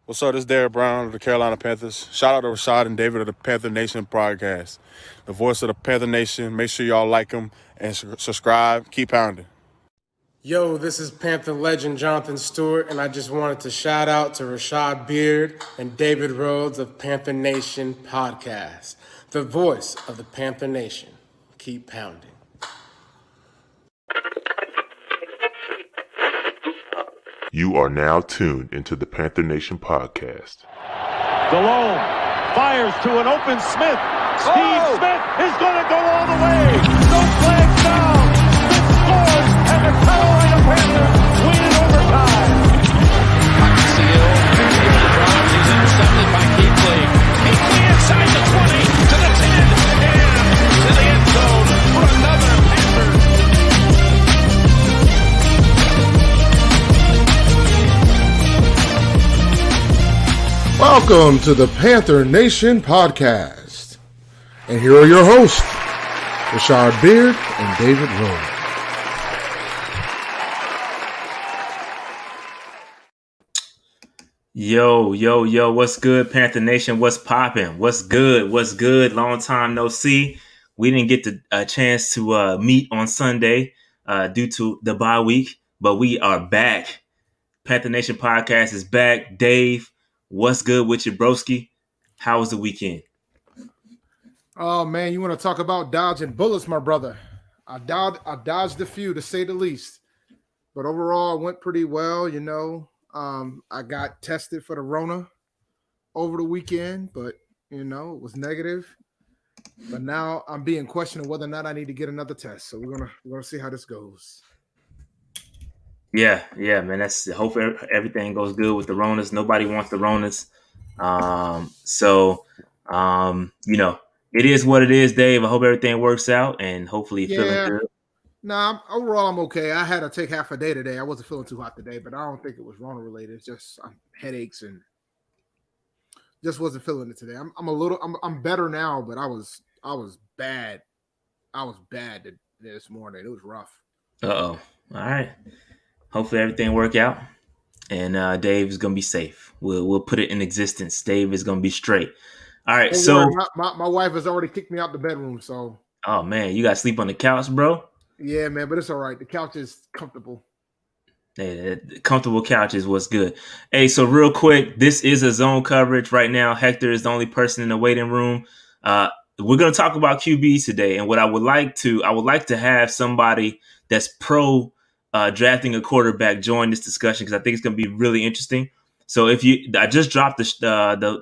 What's up? This is Derek Brown of the Carolina Panthers. Shout out to Rashad and David of the Panther Nation podcast. The voice of the Panther Nation. Make sure y'all like them and subscribe. Keep pounding. Yo, this is Panther legend Jonathan Stewart, and I just wanted to shout out to Rashad Beard and David Rhodes of Panther Nation podcast. The voice of the Panther Nation. Keep pounding. You are now tuned into the Panther Nation podcast. Delone fires to an open Smith. Steve Smith is going to go all the way. No flags down. Smith scores, and the Carolina Panthers win in overtime. Seal gives the drive. He's intercepted by Keithley. Keithley inside the 20 to the 10 and to the end zone for another Panthers. Welcome to the Panther Nation podcast. And here are your hosts, Rashad Beard and David Rhodes. Yo, what's good, Panther Nation? What's popping? What's good? Long time no see. We didn't get a chance to meet on Sunday due to the bye week, but we are back. Panther Nation podcast is back. Dave, what's good with you, broski? How was the weekend? Oh, man, you want to talk about dodging bullets, my brother. I dodged a few, to say the least. But overall, it went pretty well, you know. I got tested for the Rona over the weekend, but, you know, it was negative. But now I'm being questioned whether or not I need to get another test. So we're gonna see how this goes. Yeah, man. Hope everything goes good with the Ronas. Nobody wants the Ronas. You know, it is what it is, Dave. I hope everything works out and hopefully you're feeling good. Nah, overall, I'm okay. I had to take half a day today. I wasn't feeling too hot today, but I don't think it was Rona related. It's just headaches and just wasn't feeling it today. I'm better now, but I was bad. I was bad this morning. It was rough. Uh-oh. All right. Hopefully everything work out, and Dave is gonna be safe. We'll put it in existence. Dave is gonna be straight. All right. My wife has already kicked me out the bedroom. So. Oh man, you got to sleep on the couch, bro. Yeah, man, but it's all right. The couch is comfortable. Yeah, comfortable couch is what's good. Hey, so real quick, this is a zone coverage right now. Hector is the only person in the waiting room. We're gonna talk about QBs today, and what I would like to have somebody that's pro. Drafting a quarterback join this discussion because I think it's going to be really interesting. So I just dropped the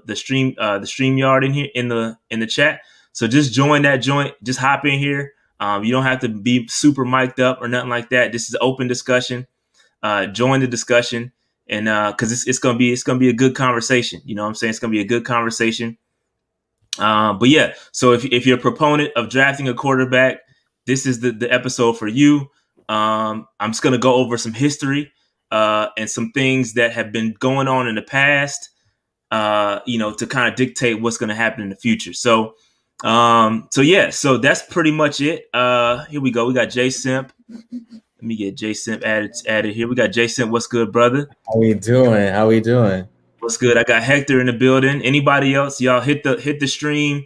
StreamYard in here in the chat. So just join that joint. Just hop in here. You don't have to be super mic'd up or nothing like that. This is open discussion. Join the discussion, and because it's gonna be a good conversation. You know what I'm saying? It's gonna be a good conversation. But yeah, so if you're a proponent of drafting a quarterback, this is the episode for you. I'm just going to go over some history and some things that have been going on in the past, to kind of dictate what's going to happen in the future. So so that's pretty much it. Here we go. We got J Simp. Let me get J Simp added here. We got J Simp. What's good, brother? How we doing? What's good? I got Hector in the building. Anybody else? Y'all hit the stream.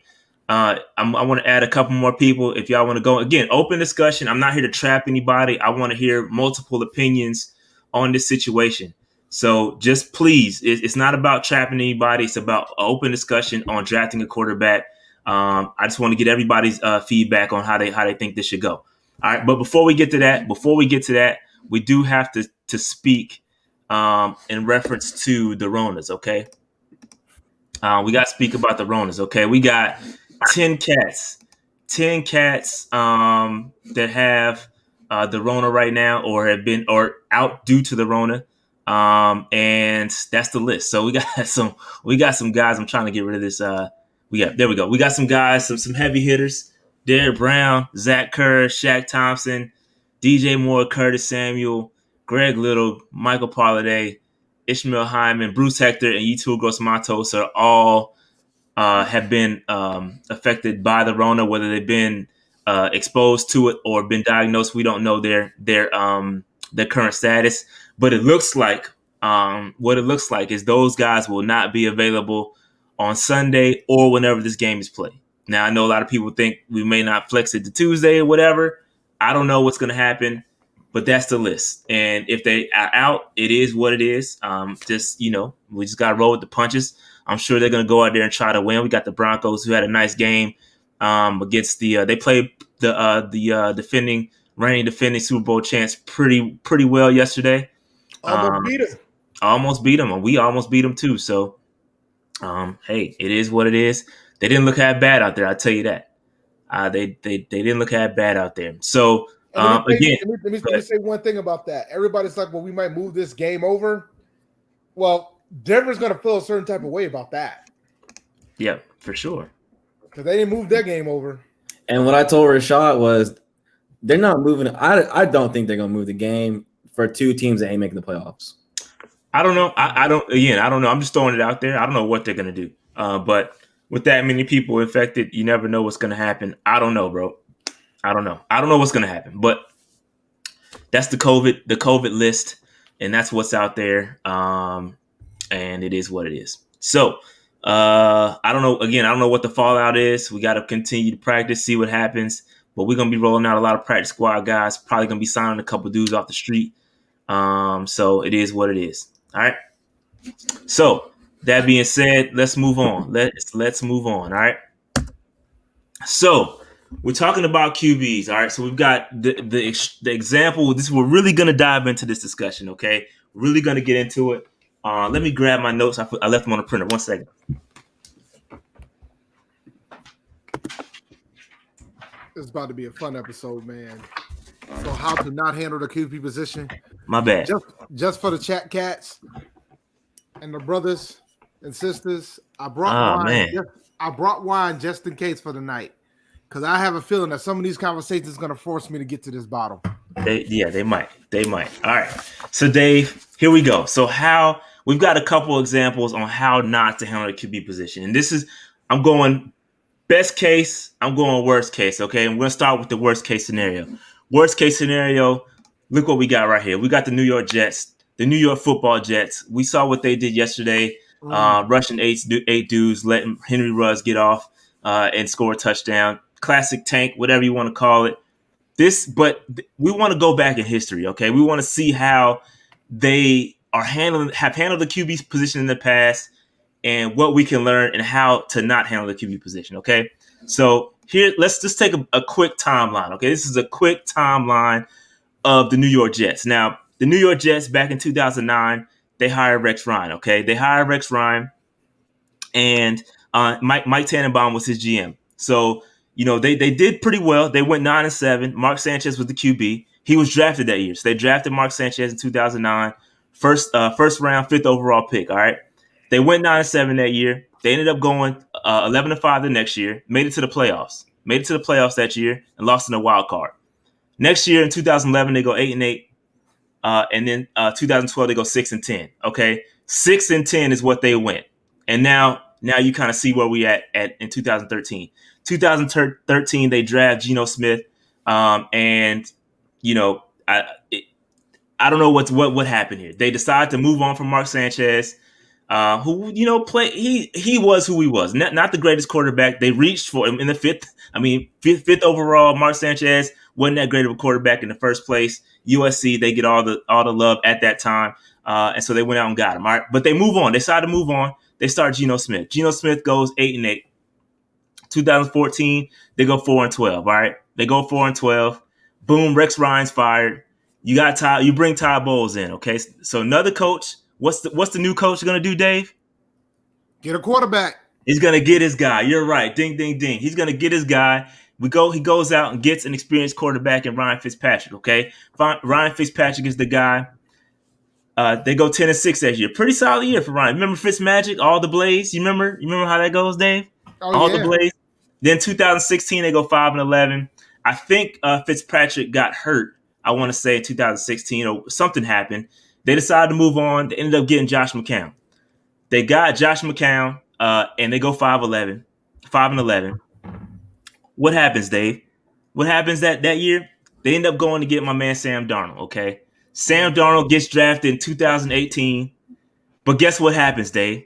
I want to add a couple more people. If y'all want to go again, open discussion. I'm not here to trap anybody. I want to hear multiple opinions on this situation. So just please, it's not about trapping anybody. It's about open discussion on drafting a quarterback. I just want to get everybody's feedback on how they think this should go. All right. But before we get to that, we do have to speak in reference to the Ronas. Okay. We got to speak about the Ronas. Okay. We got 10 cats that have the Rona right now or have been or out due to the Rona. And that's the list. So we got some guys. I'm trying to get rid of this. There we go. We got some guys, some heavy hitters. Derek Brown, Zach Kerr, Shaq Thompson, DJ Moore, Curtis Samuel, Greg Little, Michael Parladay, Ishmael Hyman, Bruce Hector, and Yetur Gross-Matos are all have been affected by the Rona, whether they've been exposed to it or been diagnosed. We don't know their current status, but it looks like what it looks like is those guys will not be available on Sunday or whenever this game is played. Now, I know a lot of people think we may not flex it to Tuesday or whatever. I don't know what's going to happen, but that's the list. And if they are out, it is what it is. We just got to roll with the punches. I'm sure they're going to go out there and try to win. We got the Broncos, who had a nice game against they played the reigning defending Super Bowl champs pretty well yesterday. Almost beat them, and we almost beat them too. So, hey, it is what it is. They didn't look that bad out there. I'll tell you that. They didn't look that bad out there. So, let me say one thing about that. Everybody's like, well, we might move this game over. Well, Denver's going to feel a certain type of way about that. Yeah, for sure. Because they didn't move their game over. And what I told Rashad was they're not moving. I don't think they're going to move the game for two teams that ain't making the playoffs. I don't know. I don't know. I'm just throwing it out there. I don't know what they're going to do. But with that many people infected, you never know what's going to happen. I don't know, bro. I don't know. I don't know what's going to happen. But that's the COVID list, and that's what's out there. And it is what it is. So I don't know. Again, I don't know what the fallout is. We got to continue to practice, see what happens. But we're going to be rolling out a lot of practice squad guys. Probably going to be signing a couple dudes off the street. So it is what it is. All right. So that being said, let's move on. Let's move on. All right. So we're talking about QBs. All right. So we've got the example. We're really going to dive into this discussion. Okay. Really going to get into it. Let me grab my notes. I left them on the printer. 1 second. It's about to be a fun episode, man. So how to not handle the QB position. My bad. Just for the chat cats and the brothers and sisters, I brought wine. Man. I brought wine just in case for the night. Because I have a feeling that some of these conversations are going to force me to get to this bottle. They might. All right. So Dave, here we go. So we've got a couple examples on how not to handle the QB position. And I'm going best case, I'm going worst case. Okay. And we're going to start with the worst case scenario. Worst case scenario, look what we got right here. We got the New York Jets, the New York Football Jets. We saw what they did yesterday, rushing eight dudes, letting Henry Ruggs get off and score a touchdown. Classic tank, whatever you want to call it. But we want to go back in history, okay? We want to see how they have handled the QB position in the past and what we can learn and how to not handle the QB position, okay? So here, let's just take a quick timeline, okay? This is a quick timeline of the New York Jets. Now, the New York Jets back in 2009, they hired Rex Ryan, okay? They hired Rex Ryan, and Mike Tannenbaum was his GM. So, they did pretty well. They went 9-7. Mark Sanchez was the QB. He was drafted that year. So they drafted Mark Sanchez in 2009, first round, 5th overall pick, all right? They went 9-7 that year. They ended up going 11-5 the next year, made it to the playoffs that year, and lost in a wild card. Next year in 2011, they go 8-8. And then 2012, they go 6-10. Okay, 6-10 is what they went. And now you kind of see where we at in 2013. 2013, they draft Geno Smith, and I don't know what happened here. They decided to move on from Mark Sanchez, who he was who he was, not the greatest quarterback. They reached for him in the fifth overall. Mark Sanchez wasn't that great of a quarterback in the first place. USC, they get all the love at that time, and so they went out and got him. All right, but they move on. They decided to move on. They start Geno Smith. Geno Smith goes 8-8. 2014, they go 4-12. All right, they go 4-12. Boom, Rex Ryan's fired. You bring Todd Bowles in. Okay, so another coach. What's the new coach going to do, Dave? Get a quarterback. He's going to get his guy. You're right. Ding, ding, ding. He's going to get his guy. He goes out and gets an experienced quarterback in Ryan Fitzpatrick. Okay, Ryan Fitzpatrick is the guy. They go 10-6 that year. Pretty solid year for Ryan. Remember Fitzmagic, all the Blaze? You remember how that goes, Dave? The Blaze. Then 2016, they go 5-11. I think Fitzpatrick got hurt, I want to say, in 2016, or something happened. They decided to move on. They ended up getting Josh McCown. They got Josh McCown, and they go 5-11. What happens, Dave? What happens that year? They end up going to get my man Sam Darnold, okay? Sam Darnold gets drafted in 2018. But guess what happens, Dave?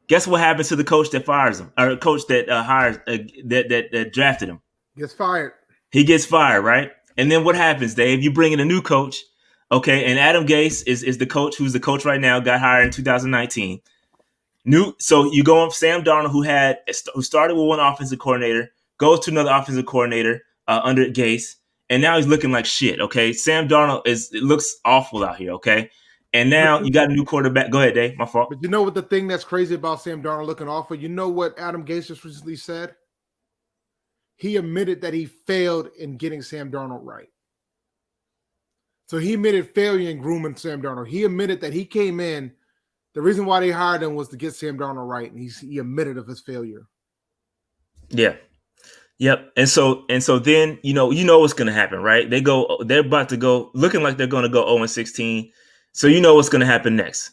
Guess what happens to the coach that fires him, or coach that hires that drafted him? Gets fired. He gets fired, right? And then what happens, Dave? You bring in a new coach, okay? And Adam Gase is the coach who's the coach right now. Got hired in 2019. So you go on Sam Darnold, who started with one offensive coordinator, goes to another offensive coordinator under Gase, and now he's looking like shit. Okay, Sam Darnold looks awful out here. Okay. And now you got a new quarterback. Go ahead, Dave. My fault. But you know what the thing that's crazy about Sam Darnold looking awful? You know what Adam Gase just recently said? He admitted that he failed in getting Sam Darnold right. So he admitted failure in grooming Sam Darnold. He admitted that he came in. The reason why they hired him was to get Sam Darnold right, and he admitted of his failure. Yeah. Yep. And so then you know what's going to happen, right? They're about to go looking like they're going to go 0-16. So you know what's going to happen next.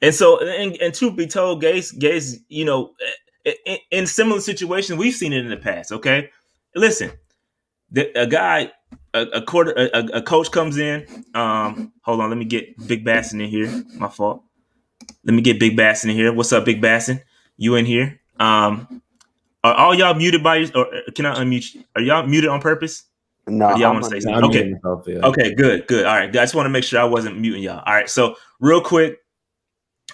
And so, and truth be told, Gase, you know, in similar situations, we've seen it in the past. Okay, listen, a coach comes in. Hold on, let me get Big Bassin in here. My fault. Let me get Big Bassin in here. What's up, Big Bassin? You in here? Are all y'all muted or can I unmute you? Are y'all muted on purpose? No, or do y'all want to say something? Okay. Okay, good. All right. I just want to make sure I wasn't muting y'all. All right. So real quick,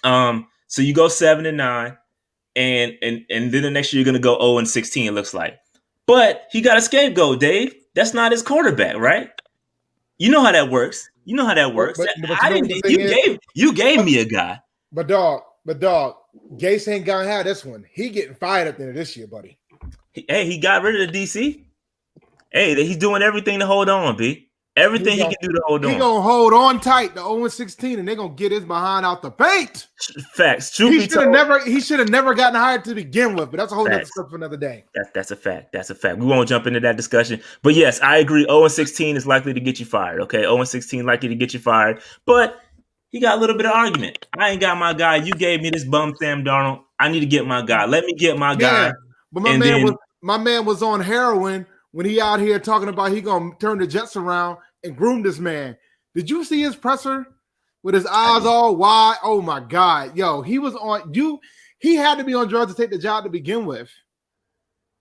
so you go 7-9, and then the next year you're gonna go 0-16. It looks like, but he got a scapegoat, Dave. That's not his quarterback, right? You know how that works. But you gave me a guy. But dog, Gase ain't gonna have this one. He getting fired at the end of this year, buddy. He got rid of the DC. Hey, he's doing everything to hold on, B. Everything he can do to hold on. He gonna hold on tight to 0-16, and they're gonna get his behind out the paint. Facts. He should have never gotten hired to begin with, but that's a whole other stuff for another day. That's a fact. That's a fact. We won't jump into that discussion. But yes, I agree. 0-16 is likely to get you fired. Okay, 0-16 likely to get you fired. But he got a little bit of argument. I ain't got my guy. You gave me this bum Sam Darnold. I need to get my guy. Let me get my guy. But my man was on heroin when he out here talking about he gonna turn the Jets around and groom this man. Did you see his presser with his eyes all wide? Oh my God. Yo, he was on he had to be on drugs to take the job to begin with.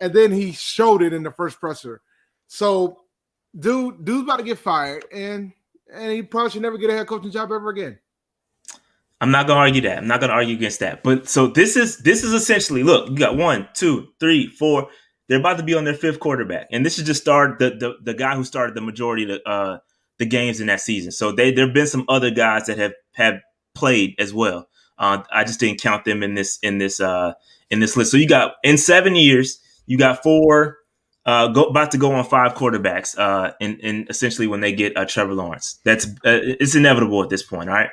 And then he showed it in the first presser. So dude's about to get fired, and he probably should never get a head coaching job ever again. I'm not gonna argue that. I'm not gonna argue against that. But so this is essentially, look, you got 1, 2, 3, 4. They're about to be on their 5th quarterback, and this is just the guy who started the majority of the games in that season. So there've been some other guys that have played as well. I just didn't count them in this list. So you got, in 7 years, you got 4 about to go on 5 quarterbacks. In essentially when they get Trevor Lawrence, that's it's inevitable at this point. All right.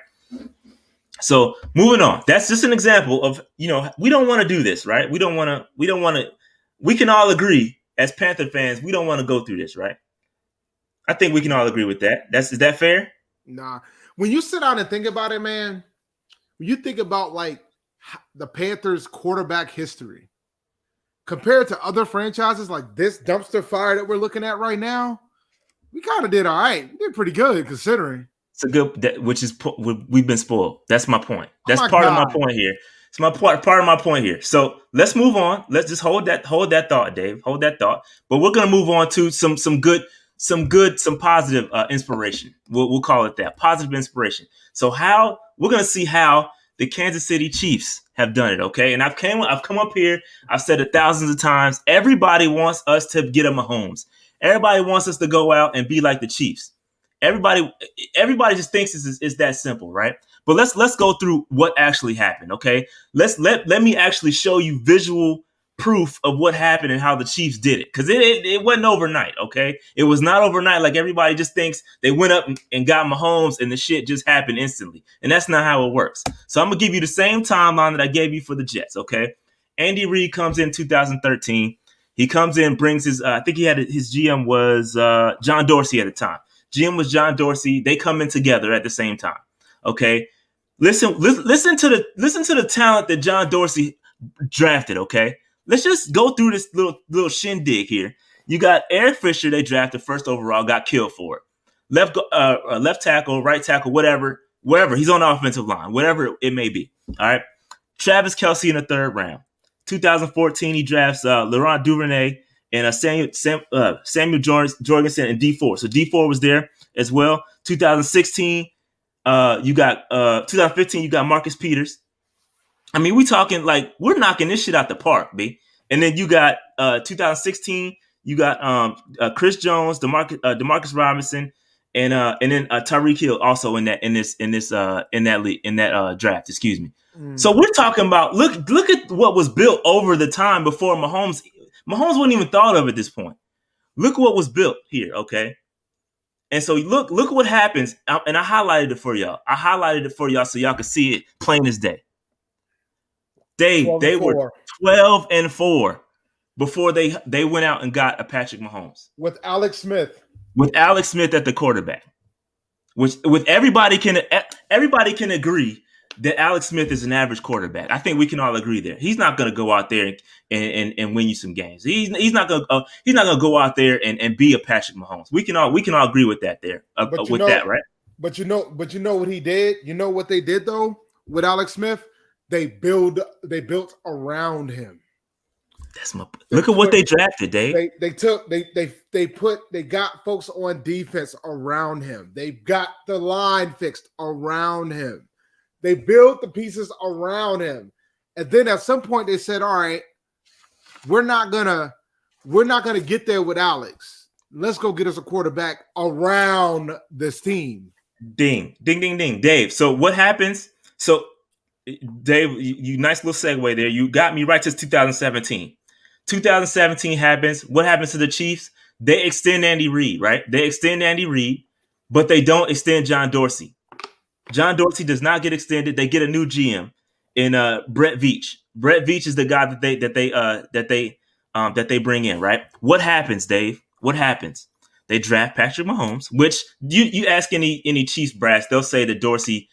So moving on, that's just an example of, we don't want to do this, right? We don't want to. We can all agree as Panther fans, we don't want to go through this, right? I think we can all agree with that. Is that fair? Nah. When you sit down and think about it, man, when you think about like the Panthers quarterback history compared to other franchises like this dumpster fire that we're looking at right now, we kind of did all right. We did pretty good considering. It's a good, we've been spoiled. That's my point. That's part of my point here. It's my part of my point here. So let's move on. Let's just hold that thought, Dave. Hold that thought. But we're gonna move on to some positive inspiration. We'll call it that. Positive inspiration. So we're gonna see how the Kansas City Chiefs have done it. Okay, and I've come up here. I've said it thousands of times. Everybody wants us to get a Mahomes. Everybody wants us to go out and be like the Chiefs. Everybody just thinks it's that simple, right? But let's go through what actually happened, okay? Let me actually show you visual proof of what happened and how the Chiefs did it, because it wasn't overnight, okay? It was not overnight like everybody just thinks. They went up and got Mahomes and the shit just happened instantly, and that's not how it works. So I'm gonna give you the same timeline that I gave you for the Jets, okay? Andy Reid comes in 2013. He comes in, brings his I think his GM was John Dorsey at the time. GM was John Dorsey. They come in together at the same time. Okay. Listen to the talent that John Dorsey drafted. Okay. Let's just go through this little shindig here. You got Eric Fisher, they drafted first overall, got killed for it. left tackle, right tackle, wherever. He's on the offensive line, whatever it may be. All right. Travis Kelce in the 3rd round. 2014, he drafts Laurent Duvernay and Samuel Jorgensen in D4. So D4 was there as well. 2016, 2015, you got Marcus Peters. I mean, we talking like we're knocking this shit out the park, B. And then you got 2016, you got Chris Jones, Demarcus Robinson, and then Tyreek Hill also in that draft. Excuse me. So we're talking about look at what was built over the time before Mahomes. Mahomes wasn't even thought of at this point. Look what was built here, okay? And so look what happens, and I highlighted it for y'all. So y'all can see it plain as day. They were 12-4 before they went out and got a Patrick Mahomes with Alex Smith at the quarterback. Which with everybody can agree that Alex Smith is an average quarterback. I think we can all agree there. He's not going to go out there and win you some games. He's not going to go out there and be a Patrick Mahomes. We can all agree with that there. That, right? But you know what he did? You know what they did though with Alex Smith? They built around him. Look at what they drafted, Dave. They got folks on defense around him. They got the line fixed around him. They built the pieces around him. And then at some point they said, all right, we're not gonna get there with Alex. Let's go get us a quarterback around this team. Ding, ding, ding, ding. Dave, so what happens? So Dave, you nice little segue there. You got me right to 2017. 2017 happens. What happens to the Chiefs? They extend Andy Reid, right? They extend Andy Reid, but they don't extend John Dorsey. John Dorsey does not get extended. They get a new GM in Brett Veach. Brett Veach is the guy that they bring in, right? What happens, Dave? What happens? They draft Patrick Mahomes, which you ask any Chiefs brass, they'll say that Dorsey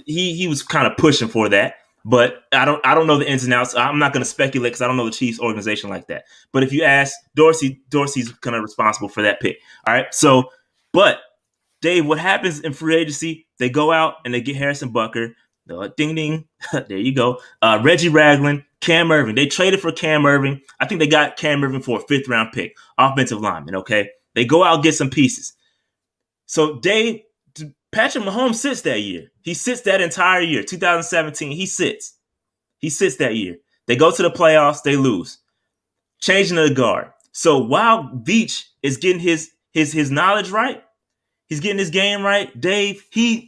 he was kind of pushing for that. But I don't know the ins and outs. I'm not going to speculate because I don't know the Chiefs organization like that. But if you ask Dorsey's kind of responsible for that pick. All right. So, but Dave, what happens in free agency? They go out and they get Harrison Butker. Ding ding. There you go. Reggie Ragland, Cam Irving. They traded for Cam Irving. I think they got Cam Irving for a 5th round pick, offensive lineman. Okay. They go out and get some pieces. So Dave, Patrick Mahomes sits that year. He sits that entire year. 2017, he sits that year. They go to the playoffs, they lose. Changing of the guard. So while Veach is getting his knowledge right, he's getting his game right, Dave, he's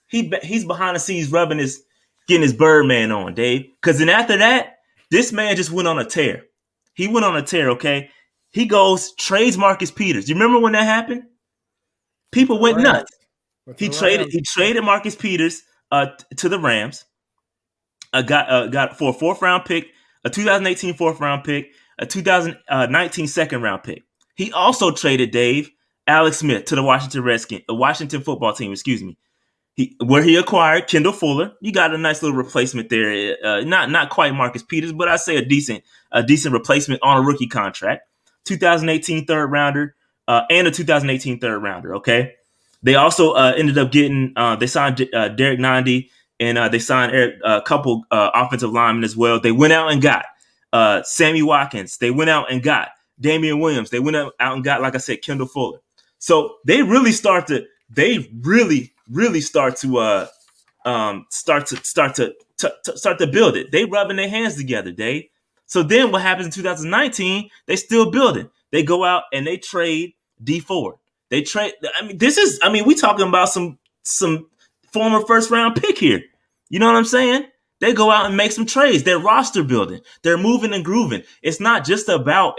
behind the scenes getting his Birdman on, Dave. Because then after that, this man just went on a tear. He went on a tear, okay? He goes, trades Marcus Peters. You remember when that happened? People went nuts. He traded Marcus Peters to the Rams. Got for a 4th round pick, a 2018 4th round pick, a 2019 2nd round pick. He also traded Dave Alex Smith to the Washington football team. Excuse me. Where he acquired Kendall Fuller. You got a nice little replacement there. Not quite Marcus Peters, but I'd say a decent replacement on a rookie contract. 2018 3rd rounder and a 2018 3rd rounder. Okay. They also ended up getting they signed Derek Nandi and they signed a couple offensive linemen as well. They went out and got Sammy Watkins. They went out and got Damian Williams. They went out and got, like I said, Kendall Fuller. So they really start to build it. They rubbing their hands together, Dave. So then what happens in 2019? They still building. They go out and they trade D4. They trade. We talking about some former 1st round pick here. You know what I'm saying? They go out and make some trades. They're roster building. They're moving and grooving. It's not just about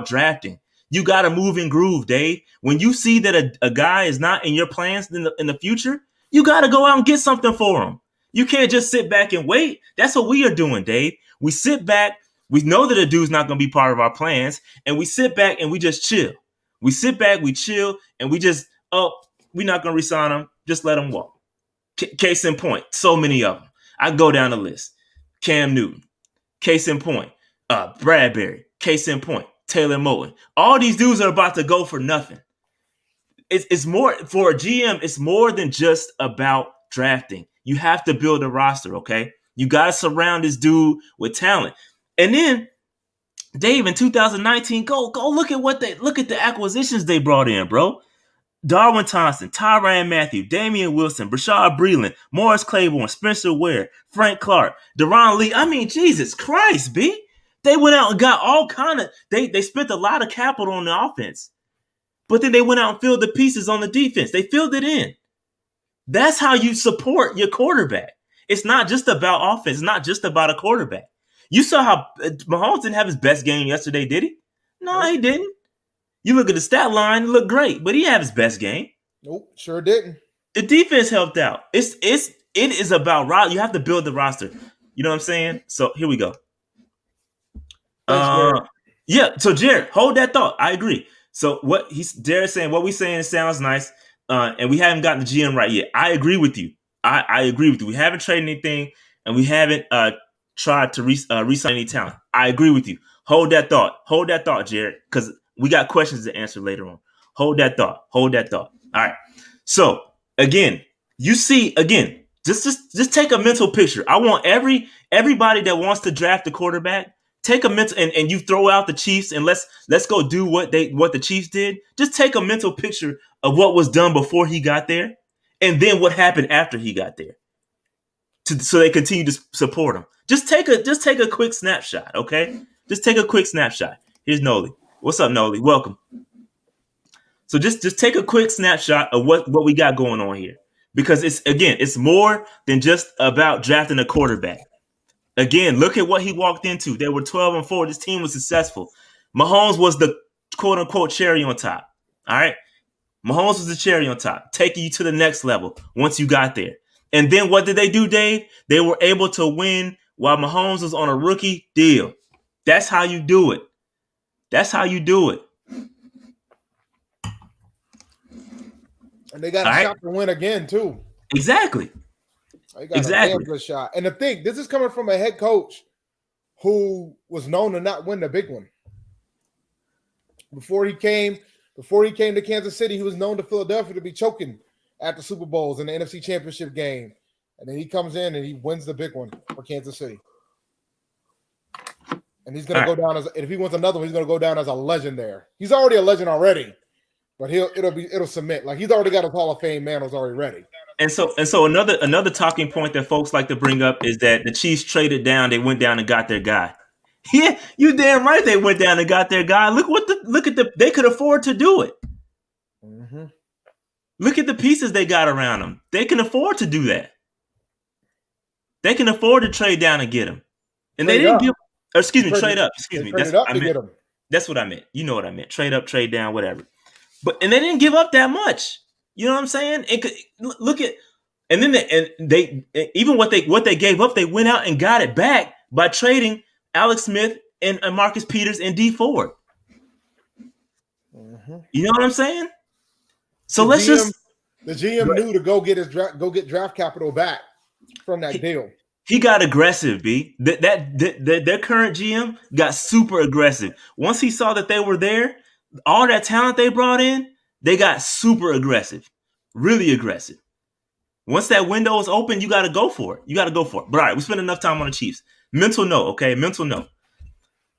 drafting. You got to move and groove, Dave. When you see that a guy is not in your plans in the future, you got to go out and get something for him. You can't just sit back and wait. That's what we are doing, Dave. We sit back. We know that a dude's not going to be part of our plans, and we sit back and we just chill. We sit back, we chill, and we just, we're not going to resign him. Just let him walk. Case in point, so many of them. I go down the list. Cam Newton. Case in point. Bradbury. Case in point. Taylor Moton. All these dudes are about to go for nothing. it's more for a GM. It's more than just about drafting. You have to build a roster. Okay, you got to surround this dude with talent. And then Dave, in 2019, go look at the acquisitions they brought in, bro. Darwin Thompson, Tyrann Mathieu, Damian Wilson, Rashad Breeland, Morris Claiborne, Spencer Ware, Frank Clark, Deron Lee. I mean, Jesus Christ, B. They went out and got all kind of they spent a lot of capital on the offense. But then they went out and filled the pieces on the defense. They filled it in. That's how you support your quarterback. It's not just about offense. It's not just about a quarterback. You saw how Mahomes didn't have his best game yesterday, did he? No, he didn't. You look at the stat line, it looked great, but he had his best game. Nope, sure didn't. The defense helped out. It is about you have to build the roster. You know what I'm saying? So here we go. Thanks, yeah. So Jared, hold that thought. I agree. So Jared's saying, what we saying sounds nice, and we haven't gotten the GM right yet. I agree with you. I agree with you. We haven't traded anything, and we haven't tried to re-sign any talent. I agree with you. Hold that thought, Jared, because we got questions to answer later on. Hold that thought. All right. So again, just take a mental picture. I want everybody that wants to draft a quarterback, take a mental and you throw out the Chiefs and let's go do what the Chiefs did. Just take a mental picture of what was done before he got there, and then what happened after he got there. So they continue to support him. Just take a quick snapshot, okay? Just take a quick snapshot. Here's Noli. What's up, Noli? Welcome. So just take a quick snapshot of what we got going on here, because it's more than just about drafting a quarterback. Again, look at what he walked into. They were 12-4. This team was successful. Mahomes was the quote unquote cherry on top. All right. Mahomes was the cherry on top, taking you to the next level once you got there. And then what did they do, Dave? They were able to win while Mahomes was on a rookie deal. That's how you do it. And they got a shot to win again, too. Exactly. They got a damn good shot. And the thing, this is coming from a head coach who was known to not win the big one. Before he came to Kansas City, he was known to Philadelphia to be choking at the Super Bowls in the NFC Championship game. And then he comes in and he wins the big one for Kansas City. And he's going to go down if he wins another one, he's going to go down as a legend there. He's already a legend already, but it'll submit. Like, he's already got his Hall of Fame mantles already ready. And so another talking point that folks like to bring up is that the Chiefs traded down. They went down and got their guy. Yeah, you damn right they went down and got their guy. They could afford to do it. Mm-hmm. Look at the pieces they got around them. They can afford to do that. They can afford to trade down and get him. And they didn't give. Trade up. Excuse me. That's what I meant. That's what I meant. You know what I meant. Trade up, trade down, whatever. And they didn't give up that much. You know what I'm saying? They even what they gave up, they went out and got it back by trading Alex Smith and Marcus Peters and D Ford. Mm-hmm. You know what I'm saying? So the GM knew to go get draft capital back from that deal. He got aggressive, B. Their current GM got super aggressive. Once he saw that they were there, all that talent they brought in, they got super aggressive, really aggressive. Once that window is open, you got to go for it. But all right, we spent enough time on the Chiefs. Mental note, okay? Mental note.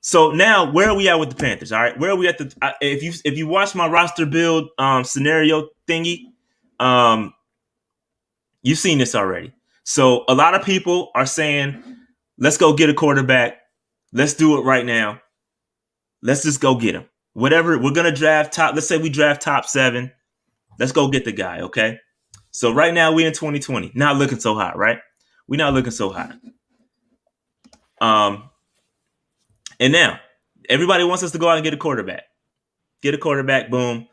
So now, where are we at with the Panthers? All right, where are we at? If you watch my roster build scenario thingy, you've seen this already. So a lot of people are saying, let's go get a quarterback. Let's do it right now. Let's just go get him. Whatever, we're going to draft top. Let's say we draft top 7. Let's go get the guy, okay? So right now we're in 2020. Not looking so hot, right? We're not looking so hot. And now everybody wants us to go out and get a quarterback. Boom.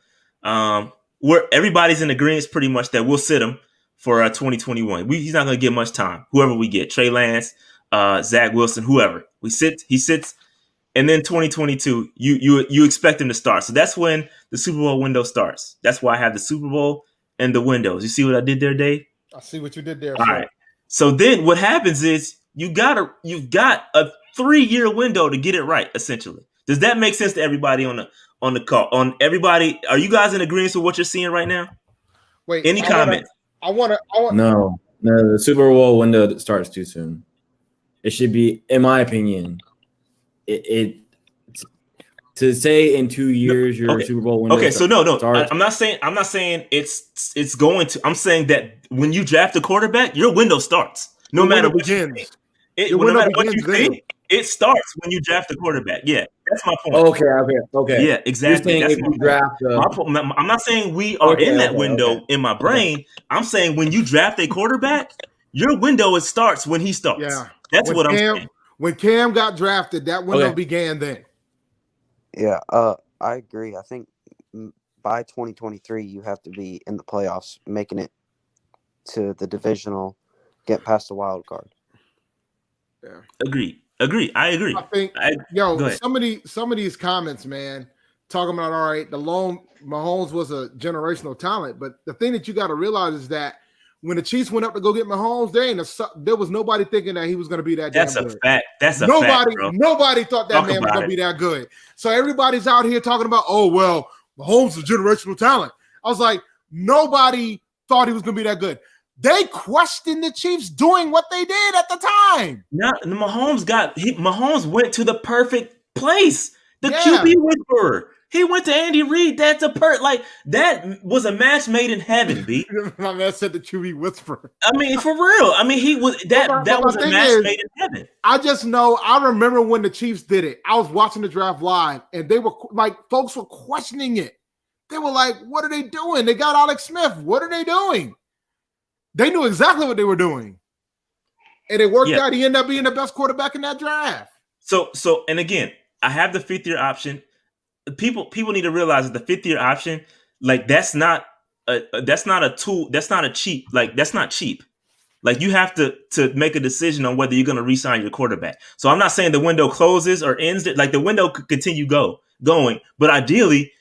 Everybody's in agreement pretty much that we'll sit him for 2021. He's not going to get much time. Whoever we get, Trey Lance, Zach Wilson, whoever he sits, and then 2022, you expect him to start. So that's when the Super Bowl window starts. That's why I have the Super Bowl and the windows. You see what I did there, Dave? I see what you did there. All right. So then what happens is you've got a 3-year window to get it right. Essentially, does that make sense to everybody on on the call. On everybody, are you guys in agreement with what you're seeing right now? Wait, Any comments? I want. No, the Super Bowl window starts too soon. It should be, in my opinion, it to say in 2 years your Super Bowl window. Okay, so no, I'm not saying it's going to. I'm saying that when you draft a quarterback, your window starts. No matter what you think. No matter what you think, it starts when you draft a quarterback. Yeah, that's my point. Okay. Yeah, exactly. You're saying That's if you draft I'm not saying we are in that window in my brain. I'm saying when you draft a quarterback, your window starts when he starts. Yeah, that's what I'm saying. When Cam got drafted, that window began then. Yeah, I agree. I think by 2023, you have to be in the playoffs, making it to the divisional, get past the wild card. Yeah, Agree. I agree. I think some of these comments, man, talking about all right, Mahomes was a generational talent, but the thing that you got to realize is that when the Chiefs went up to go get Mahomes, there was nobody thinking that he was going to be that damn good. That's a fact, bro. Nobody thought that man was going to be that good. So everybody's out here talking about, oh, well, Mahomes is a generational talent. I was like, nobody thought he was going to be that good. They questioned the Chiefs doing what they did at the time. Now, Mahomes went to the perfect place. The QB whisperer. He went to Andy Reid. That's that was a match made in heaven, B. My man said the QB whisperer. I mean, for real. I mean, he was that was a match made in heaven. I just know. I remember when the Chiefs did it. I was watching the draft live, and they were like, folks were questioning it. They were like, "What are they doing? They got Alex Smith. What are they doing?" They knew exactly what they were doing, and it worked out. He ended up being the best quarterback in that draft. So, and again, I have the 5th-year option. People need to realize that the 5th-year option, like that's not a tool. That's not a cheap. Like that's not cheap. Like you have to make a decision on whether you're going to re-sign your quarterback. So I'm not saying the window closes or ends. Like the window could continue going, but ideally,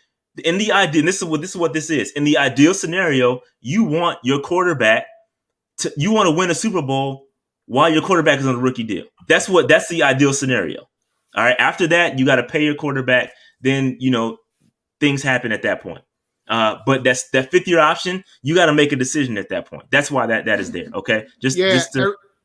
in the ideal, this is what this is. In the ideal scenario, you want your quarterback you want to win a Super Bowl while your quarterback is on a rookie deal. That's the ideal scenario. All right. After that, you got to pay your quarterback. Then, things happen at that point. But that's that 5th-year option. You got to make a decision at that point. That's why that is there. Okay.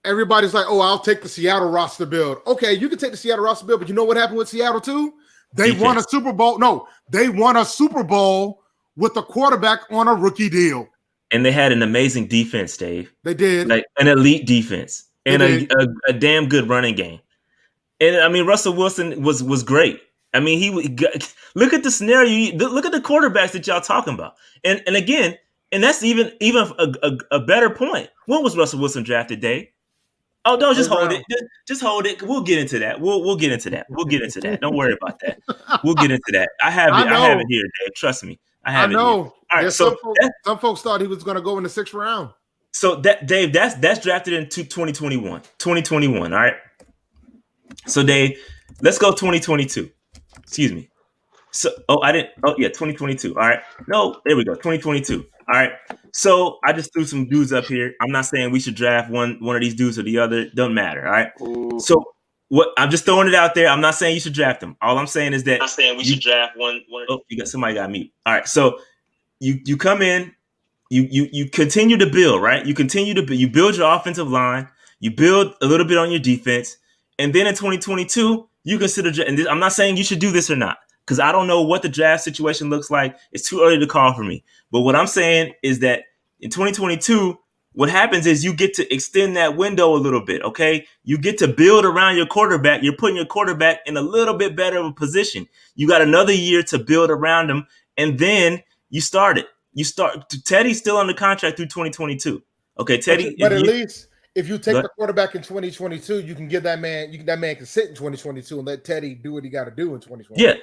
Everybody's like, oh, I'll take the Seattle roster build. Okay. You can take the Seattle roster build, but you know what happened with Seattle too? They won a Super Bowl. No, they won a Super Bowl with a quarterback on a rookie deal. And they had an amazing defense, Dave. They did. Like an elite defense and a damn good running game. And I mean, Russell Wilson was great. I mean, look at the scenario. Look at the quarterbacks that y'all talking about. And again, and that's even a better point. When was Russell Wilson drafted, Dave? Oh, no, just hold it. Just hold it. We'll get into that. We'll get into that. We'll get into that. Don't worry about that. We'll get into that. I have it here, Dave. Trust me. I know. All right. So some folks thought he was going to go in the 6th round. So Dave, that's drafted in 2021. 2021. All right. So Dave, let's go 2022. Excuse me. So 2022. All right. No, there we go. 2022. All right. So I just threw some dudes up here. I'm not saying we should draft one of these dudes or the other. Doesn't matter. All right. Ooh. So what I'm just throwing it out there. I'm not saying you should draft them. All I'm saying is that I'm saying we should draft one. Oh, somebody got mute. All right. So you come in, you continue to build, right? You build your offensive line, you build a little bit on your defense, and then in 2022, you consider. And I'm not saying you should do this or not, because I don't know what the draft situation looks like. It's too early to call for me. But what I'm saying is that in 2022, what happens is you get to extend that window a little bit, okay? You get to build around your quarterback. You're putting your quarterback in a little bit better of a position. You got another year to build around him, and then you start it. Teddy's still under contract through 2022. Okay, Teddy. But at least if you take the quarterback in 2022, you can give that man can sit in 2022 and let Teddy do what he got to do in 2022. Yeah,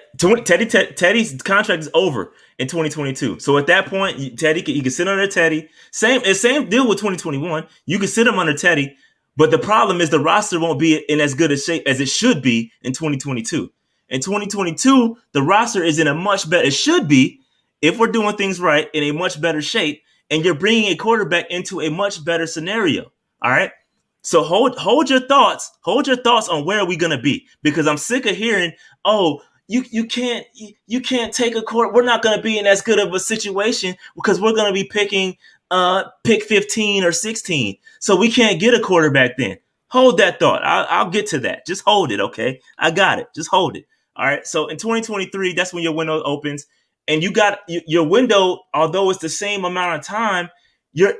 Teddy's contract is over in 2022. So at that point, he can sit under Teddy. Same deal with 2021. You can sit him under Teddy, but the problem is the roster won't be in as good a shape as it should be in 2022. In 2022, the roster is in a much better. It should be, if we're doing things right, in a much better shape, and you're bringing a quarterback into a much better scenario. All right. So hold your thoughts. Hold your thoughts on where are we going to be? Because I'm sick of hearing, you can't take a quarter. We're not going to be in as good of a situation because we're going to be picking pick 15 or 16. So we can't get a quarterback then. Hold that thought. I'll get to that. Just hold it, okay? I got it. Just hold it. All right. So in 2023, that's when your window opens, and you got your window. Although it's the same amount of time, you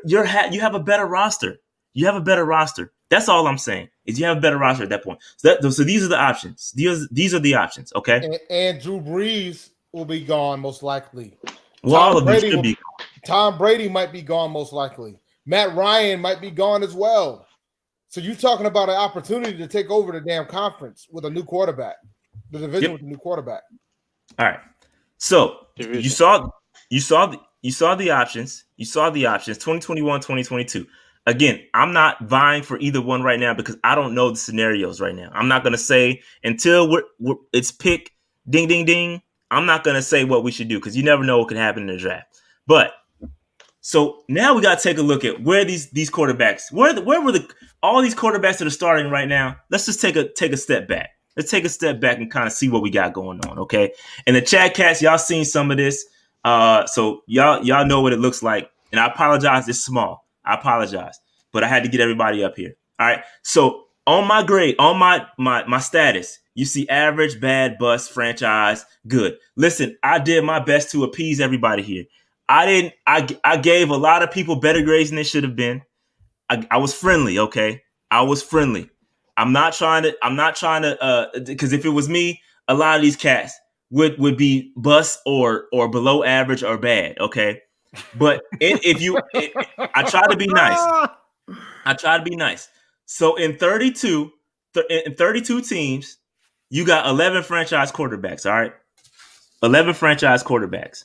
have a better roster. You have a better roster. That's all I'm saying. Is you have a better roster at that point. So these are the options. These are the options. Okay. And Drew Brees will be gone most likely. Well, all of them should be. Tom Brady might be gone most likely. Matt Ryan might be gone as well. So you're talking about an opportunity to take over the damn conference with a new quarterback, the division with a new quarterback. All right. So you saw the options. You saw the options. 2021, 2022. Again, I'm not vying for either one right now because I don't know the scenarios right now. I'm not going to say until it's pick ding, ding, ding. I'm not going to say what we should do because you never know what can happen in the draft. But so now we got to take a look at where these quarterbacks, where were all these quarterbacks that are starting right now. Let's just take a step back. Let's take a step back and kind of see what we got going on. Okay. And the chat cats, y'all seen some of this. So y'all know what it looks like. And I apologize. It's small. I apologize, but I had to get everybody up here. All right. So on my grade, on my status, you see average, bad, bust, franchise, good. Listen, I did my best to appease everybody here. I gave a lot of people better grades than they should have been. I was friendly. Okay. I was friendly. I'm not trying to, because if it was me, a lot of these cats would be bust or below average or bad. Okay. But I try to be nice. I try to be nice. So in 32 teams, you got 11 franchise quarterbacks. All right, 11 franchise quarterbacks.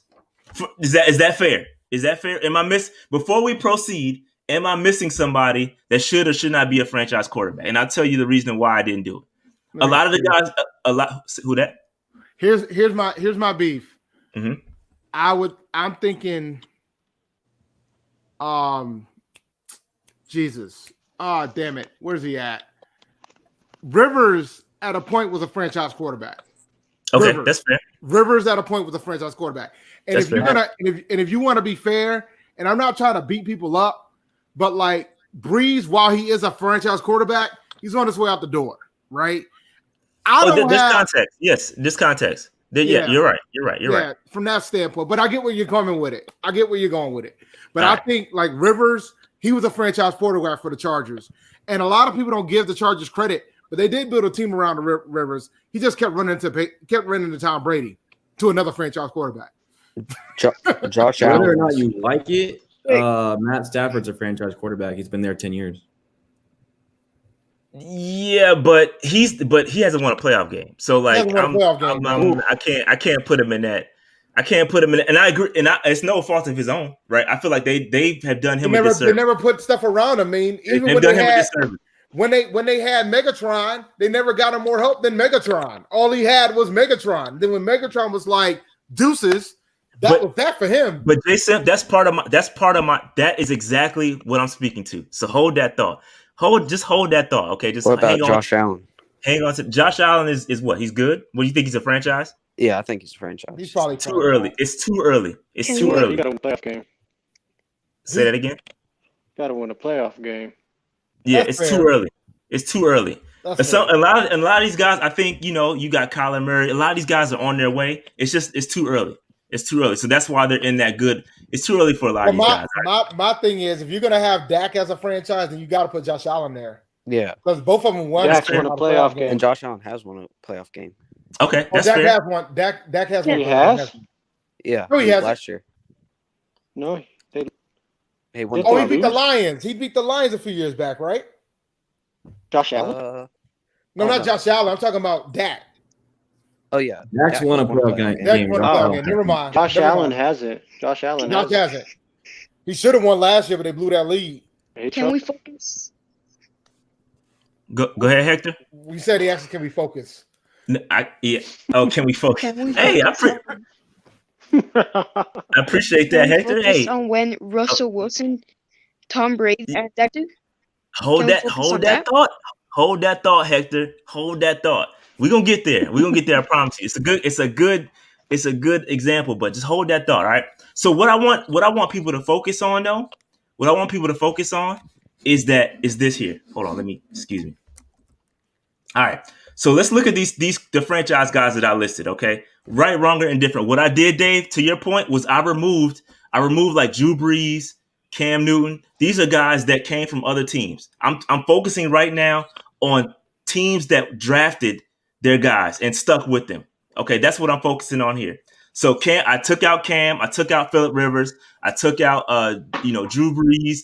Is that fair? Is that fair? Before we proceed? Am I missing somebody that should or should not be a franchise quarterback? And I'll tell you the reason why I didn't do it. A lot of the guys, who that? Here's my beef. Mm-hmm. I'm thinking. Jesus. Oh, damn it. Where's he at? Rivers at a point was a franchise quarterback. Okay, that's fair. Rivers at a point was a franchise quarterback. And if you want to be fair, and I'm not trying to beat people up, but like Breeze, while he is a franchise quarterback, he's on his way out the door, right? Context. Yes, this context. Yeah, you're right. You're right. From that standpoint. But I get where you're coming with it. But I think like Rivers, he was a franchise quarterback for the Chargers. And a lot of people don't give the Chargers credit, but they did build a team around the Rivers. He just kept running into Tom Brady to another franchise quarterback. Josh Whether Allen. or not you like it, Matt Stafford's a franchise quarterback. He's been there 10 years. Yeah, but he hasn't won a playoff game. So like I can't put him in that. I can't put him in, and I agree. And it's no fault of his own, right? I feel like they have done him a disservice. They never put stuff around him. I mean, even when they had Megatron, they never got him more help than Megatron. All he had was Megatron. Then when Megatron was like deuces, was that for him. But Jason, that is exactly what I'm speaking to. So hold that thought. Just hold that thought. Okay. Just what about Josh Allen? Hang on to Josh Allen is what? He's good. What do you think? He's a franchise? Yeah, I think he's a franchise. He's probably too early. It's too early. It's too early. You got to win a playoff game. Say that again. Got to win a playoff game. Yeah, it's too early. It's too early. A lot of these guys, I think, you got Kyler Murray. A lot of these guys are on their way. It's too early. It's too early. So that's why they're in that good. It's too early for a lot of these guys. Right? My thing is, if you're gonna have Dak as a franchise, then you got to put Josh Allen there. Yeah, because both of them won a playoff game, and Josh Allen has won a playoff game. Okay, that's Dak fair. has one. Dak has one. He has. Yeah, no, he has last year. No, he beat the Lions. He beat the Lions a few years back, right? Josh Allen. No, not Josh Allen. I'm talking about Dak. Oh yeah, Dak's won a playoff game. Never mind. Josh Allen has it. Josh has it. He should have won last year, but they blew that lead. Can we focus? Go ahead, Hector. We said he actually can we focus. Oh, can we focus? Hey, I appreciate that, Hector. Hey, on when Russell Wilson, Tom Brady, and that dude. Hold that thought. Hold that thought, Hector. Hold that thought. We're gonna get there. We're gonna get there. I promise you. It's a good example, but just hold that thought. All right. So what I want people to focus on though, what I want people to focus on is this here. Hold on, excuse me. All right. So let's look at the franchise guys that I listed. Okay. Right, wrong, or indifferent. What I did, Dave, to your point, was I removed like Drew Brees, Cam Newton. These are guys that came from other teams. I'm focusing right now on teams that drafted their guys and stuck with them. Okay, that's what I'm focusing on here. So I took out Cam, I took out Phillip Rivers, I took out Drew Brees,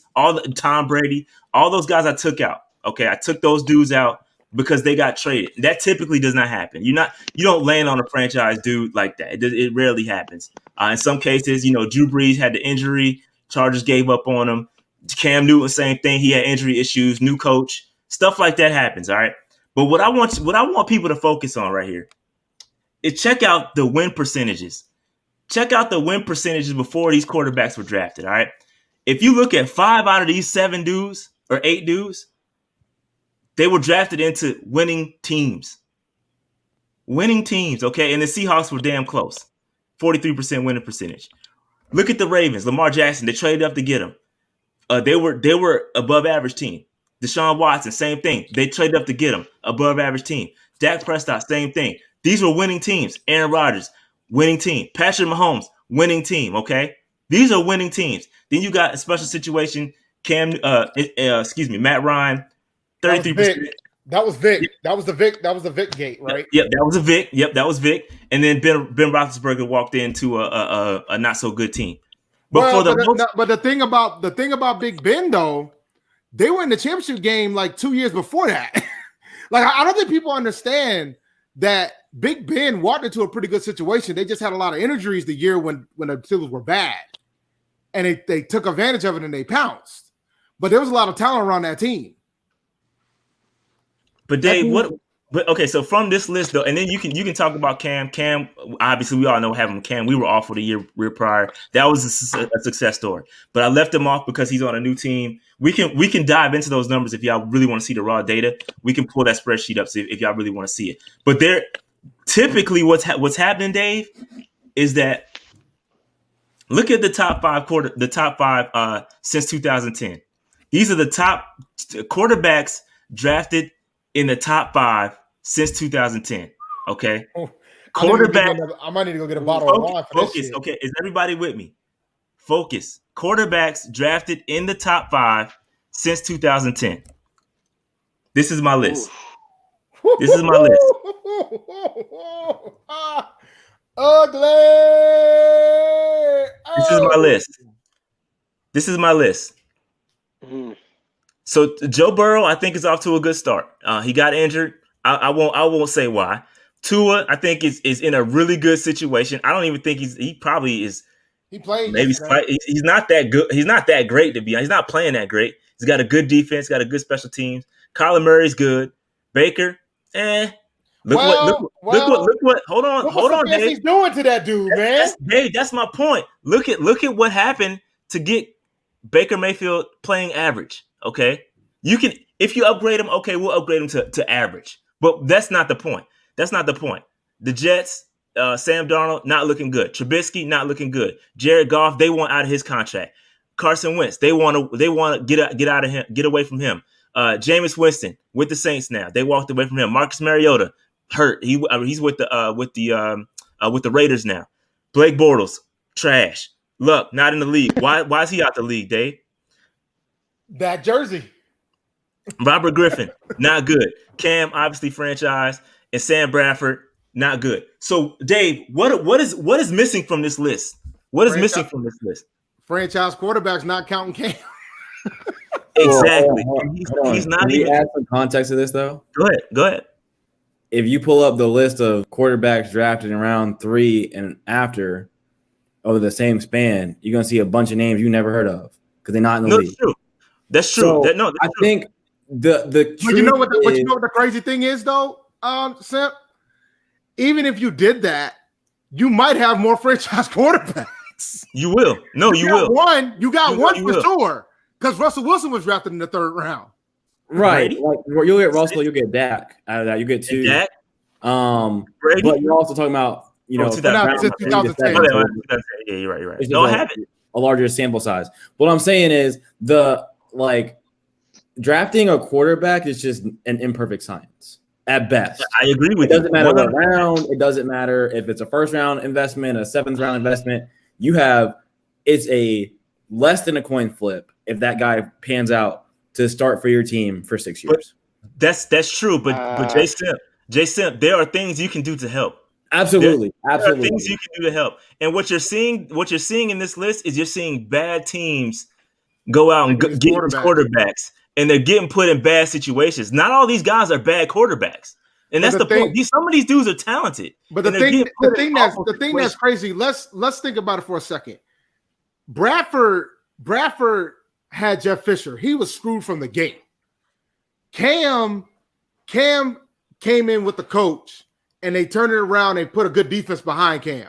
Tom Brady, all those guys I took out. Okay, I took those dudes out because they got traded. That typically does not happen. You don't land on a franchise dude like that. It rarely happens. In some cases, Drew Brees had the injury, Chargers gave up on him. Cam Newton, same thing. He had injury issues, new coach, stuff like that happens. All right. But what I want people to focus on right here is check out the win percentages. Check out the win percentages before these quarterbacks were drafted. All right. If you look at 5 out of these 7 dudes or 8 dudes, they were drafted into winning teams. Winning teams, okay? And the Seahawks were damn close. 43% winning percentage. Look at the Ravens. Lamar Jackson, they traded up to get him. They were above average team. Deshaun Watson, same thing. They traded up to get him. Above average team. Dak Prescott, same thing. These were winning teams. Aaron Rodgers, winning team. Patrick Mahomes, winning team, okay? These are winning teams. Then you got a special situation. Matt Ryan, 33%. That was Vic. That was the Vic gate, right? Yep, that was a Vic. Yep, that was Vic. And then Ben Roethlisberger walked into a not so good team. But the thing about Big Ben though, they were in the championship game like 2 years before that. Like I don't think people understand that Big Ben walked into a pretty good situation. They just had a lot of injuries the year when the Steelers were bad, and they took advantage of it and they pounced. But there was a lot of talent around that team. But Dave, okay, so from this list though, and then you can talk about Cam. Cam, obviously we all know having Cam. We were off for the year prior. That was a success story. But I left him off because he's on a new team. We can dive into those numbers if y'all really want to see the raw data. We can pull that spreadsheet up if y'all really want to see it. But there, typically what's happening, Dave, is that look at the top five since 2010. These are the top quarterbacks drafted in the top 5 since 2010. Okay. Quarterback. I might need to go get a bottle of wine for focus. this shit. Okay. Is everybody with me? Focus. Quarterbacks drafted in the top 5 since 2010. This is my list. This is my list. Ugly. This is my list. This is my list. So Joe Burrow, I think, is off to a good start. He got injured. I won't say why. Tua, I think, is in a really good situation. I don't even think he probably is. He played. Maybe he's not that good. He's not that great, to be honest. He's not playing that great. He's got a good defense. Got a good special teams. Kyler Murray's good. Baker, Look what. Hold on, Dave. He's doing to that dude, man. Dave, that's my point. Look at what happened to get Baker Mayfield playing average. Okay, if you upgrade him, okay, we'll upgrade him to average. But that's not the point. The Jets, Sam Darnold, not looking good. Trubisky, not looking good. Jared Goff, they want out of his contract. Carson Wentz, they want to get away from him. Jameis Winston with the Saints now. They walked away from him. Marcus Mariota hurt. He's with the Raiders now. Blake Bortles, trash. Luck, not in the league. Why is he out the league, Dave? That jersey. Robert Griffin, not good. Cam, obviously franchise, and Sam Bradford, not good. So, Dave, what is missing from this list? What is missing from this list? Franchise quarterbacks, not counting Cam. Exactly. He's not. Can you add some context to this, though? Go ahead. If you pull up the list of quarterbacks drafted in round 3 and after over the same span, you're gonna see a bunch of names you never heard of because they're not in the league. That's true. That's true. I think the but you know what the crazy thing is though, Simp? Even if you did that, you might have more franchise quarterbacks. You will. No, you will. You got one for sure. Because Russell Wilson was drafted in the 3rd round. Right. Like, you'll get Russell, you'll get Dak out of that. You get 2. Dak? Brady? But you're also talking about, Oh, 2010. 2010. Yeah, you're right. It's No, I just haven't. a larger sample size. What I'm saying is drafting a quarterback is just an imperfect science at best. I agree with you. you. It doesn't matter 100%. what round. It doesn't matter if it's a first round investment, a seventh round investment. It's a less than a coin flip if that guy pans out to start for your team for 6 years. That's true. But Jay Simp, there are things you can do to help. Absolutely. There are things you can do to help. And what you're seeing in this list is you're seeing bad teams go out and get these quarterbacks, and they're getting put in bad situations. Not all these guys are bad quarterbacks, and that's the point. Some of these dudes are talented. But the thing that's crazy. Let's think about it for a second. Bradford had Jeff Fisher. He was screwed from the gate. Cam came in with the coach, and they turned it around and put a good defense behind Cam.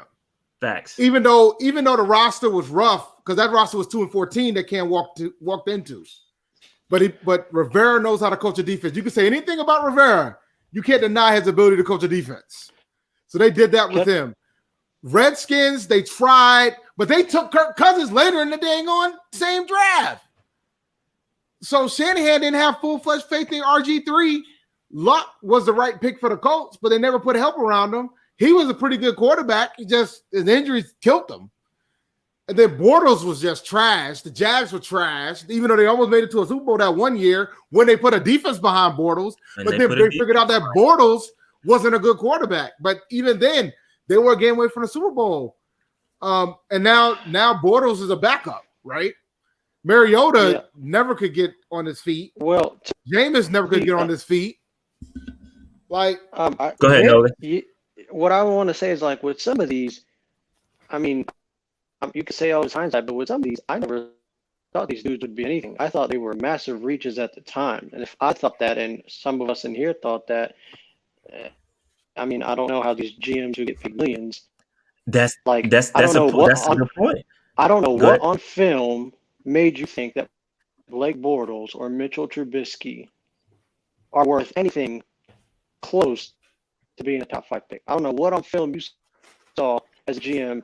Facts. Even though the roster was rough, because that roster was 2-14 that Cam walked into. But Rivera knows how to coach a defense. You can say anything about Rivera. You can't deny his ability to coach a defense. So they did that with him. Redskins, they tried, but they took Kirk Cousins later in the dang on same draft. So Shanahan didn't have full-fledged faith in RG3. Luck was the right pick for the Colts, but they never put help around him. He was a pretty good quarterback. His injuries killed him. And then Bortles was just trash. The Jags were trash, even though they almost made it to a Super Bowl that one year when they put a defense behind Bortles. But then they figured out that Bortles wasn't a good quarterback. But even then, they were a game away from the Super Bowl. And now Bortles is a backup, right? Mariota never could get on his feet. Well, Jameis never could get on his feet. Like, go ahead, Nolan. What I want to say is, like, with some of these, I mean, you could say all this hindsight, but with some of these, I never thought these dudes would be anything. I thought they were massive reaches at the time. And if I thought that, and some of us in here thought that, I mean, I don't know how these GMs who get paid millions. That's a good point. I don't know what on film made you think that Blake Bortles or Mitchell Trubisky are worth anything close to being a top 5 pick. I don't know what on film you saw as a GM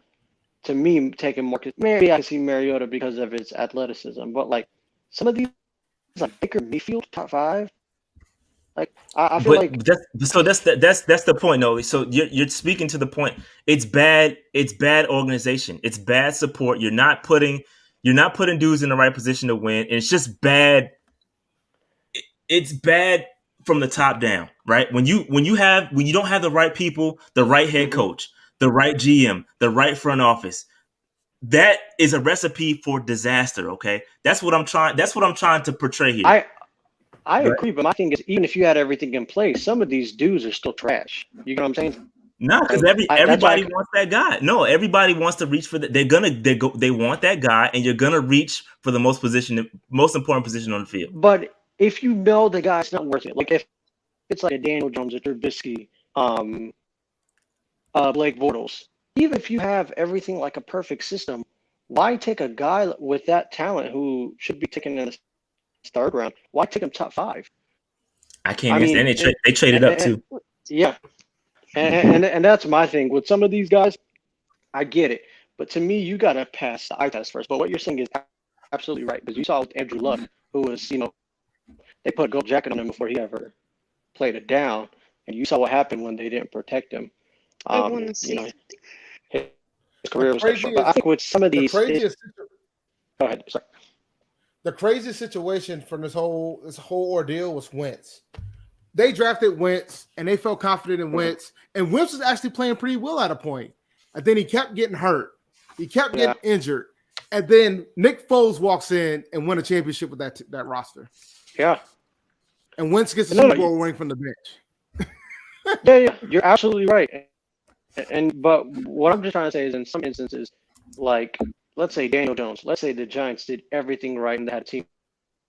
to me taking more. Maybe I can see Mariota because of his athleticism, but like some of these, like Baker Mayfield, top 5. Like I feel like that's the point, Noe. So you're speaking to the point. It's bad organization. It's bad support. You're not putting dudes in the right position to win, and it's just bad. It's bad from the top down, right? When you don't have the right people, the right head coach, the right GM, the right front office, that is a recipe for disaster. Okay, that's what I'm trying to portray here. I agree, but my thing is, even if you had everything in place, some of these dudes are still trash. You know what I'm saying? No, because everybody wants that guy. No, everybody wants to reach for that. They want that guy, and you're gonna reach for the most important position on the field. But if you know the guy's not worth it, like if it's like a Daniel Jones, a Trubisky, Blake Bortles, even if you have everything like a perfect system, why take a guy with that talent who should be taken in the third round? Why take him top 5? I can't understand. They traded up too. Yeah. And that's my thing. With some of these guys, I get it. But to me, you got to pass the eye test first. But what you're saying is absolutely right. Because you saw with Andrew Luck, who was, they put a gold jacket on him before he ever played it down. And you saw what happened when they didn't protect him. His career was short. But I think with some of these... Go ahead. Sorry. The craziest situation from this whole ordeal was Wentz. They drafted Wentz, and they felt confident in Wentz. And Wentz was actually playing pretty well at a point. And then he kept getting hurt. He kept getting injured. And then Nick Foles walks in and win a championship with that roster. Yeah. And Wentz gets the Super Bowl ring from the bench. Yeah, you're absolutely right. But what I'm just trying to say is, in some instances, like, let's say Daniel Jones. Let's say the Giants did everything right and they had a team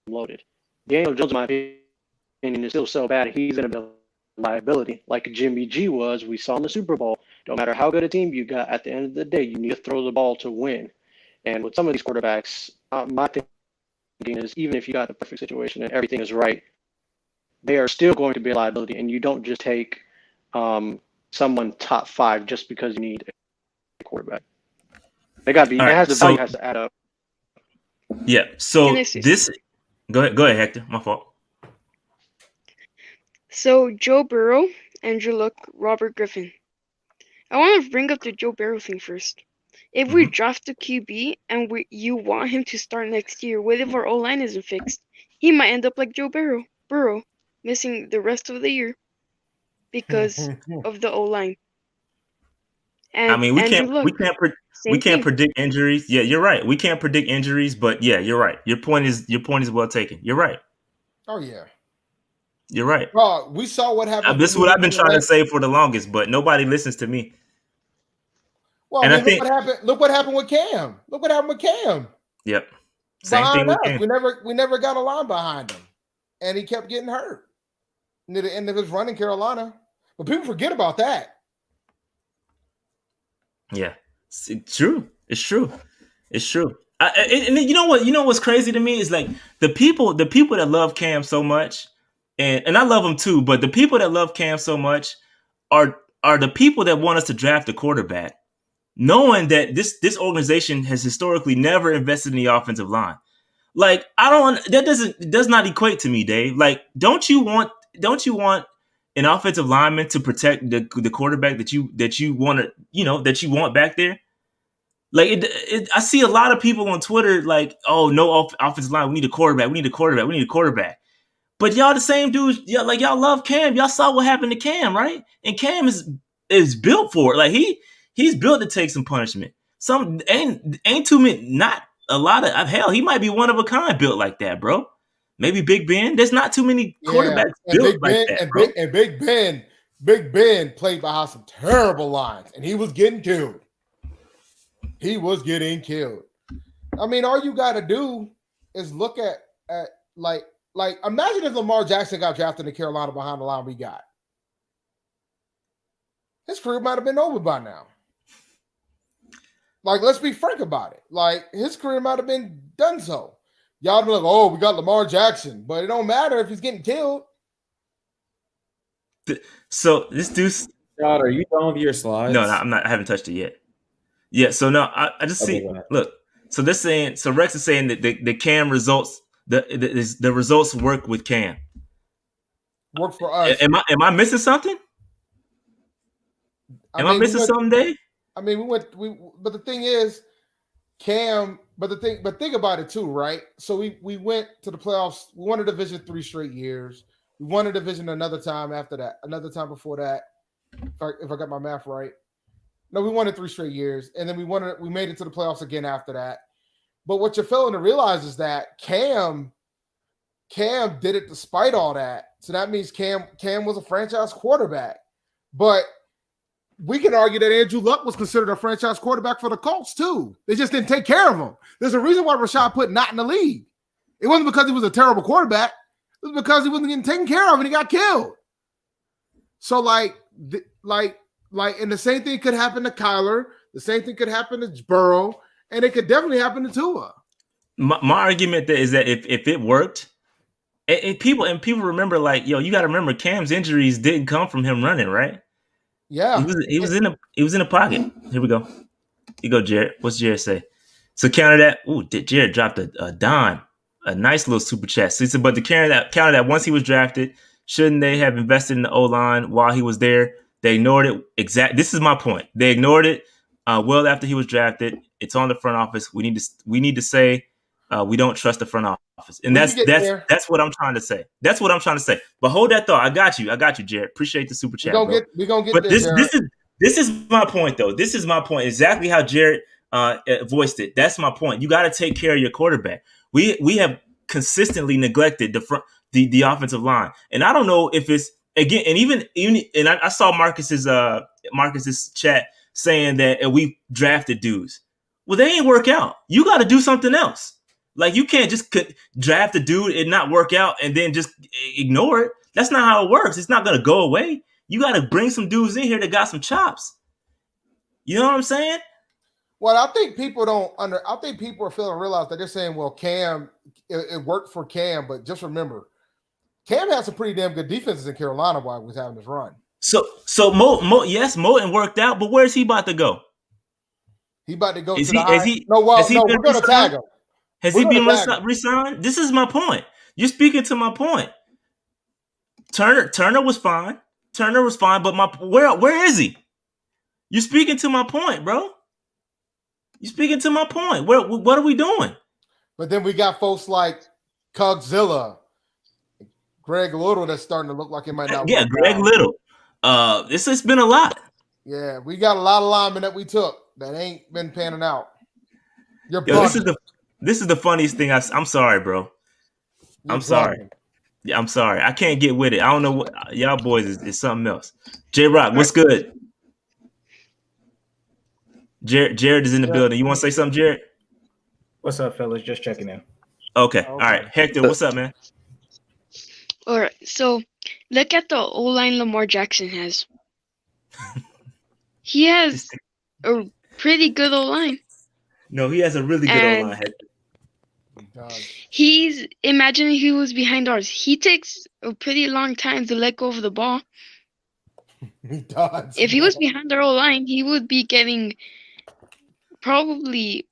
loaded. Daniel Jones, in my opinion, is still so bad he's going to be a liability. Like Jimmy G was, we saw in the Super Bowl. Don't matter how good a team you got, at the end of the day, you need to throw the ball to win. And with some of these quarterbacks, my thinking is, even if you got the perfect situation and everything is right, they are still going to be a liability. And you don't just take someone top 5 just because you need a quarterback. It got to be. All It right, has the so value has to add up. yeah, Can so I say this something? go ahead, Hector. My fault. So Joe Burrow, Andrew Luck, Robert Griffin. I want to bring up the Joe Burrow thing first. If we Mhm. draft a QB and you want him to start next year, what if our O-line isn't fixed? He might end up like Joe Burrow, missing the rest of the year because of the O-line. I And mean, Andrew Luck, we same can't thing. predict injuries. Yeah, you're right. We can't predict injuries, but yeah, you're right. Your point is well taken. You're right. Oh yeah. You're right. Bro, we saw what happened This when is we what went I've to been the trying to last. say for the longest, but nobody listens to me. Well, I And I mean, look think, what happened. Look what happened with Cam. Look what happened with Cam. yep, same thing Behind with us, Cam. we never got a line behind him, and he kept getting hurt near the end of his run in Carolina. But people forget about that. Yeah, it's true. It's true. It's true. And you know what? You know what's crazy to me is like the people that love Cam so much, and I love him too. But the people that love Cam so much are the people that want us to draft a quarterback, knowing that this organization has historically never invested in the offensive line. Like does not equate to me, Dave. Like, don't you want an offensive lineman to protect the quarterback that you want to that you want back there? Like I see a lot of people on Twitter like, oh, no offensive line. We need a quarterback. We need a quarterback. We need a quarterback. But y'all the same dudes. Yeah, like y'all love Cam. Y'all saw what happened to Cam, right? And Cam is built for it. Like he's built to take some punishment. Some ain't too many. Not a lot of hell. He might be one of a kind built like that, bro. Maybe Big Ben. There's not too many Yeah, quarterbacks and built Big like Ben that, and bro. Big Ben played behind some terrible lines, and he was getting killed. He was getting killed. I mean, all you got to do is look at like imagine if Lamar Jackson got drafted in Carolina behind the line we got. His career might have been over by now. Like, let's be frank about it. Like, his career might have been done so. Y'all be like, oh, we got Lamar Jackson, but it don't matter if he's getting killed. So this dude's God, are you done with your slides? no, I'm not. I haven't touched it yet. Yeah, so no, I just Okay, see. go ahead. Look, so they're saying. So Rex is saying that the Cam results, the results work with Cam. Work for us. Am I missing something? Am I missing something, Dave? I mean, but the thing is, Cam. But think about it too, right? So we went to the playoffs. We won a division 3 straight years. We won a division another time after that. Another time before that, if I got my math right. No, we won it 3 straight years, and then we made it to the playoffs again after that. But what you're failing to realize is that Cam did it despite all that. So that means Cam was a franchise quarterback. But we can argue that Andrew Luck was considered a franchise quarterback for the Colts too. They just didn't take care of him. There's a reason why Rashad put not in the league. It wasn't because he was a terrible quarterback. It was because he wasn't getting taken care of and he got killed. So and the same thing could happen to Kyler. The same thing could happen to Burrow, and it could definitely happen to Tua. My argument is that if it worked, and people remember, like, yo, you got to remember Cam's injuries didn't come from him running, right? Yeah, he was in the pocket. Here we go. Here you go, Jared. What's Jared say? So counter that. Ooh, Jared dropped a dime, a nice little super chat. So he said, but to counter that once he was drafted, shouldn't they have invested in the O-line while he was there? They ignored it. This is my point. They ignored it well after he was drafted. It's on the front office. We need to say we don't trust the front office, and that's what I'm trying to say. That's what I'm trying to say. But hold that thought. I got you, Jared. Appreciate the super chat. We're gonna get but there, this is my point, though. This is my point. Exactly how Jared voiced it. That's my point. You got to take care of your quarterback. We have consistently neglected the offensive line, and I don't know if it's again. And even I saw Marcus's chat saying that we drafted dudes. Well, they ain't work out. You got to do something else. Like, you can't just draft a dude and not work out and then just ignore it. That's not how it works. It's not going to go away. You got to bring some dudes in here that got some chops. You know what I'm saying? Well, I think people are failing to realize that they're saying, well, Cam, it worked for Cam, but just remember, Cam had some pretty damn good defenses in Carolina while he was having his run. So yes, Moten worked out, but where's he about to go? He about to go Is to the he has high. he No, has he no, been we're gonna re-signed? tag him. Has We're he been gonna tag him. re-signed? This is my point. You're speaking to my point. Turner was fine. But where is he? You're speaking to my point, bro. You're speaking to my point. What are we doing? But then we got folks like Cugzilla, Greg Little that's starting to look like it might not Yeah, work Greg out. Little. This has been a lot. Yeah, we got a lot of linemen that we took that ain't been panning out. You're Yo, bugging. this is the funniest thing. I'm sorry, bro. I'm sorry. Bugging. Yeah, I'm sorry. I can't get with it. I don't know what y'all boys is something else. J Rock, what's good? Jared is in the building. You want to say something, Jared? What's up, fellas? Just checking in. Okay. All right. Hector, what's up, man? All right, so look at the O-line Lamar Jackson has. He has a pretty good O-line. No, he has a really good O-line, Hector. Imagine if he was behind ours. He takes a pretty long time to let go of the ball. He does. If he was behind our O-line, he would be getting probably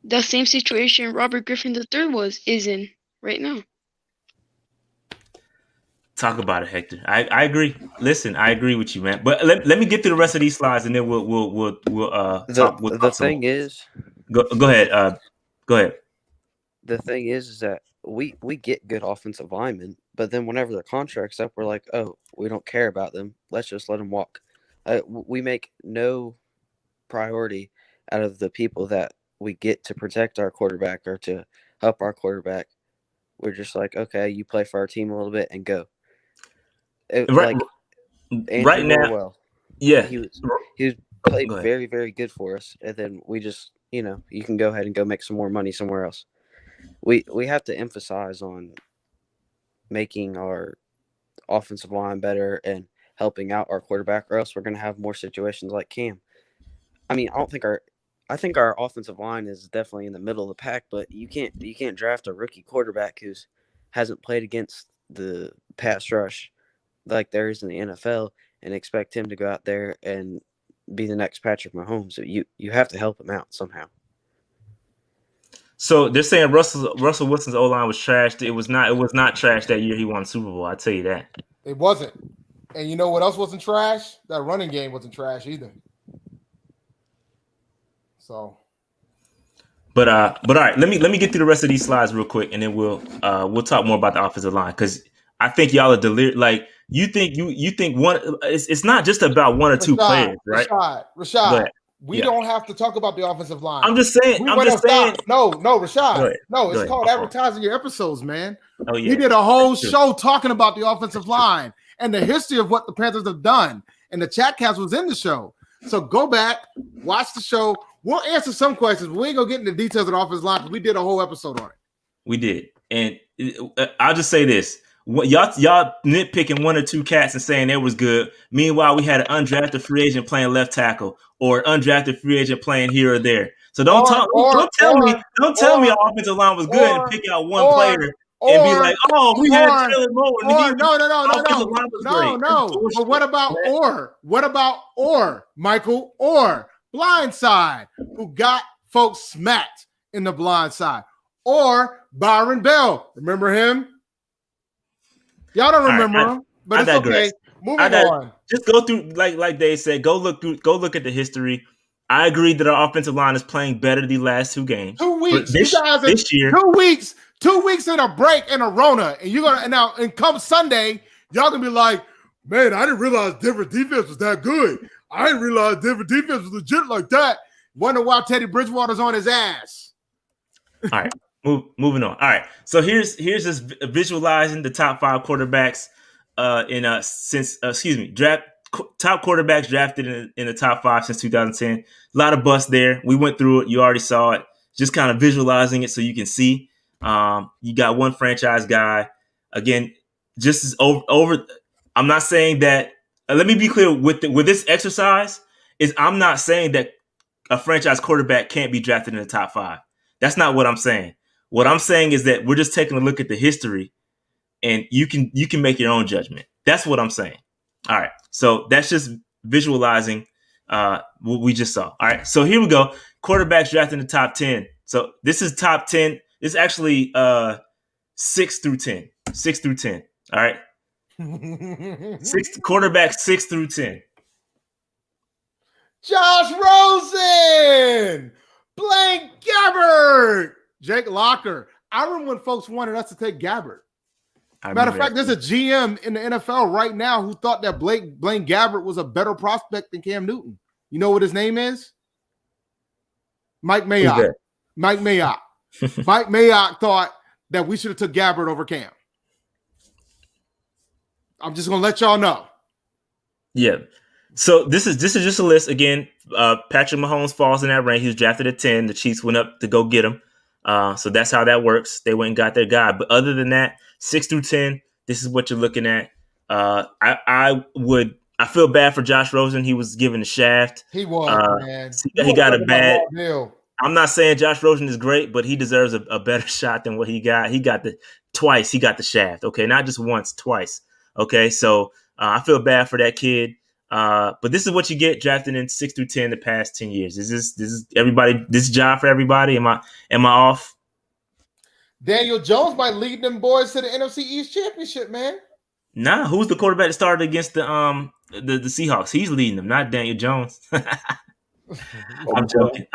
the same situation Robert Griffin III is in right now. Talk about it, Hector. I agree. Listen, I agree with you, man. But let me get through the rest of these slides, and then we'll talk. The thing is, go ahead. Go ahead. The thing is that we get good offensive linemen, but then whenever their contract's up, we're like, oh, we don't care about them. Let's just let them walk. We make no priority out of the people that we get to protect our quarterback or to help our quarterback. We're just like, okay, you play for our team a little bit and go. Right now, Norwell, yeah, he was played very, very good for us, and then we just, you can go ahead and go make some more money somewhere else. We have to emphasize on making our offensive line better and helping out our quarterback, or else we're going to have more situations like Cam. I mean, I think our offensive line is definitely in the middle of the pack, but you can't draft a rookie quarterback who hasn't played against the pass rush like there is in the NFL and expect him to go out there and be the next Patrick Mahomes. So you have to help him out somehow. So they're saying Russell Wilson's O-line was trashed. It was not trashed that year he won the Super Bowl. I tell you that. It wasn't. And you know what else wasn't trash? That running game wasn't trash either. So, but all right, let me get through the rest of these slides real quick, and then we'll talk more about the offensive line, because I think y'all are delirious. Like you think one. It's not just about one or two players, right? Rashad. We don't have to talk about the offensive line. I'm just saying. No, Rashad. No, it's called advertising your episodes, man. Oh yeah. We did a whole show talking about the offensive line and the history of what the Panthers have done, and the Chatcast was in the show. So go back, watch the show. We'll answer some questions, but we ain't gonna get into the details of the offensive line because we did a whole episode on it. We did, and I'll just say this: y'all nitpicking one or two cats and saying it was good. Meanwhile, we had an undrafted free agent playing left tackle or an undrafted free agent playing here or there. So don't tell me our offensive line was good and pick out one player and be like, oh, we had Taylor Moore. No. But what about Orr? What about Orr? Michael Orr, blindside, who got folks smacked in the blindside. Or Byron Bell. Remember him? Y'all don't remember him, but it's okay. Moving on. Just go through, like Dave said, go look at the history. I agree that our offensive line is playing better the last 2 games. 2 weeks. This year. 2 weeks. 2 weeks in a break in a Rona. And you're gonna now and come Sunday, y'all gonna be like, man, I didn't realize Denver defense was that good. I didn't realize Denver defense was legit like that. Wonder why Teddy Bridgewater's on his ass. All right. Moving on. All right. So here's just visualizing the top 5 quarterbacks top quarterbacks drafted in the top 5 since 2010. A lot of busts there. We went through it. You already saw it. Just kind of visualizing it so you can see. You got one franchise guy. Again, just as over. I'm not saying that. Let me be clear with this exercise. I'm not saying that a franchise quarterback can't be drafted in the top 5. That's not what I'm saying. What I'm saying is that we're just taking a look at the history, and you can make your own judgment. That's what I'm saying. All right. So that's just visualizing what we just saw. All right. So here we go. Quarterbacks drafted in the top 10. So this is top 10. This is actually 6 through 10. 6 through 10. All right. Quarterbacks 6 through 10. Josh Rosen, Blaine Gabbert, Jake Locker. I remember when folks wanted us to take Gabbert. Matter of fact, there's a GM in the NFL right now who thought that Blaine Gabbert was a better prospect than Cam Newton. You know what his name is? Mike Mayock. Mike Mayock. Mike Mayock thought that we should have took Gabbert over Cam. I'm just gonna let y'all know. Yeah. So this is just a list again. Patrick Mahomes falls in that range. He was drafted at 10. The Chiefs went up to go get him. So that's how that works. They went and got their guy. But other than that, 6 through 10, this is what you're looking at. I feel bad for Josh Rosen. He was given the shaft. He was, man. He got a bad deal. I'm not saying Josh Rosen is great, but he deserves a better shot than what he got. He got twice. He got the shaft. Okay, not just once, twice. Okay, so I feel bad for that kid. But this is what you get drafted in 6 through 10 the past 10 years. This is everybody. This job for everybody. Am I off? Daniel Jones might lead them boys to the NFC East Championship, man. Nah, who's the quarterback that started against the Seahawks? He's leading them, not Daniel Jones. I'm joking.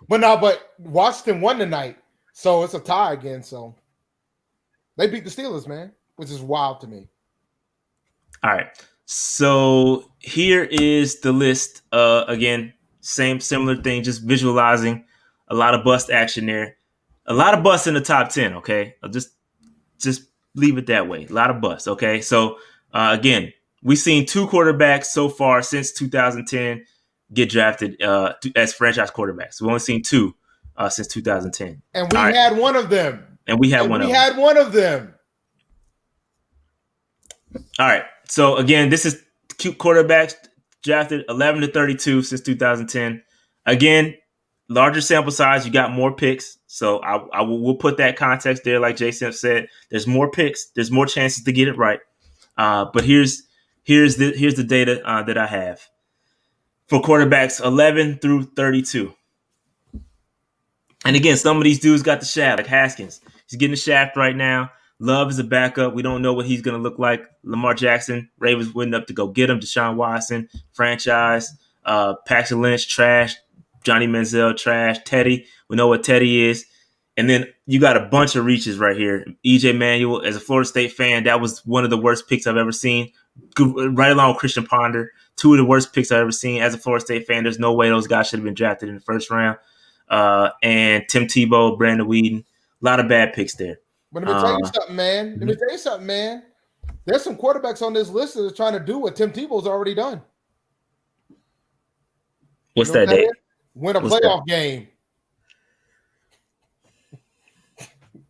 But Washington won tonight, so it's a tie again. So they beat the Steelers, man, which is wild to me. All right. So here is the list. Again, similar thing, just visualizing a lot of bust action there. A lot of busts in the top 10, okay? I'll just leave it that way. A lot of busts, okay? So, again, we've seen 2 quarterbacks so far since 2010 get drafted as franchise quarterbacks. We've only seen 2 since 2010. And we had one of them. We had one of them. All right. So, again, this is quarterbacks drafted 11 to 32 since 2010. Again, larger sample size, you got more picks. So we'll put that context there. Like Jason said, there's more picks. There's more chances to get it right. But here's the data that I have for quarterbacks 11 through 32. And again, some of these dudes got the shaft, like Haskins. He's getting the shaft right now. Love is a backup. We don't know what he's going to look like. Lamar Jackson, Ravens went up to go get him. Deshaun Watson, franchise. Paxton Lynch, trash. Johnny Manziel, trash. Teddy, we know what Teddy is. And then you got a bunch of reaches right here. EJ Manuel, as a Florida State fan, that was one of the worst picks I've ever seen. Right along with Christian Ponder, 2 of the worst picks I've ever seen. As a Florida State fan, there's no way those guys should have been drafted in the first round. And Tim Tebow, Brandon Weeden, a lot of bad picks there. But let me tell you something, man. There's some quarterbacks on this list that are trying to do what Tim Tebow's already done. What's that, Dave? Win a playoff game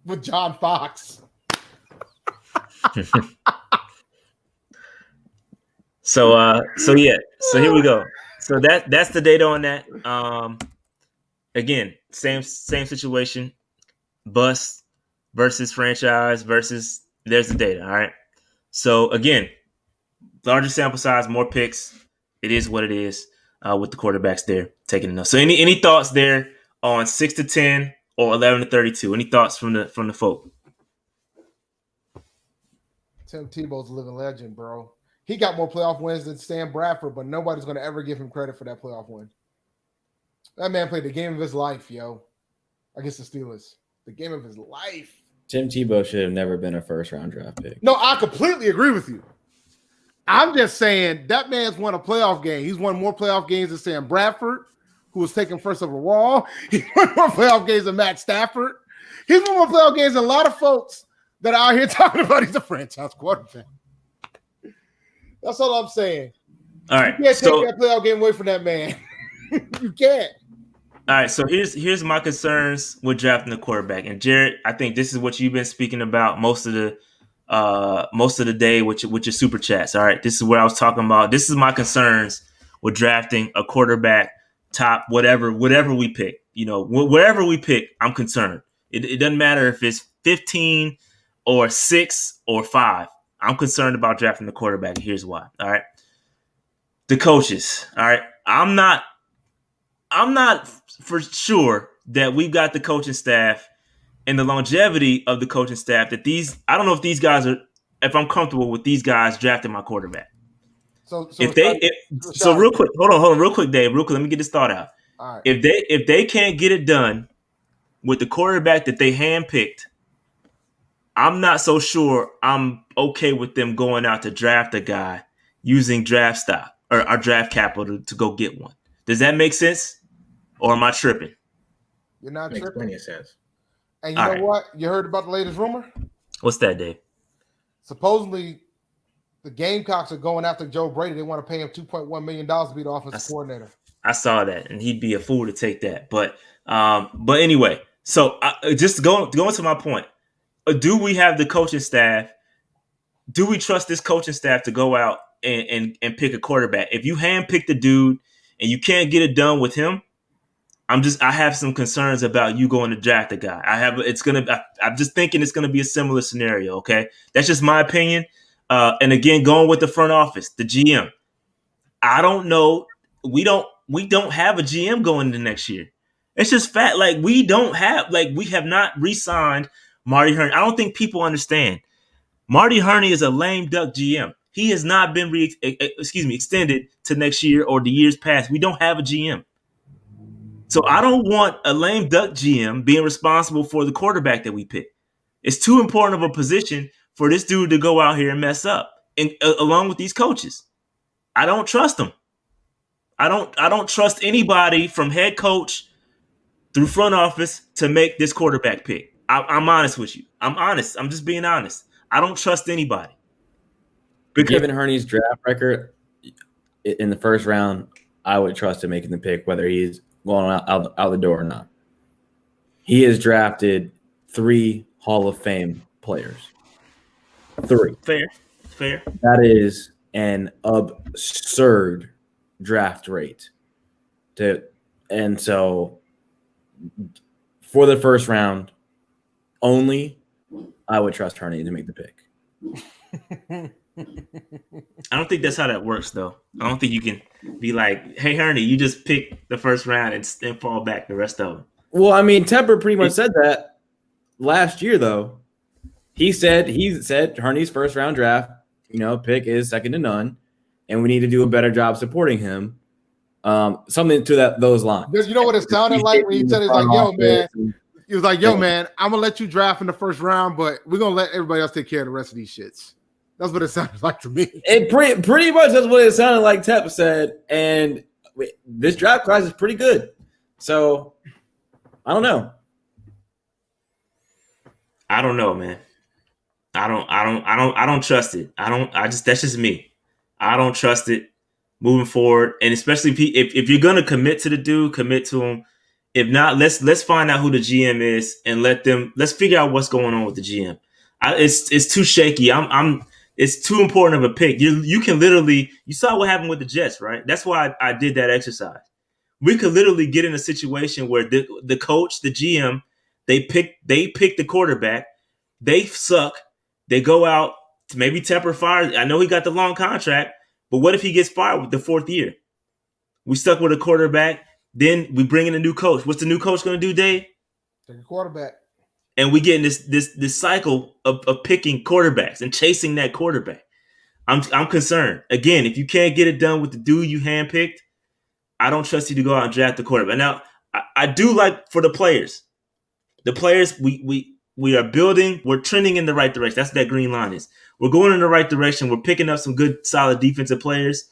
with John Fox. So here we go. So that's the data on that. Again, same situation. Bust versus franchise versus there's the data. All right. So again, larger sample size, more picks. It is what it is. With the quarterbacks there taking enough. So any thoughts there on 6 to 10 or 11 to 32? Any thoughts from the folk? Tim Tebow's a living legend, bro. He got more playoff wins than Sam Bradford, but nobody's going to ever give him credit for that playoff win. That man played the game of his life, yo, against the Steelers. The game of his life. Tim Tebow should have never been a first-round draft pick. No, I completely agree with you. I'm just saying that man's won a playoff game. He's won more playoff games than Sam Bradford, who was taken first overall. He won more playoff games than Matt Stafford. He's won more playoff games than a lot of folks that are out here talking about he's a franchise quarterback. That's all I'm saying. All right. You can't take that playoff game away from that man. You can't. All right. So here's my concerns with drafting a quarterback. And Jared, I think this is what you've been speaking about most of the day with your super chats. All right. This is what I was talking about. This is my concerns with drafting a quarterback top, whatever we pick. You know, wherever we pick, I'm concerned. It doesn't matter if it's 15 or 6 or 5. I'm concerned about drafting the quarterback. Here's why. All right. The coaches. All right. I'm not for sure that we've got the coaching staff and the longevity of the coaching staff that I don't know if these guys are, if I'm comfortable with these guys drafting my quarterback. So real quick, hold on, real quick, Dave, real quick. Let me get this thought out. All right. If they can't get it done with the quarterback that they handpicked, I'm not so sure I'm okay with them going out to draft a guy using draft stock or our draft capital to go get one. Does that make sense? Or am I tripping? You're not Makes tripping. plenty of sense. And you know what? You heard about the latest rumor? What's that, Dave? Supposedly, the Gamecocks are going after Joe Brady. They want to pay him $2.1 million to be the offensive coordinator. I saw that, and he'd be a fool to take that. But anyway, so just going to my point. Do we have the coaching staff? Do we trust this coaching staff to go out and pick a quarterback? If you handpick the dude and you can't get it done with him, I have some concerns about you going to draft a guy. I'm just thinking it's gonna be a similar scenario. Okay, that's just my opinion. And again, going with the front office, the GM. I don't know. We don't have a GM going into next year. It's just fact. Like we have not re-signed Marty Hurney. I don't think people understand. Marty Hurney is a lame duck GM. He has not been extended to next year or the years past. We don't have a GM. So I don't want a lame duck GM being responsible for the quarterback that we pick. It's too important of a position for this dude to go out here and mess up, and along with these coaches. I don't trust them. I don't trust anybody from head coach through front office to make this quarterback pick. I'm honest with you. I'm honest. I'm just being honest. I don't trust anybody. Given Hurney's draft record in the first round, I would trust him making the pick, whether he's going out the door or not. He has drafted 3 Hall of Fame players. 3. Fair. That is an absurd draft rate. And so for the first round only, I would trust Hurney to make the pick. I don't think that's how that works, though. I don't think you can be like, hey, Hurney, you just pick the first round and fall back the rest of them. Well, I mean, Tepper pretty much said that last year, though. He said Hurney's first round draft, pick is second to none, and we need to do a better job supporting him. Something to those lines. You know what it sounded like when he said it's like, yo, man. He was like, yo, man, I'm going to let you draft in the first round, but we're going to let everybody else take care of the rest of these shits. That's what it sounded like to me. It pretty much that's what it sounded like Tep said. And this draft class is pretty good. So I don't know. I don't know, man. I don't trust it. That's just me. I don't trust it moving forward. And especially if you're gonna commit to the dude, commit to him. If not, let's find out who the GM is and let's figure out what's going on with the GM. It's too shaky. It's too important of a pick. You can literally, you saw what happened with the Jets, right? That's why I did that exercise. We could literally get in a situation where the coach, the GM, they pick the quarterback, they suck, they go out to maybe Tepper fire. I know he got the long contract, but what if he gets fired with the 4th year? We stuck with a quarterback, then we bring in a new coach. What's the new coach going to do, Dave? Take a quarterback. And we get in this cycle of picking quarterbacks and chasing that quarterback. I'm concerned. Again, if you can't get it done with the dude you handpicked, I don't trust you to go out and draft the quarterback. Now, I do like for the players. The players we are building. We're trending in the right direction. That's what that green line is. We're going in the right direction. We're picking up some good, solid defensive players.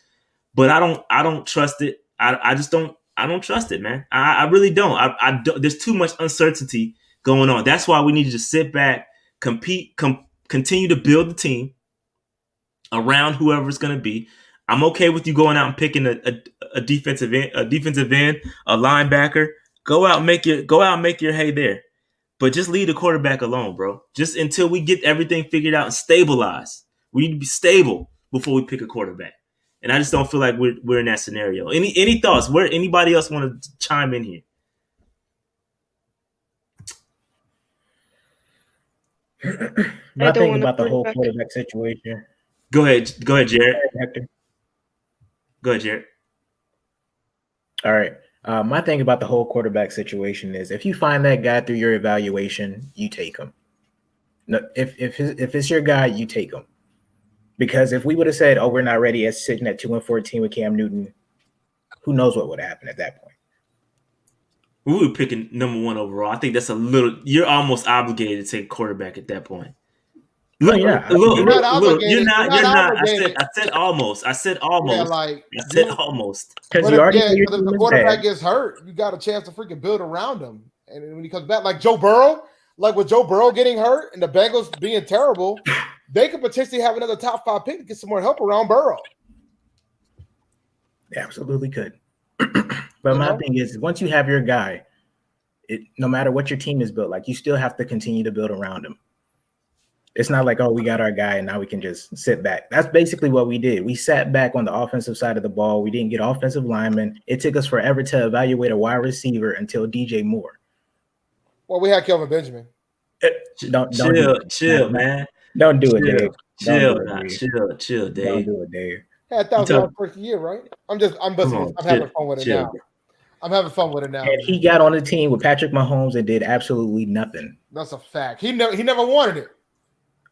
But I don't trust it. I just don't. I don't trust it, man. I really don't. I don't. There's too much uncertainty going on. That's why we need to just sit back, continue to build the team around whoever it's going to be. I'm okay with you going out and picking a defensive end, a linebacker. Go out and make your hay there. But just leave the quarterback alone, bro. Just until we get everything figured out and stabilized. We need to be stable before we pick a quarterback. And I just don't feel like we're in that scenario. Any thoughts? Where anybody else want to chime in here? My don't thing want a about the whole quarterback. quarterback situation. Go ahead, Jared. Hector. Go ahead, Jared. All right. My thing about the whole quarterback situation is if you find that guy through your evaluation, you take him. No, if it's your guy, you take him. Because if we would have said, "Oh, we're not ready," as sitting at 2-14 with Cam Newton, who knows what would happen at that point? We were picking number 1 overall. I think that's a little. You're almost obligated to take a quarterback at that point. No, you're not. You're not obligated. You're not. You're not I said almost. I said Yeah, almost. like I said almost. Because you already know your but if team the is quarterback bad. gets hurt, you got a chance to freaking build around him. And when he comes back, like Joe Burrow, like with Joe Burrow getting hurt and the Bengals being terrible, they could potentially have another top 5 pick to get some more help around Burrow. They absolutely could. But my thing is, once you have your guy, no matter what your team is built, like you still have to continue to build around him. It's not like, oh, we got our guy and now we can just sit back. That's basically what we did. We sat back on the offensive side of the ball. We didn't get offensive linemen. It took us forever to evaluate a wide receiver until DJ Moore. Well, we had Kelvin Benjamin. Don't chill, man. Don't do it, Dave. Chill, Dave. Don't do it, Dave. Had 1,000 yards first year, right? I'm having fun with it now. I'm having fun with it now. And he got on the team with Patrick Mahomes and did absolutely nothing. That's a fact. He never wanted it.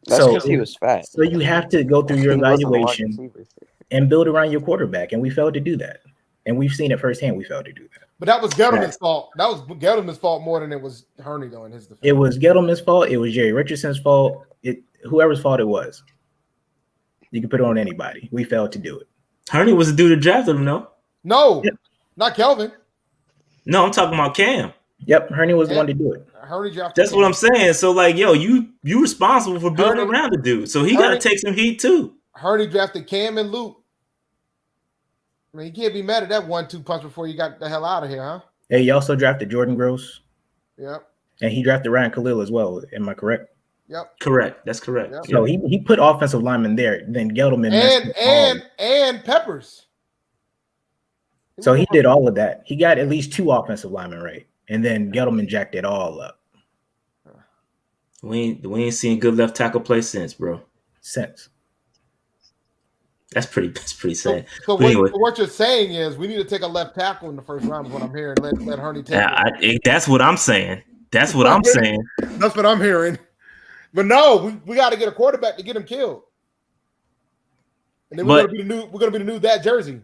That's because he was fat. So you have to go through your evaluation and build around your quarterback, and we failed to do that. And we've seen it firsthand. We failed to do that. But that was Gettleman's fault. That was Gettleman's fault more than it was Hurney, though, in his defense. It was Gettleman's fault. It was Jerry Richardson's fault. Whoever's fault it was. You can put it on anybody. We failed to do it. Hurney was the dude that drafted him, no? No, not Kelvin. No, I'm talking about Cam. Yep, Hurney was the one to do it. Hurney drafted. That's what I'm saying. So, like, yo, you responsible for building around the dude. So he got to take some heat too. Hurney drafted Cam and Luke. I mean, you can't be mad at that 1-2 punch before you got the hell out of here, huh? Hey, he also drafted Jordan Gross. Yep. And he drafted Ryan Khalil as well. Am I correct? Yep. Correct. That's correct. Yep. So he put offensive linemen there. Then Gettleman and Peppers. So he did all of that. He got at least 2 offensive linemen right, and then Gettleman jacked it all up. We ain't seen good left tackle play since, bro. That's pretty sad. So what you're saying is we need to take a left tackle in the first round is what I'm hearing. Let Hurney take it. That's what I'm saying. That's what I'm saying. That's what I'm hearing. But no, we got to get a quarterback to get him killed. And then we're gonna be the new that jersey.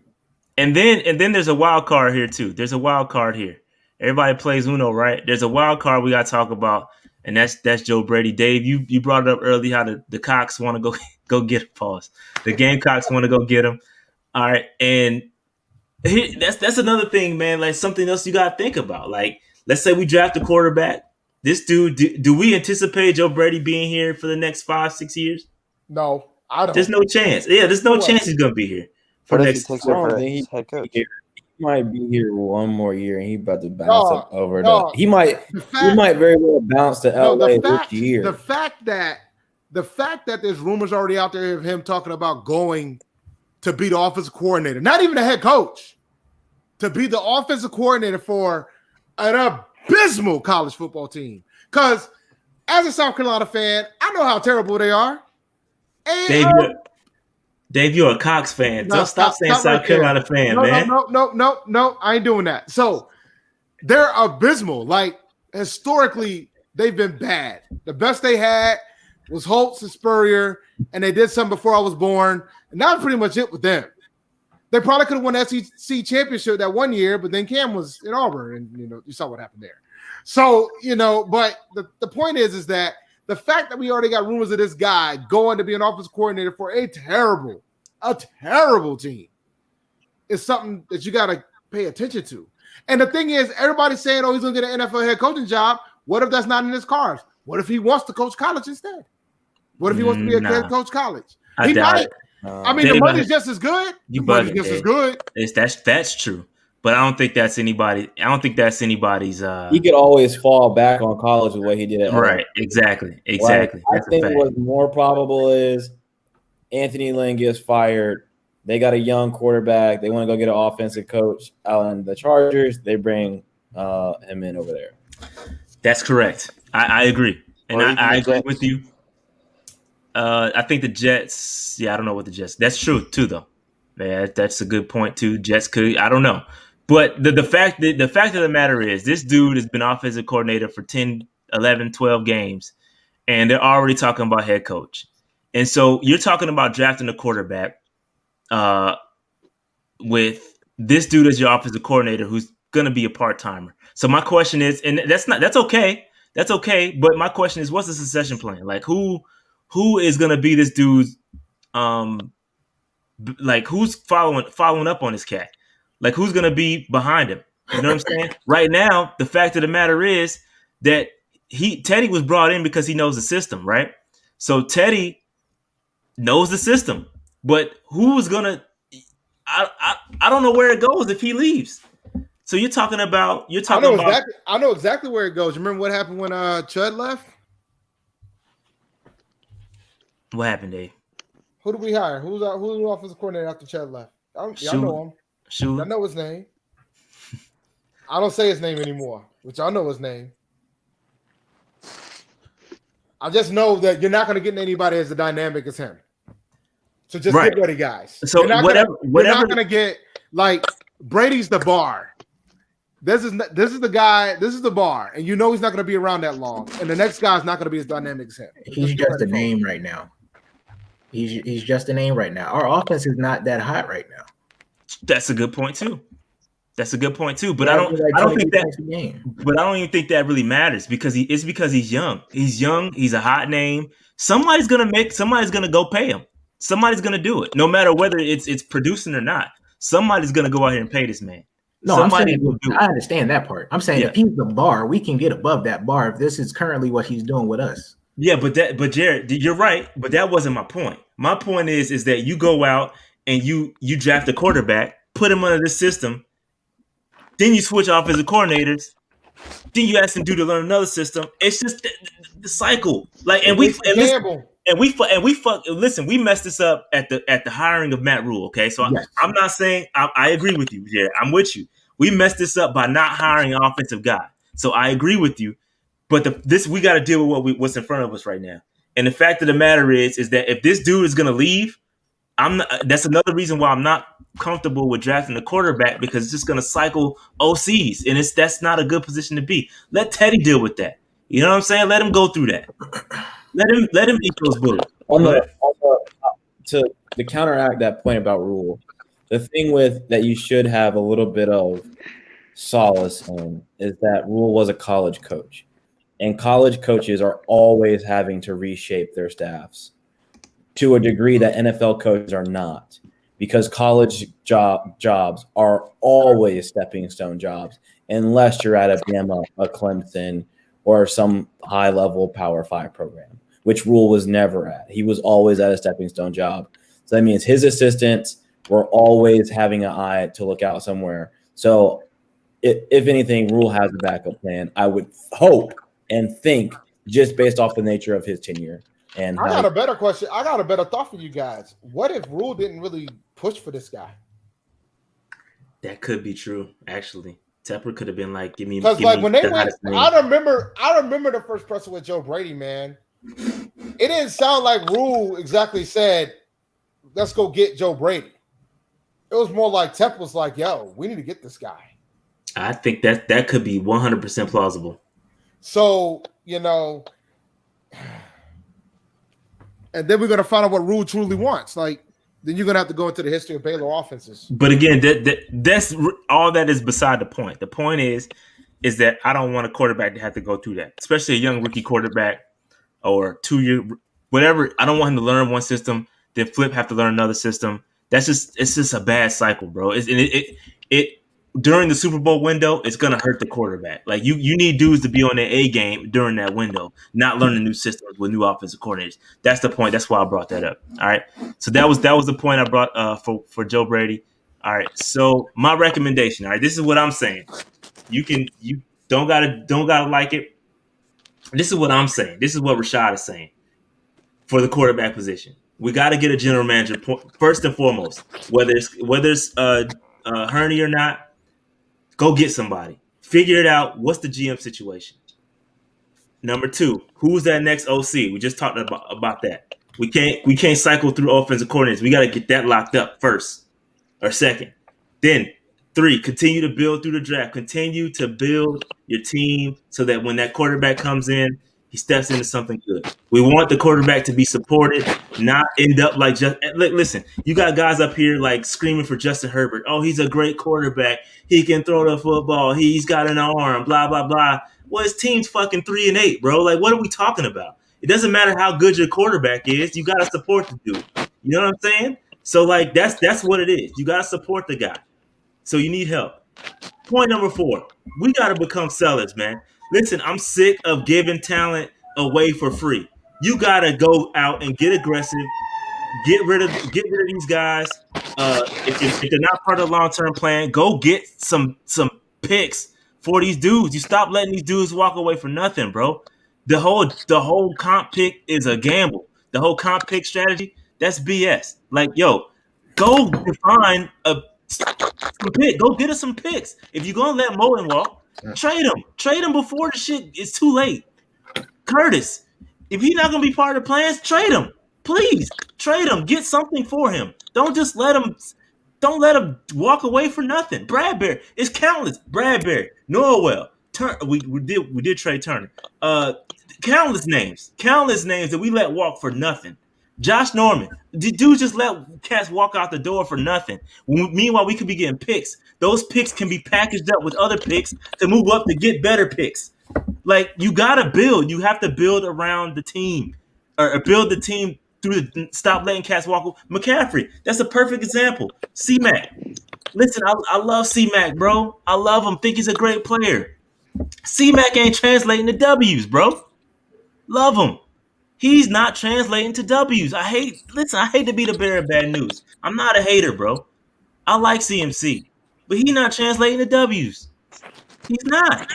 And then there's a wild card here too. There's a wild card here. Everybody plays Uno, right? There's a wild card we got to talk about, and that's Joe Brady. Dave, you brought it up early how the Cox want to go get him. Pause. The Gamecocks want to go get him. All right, and that's another thing, man. Like something else you got to think about. Like, let's say we draft a quarterback. This dude, do we anticipate Joe Brady being here for the next 5-6 years? No, I don't. There's no chance. Yeah, there's no chance he's gonna be here for the next. Head coach. He might be here one more year, and he about to bounce up over He might very well bounce to LA this year. The fact that there's rumors already out there of him talking about going to be the offensive coordinator, not even the head coach, to be the offensive coordinator for an abysmal college football team. Because as a South Carolina fan, I know how terrible they are. And, Dave, you're a Cox fan. No, stop saying South Carolina fan, man. No, I ain't doing that. So they're abysmal. Like historically, they've been bad. The best they had was Holtz and Spurrier, and they did something before I was born. And that's pretty much it with them. They probably could have won the SEC championship that one year, but then Cam was in Auburn, and you saw what happened there. So but the point is that the fact that we already got rumors of this guy going to be an offensive coordinator for a terrible team is something that you got to pay attention to. And the thing is, everybody's saying, he's going to get an NFL head coaching job. What if that's not in his cards? What if he wants to coach college instead? What if he wants to be a head coach college? He might. The money's just as good. As good. That's true. But I don't think that's anybody. I don't think that's anybody's. He could always fall back on college the way he did it. Right. Exactly. Like, I think what's more probable is Anthony Lynn gets fired. They got a young quarterback. They want to go get an offensive coach out in the Chargers. They bring him in over there. That's correct. I agree, and I agree with you. I think the Jets. Yeah, I don't know what the Jets. That's true too, though. Yeah, that's a good point too. Jets could. I don't know, but the fact of the matter is, this dude has been offensive coordinator for 10, 11, 12 games, and they're already talking about head coach. And so you're talking about drafting a quarterback with this dude as your offensive coordinator, who's going to be a part timer. So my question is, and that's okay. That's okay. But my question is, what's the succession plan? Like who is going to be this dude's, like who's following up on this cat? Like who's going to be behind him? You know what I'm saying? Right now, the fact of the matter is that Teddy was brought in because he knows the system, right? So Teddy knows the system, but who's going to, I don't know where it goes if he leaves. So you're talking about I know exactly where it goes. Remember what happened when Chud left? What happened, Dave? Who did we hire? Who's the offensive coordinator after Chud left? Y'all know him. I know his name. I don't say his name anymore, which I know his name. I just know that you're not going to get anybody as dynamic as him. So just get ready, guys. So you're not gonna get like Brady's the bar. This is the guy. This is the bar, and you know he's not going to be around that long. And the next guy's not going to be as dynamic as him. He's just a name right now. He's just a name right now. Our offense is not that hot right now. That's a good point too. But I don't think that. But I don't even think that really matters because he's young. He's young. He's a hot name. Somebody's gonna go pay him. Somebody's gonna do it, no matter whether it's producing or not. Somebody's gonna go out here and pay this man. No, I understand that part. I'm saying if he's the bar, we can get above that bar if this is currently what he's doing with us. Yeah, but Jared, you're right. But that wasn't my point. My point is that you go out and you draft a quarterback, put him under this system, then you switch offensive coordinators, then you ask him to learn another system. It's just the cycle. Like, listen, we messed this up at the hiring of Matt Rule. Okay, so yes. I'm not saying I agree with you, Jared. I'm with you. We messed this up by not hiring an offensive guy. So I agree with you. But we got to deal with what's in front of us right now. And the fact of the matter is that if this dude is going to leave, that's another reason why I'm not comfortable with drafting a quarterback, because it's just going to cycle OCs, and that's not a good position to be. Let Teddy deal with that. You know what I'm saying? Let him go through that. Let him eat those bullets. To counteract that point about Rule, the thing that you should have a little bit of solace in is that Rule was a college coach, and college coaches are always having to reshape their staffs to a degree that NFL coaches are not, because college jobs are always stepping stone jobs unless you're at a Bama, a Clemson, or some high-level Power 5 program, which Rule was never at. He was always at a stepping stone job. So that means his assistants were always having an eye to look out somewhere. So if anything, Rule has a backup plan, I would hope and think, just based off the nature of his tenure. And I got a better question. I got a better thought for you guys. What if Rule didn't really push for this guy? That could be true, actually. Tepper could have been like, give me. Because like when they went, I remember the first person with Joe Brady, man. It didn't sound like Rule exactly said, let's go get Joe Brady. It was more like Tepper was like, yo, we need to get this guy. I think that could be 100% plausible. So, and then we're going to find out what Rule truly wants. Like, then you're going to have to go into the history of Baylor offenses. But again, that's all that is beside the point. The point is that I don't want a quarterback to have to go through that, especially a young rookie quarterback or 2-year, whatever. I don't want him to learn one system, then have to learn another system. It's just a bad cycle, bro. It during the Super Bowl window, it's gonna hurt the quarterback. Like you need dudes to be on their A game during that window, not learning new systems with new offensive coordinators. That's the point. That's why I brought that up. All right. So that was the point I brought for Joe Brady. All right. So my recommendation. All right. This is what I'm saying. You don't gotta like it. This is what I'm saying. This is what Rashad is saying for the quarterback position. We got to get a general manager first and foremost. Whether it's Hurney or not. Go get somebody. Figure it out. What's the GM situation? Number 2, who's that next OC? We just talked about that. We can't cycle through offensive coordinators. We got to get that locked up first or second. Then 3, continue to build through the draft. Continue to build your team so that when that quarterback comes in, he steps into something good. We want the quarterback to be supported, not end up like just listen. You got guys up here like screaming for Justin Herbert. Oh, he's a great quarterback. He can throw the football. He's got an arm. Blah blah blah. Well, his team's fucking 3-8, bro. Like, what are we talking about? It doesn't matter how good your quarterback is. You got to support the dude. You know what I'm saying? So like that's what it is. You got to support the guy. So you need help. Point number 4, we got to become sellers, man. Listen, I'm sick of giving talent away for free. You got to go out and get aggressive. Get rid of these guys. If they're not part of the long-term plan, go get some picks for these dudes. You stop letting these dudes walk away for nothing, bro. The whole comp pick is a gamble. The whole comp pick strategy, that's BS. Like, yo, go define some pick. Go get us some picks. If you're gonna let Mullen walk, trade him. Trade him before the shit is too late. Curtis, if he's not gonna be part of the plans, trade him. Please trade him. Get something for him. Don't just let him. Don't let him walk away for nothing. Bradbury, it's countless. Bradbury, Norwell. We did trade Turner. Countless names that we let walk for nothing. Josh Norman, dude just let cats walk out the door for nothing. Meanwhile, we could be getting picks. Those picks can be packaged up with other picks to move up to get better picks. Like, you gotta build. You have to build around the team, or build the team through the stop letting cats walk. McCaffrey, that's a perfect example. C-Mac, listen, I love C-Mac, bro. I love him. Think he's a great player. C-Mac ain't translating to W's, bro. Love him. He's not translating to W's. I hate to be the bearer of bad news. I'm not a hater, bro. I like CMC, but he's not translating to W's. He's not.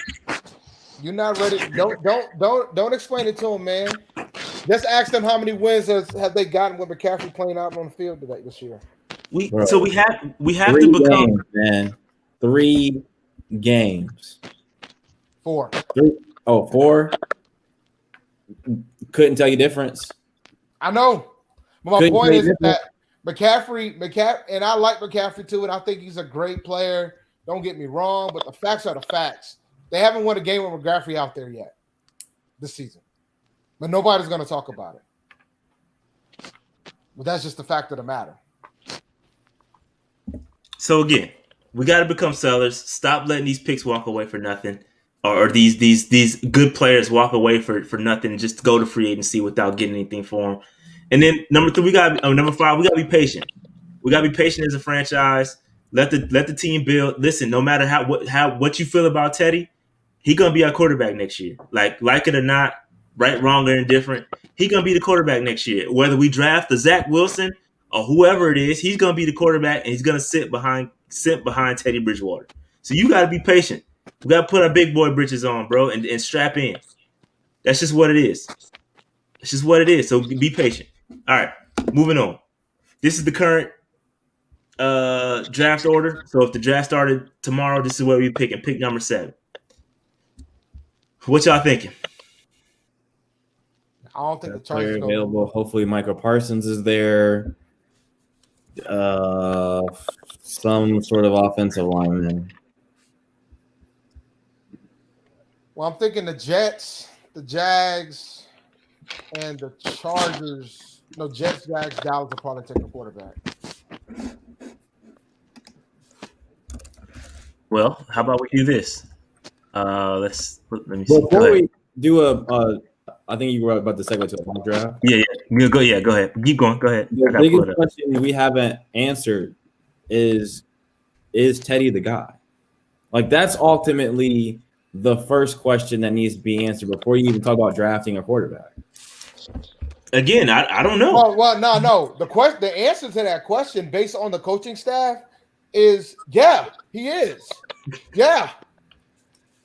You're not ready. Don't explain it to him, man. Just ask them how many wins have they gotten with McCaffrey playing out on the field this year. We have to become games, man. 3 games. 4. 4. Couldn't tell you difference. I know. But my point is that McCaffrey, and I like McCaffrey too, and I think he's a great player. Don't get me wrong, but the facts are the facts. They haven't won a game with McCaffrey out there yet this season. But nobody's going to talk about it. But that's just the fact of the matter. So again, we got to become sellers. Stop letting these picks walk away for nothing, or these good players walk away for nothing. And just go to free agency without getting anything for them. And then number 5, we got to be patient. We got to be patient as a franchise. Let the team build. Listen, no matter what you feel about Teddy, he gonna be our quarterback next year. Like it or not, right, wrong, or indifferent, he gonna be the quarterback next year. Whether we draft the Zach Wilson or whoever it is, he's gonna be the quarterback, and he's gonna sit behind Teddy Bridgewater. So you got to be patient. We got to put our big boy britches on, bro, and strap in. That's just what it is. It's just what it is. So be patient. All right, moving on. This is the current draft order. So if the draft started tomorrow, this is where we pick number 7. What y'all thinking? I don't think the player Chargers available. Hopefully, Michael Parsons is there. Some sort of offensive lineman. Well, I'm thinking the Jets, the Jags, and the Chargers. No, Jets, Jags, Dallas will probably take a quarterback. Well, how about we do this? Let me see. Before we do I think you were about to segue to a mock draft. Yeah. Go ahead. Keep going. Go ahead. The biggest question we haven't answered is Teddy the guy? Like, that's ultimately the first question that needs to be answered before you even talk about drafting a quarterback. Again, I don't know. Well, no. The answer to that question, based on the coaching staff, is yeah, he is. Yeah,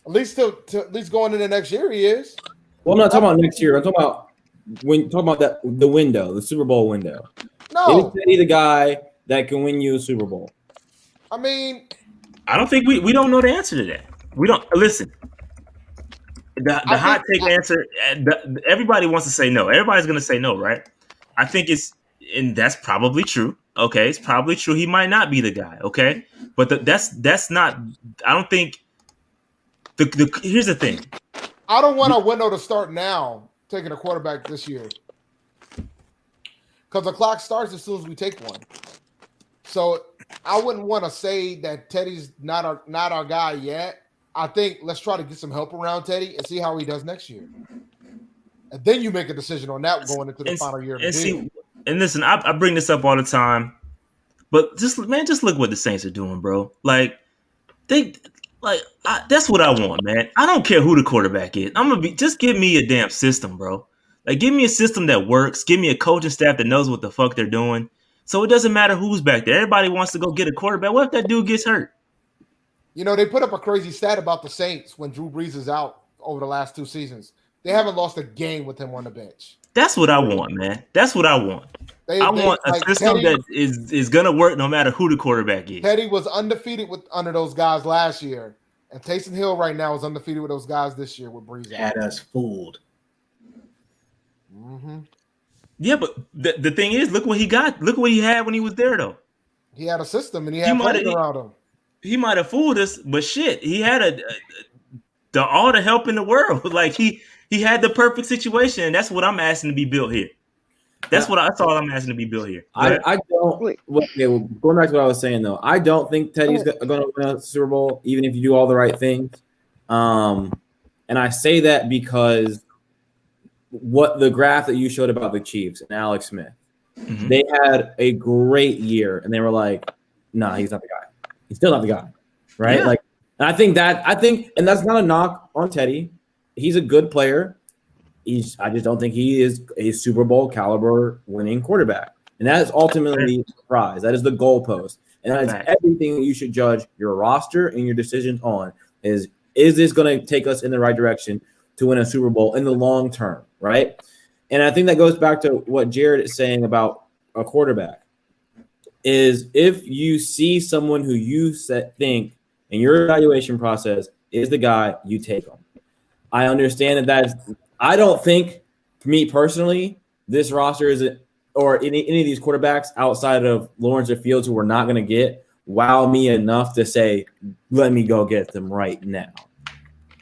at least going into next year, he is. Well, I'm not talking about next year. I'm talking about the window, the Super Bowl window. No, is Teddy the guy that can win you a Super Bowl? I mean, I don't think we don't know the answer to that. We don't listen. The hot take answer. Everybody wants to say no. Everybody's going to say no, right? I think and that's probably true. Okay, it's probably true. He might not be the guy. Okay, but that's not. I don't think. Here's the thing. I don't want a window to start now taking a quarterback this year because the clock starts as soon as we take one. So I wouldn't want to say that Teddy's not our guy yet. I think let's try to get some help around Teddy and see how he does next year. And then you make a decision on that going into the final year of the deal. And listen, I bring this up all the time, but just look what the Saints are doing, bro. Like that's what I want, man. I don't care who the quarterback is. Just give me a damn system, bro. Like, give me a system that works. Give me a coaching staff that knows what the fuck they're doing. So it doesn't matter who's back there. Everybody wants to go get a quarterback. What if that dude gets hurt? You know, they put up a crazy stat about the Saints when Drew Brees is out over the last 2 seasons. They haven't lost a game with him on the bench. That's what I want, man. That's what I want. I want a system that is going to work no matter who the quarterback is. Teddy was undefeated under those guys last year. And Taysom Hill right now is undefeated with those guys this year with Brees out. Had us fooled. Mm-hmm. Yeah, but the thing is, look what he got. Look what he had when he was there, though. He had a system, and he had players around him. He might have fooled us, but shit, he had all the help in the world. Like he had the perfect situation, and that's what I'm asking to be built here. That's all I'm asking to be built here. I don't. Going back to what I was saying though, I don't think Teddy's going to win a Super Bowl, even if you do all the right things. And I say that because what the graph that you showed about the Chiefs and Alex Smith, they had a great year, and they were like, "Nah, he's not the guy. He's still not the guy." Right? Yeah. Like, and I think, and that's not a knock on Teddy. He's a good player. I just don't think he is a Super Bowl caliber winning quarterback. And that is ultimately the prize. That is the goalpost. And that is everything that you should judge your roster and your decisions on is this going to take us in the right direction to win a Super Bowl in the long term, right? And I think that goes back to what Jared is saying about a quarterback is if you see someone who you think in your evaluation process is the guy, you take them. I understand I don't think, me personally, this roster or any of these quarterbacks outside of Lawrence or Fields who we're not going to get wow me enough to say, let me go get them right now.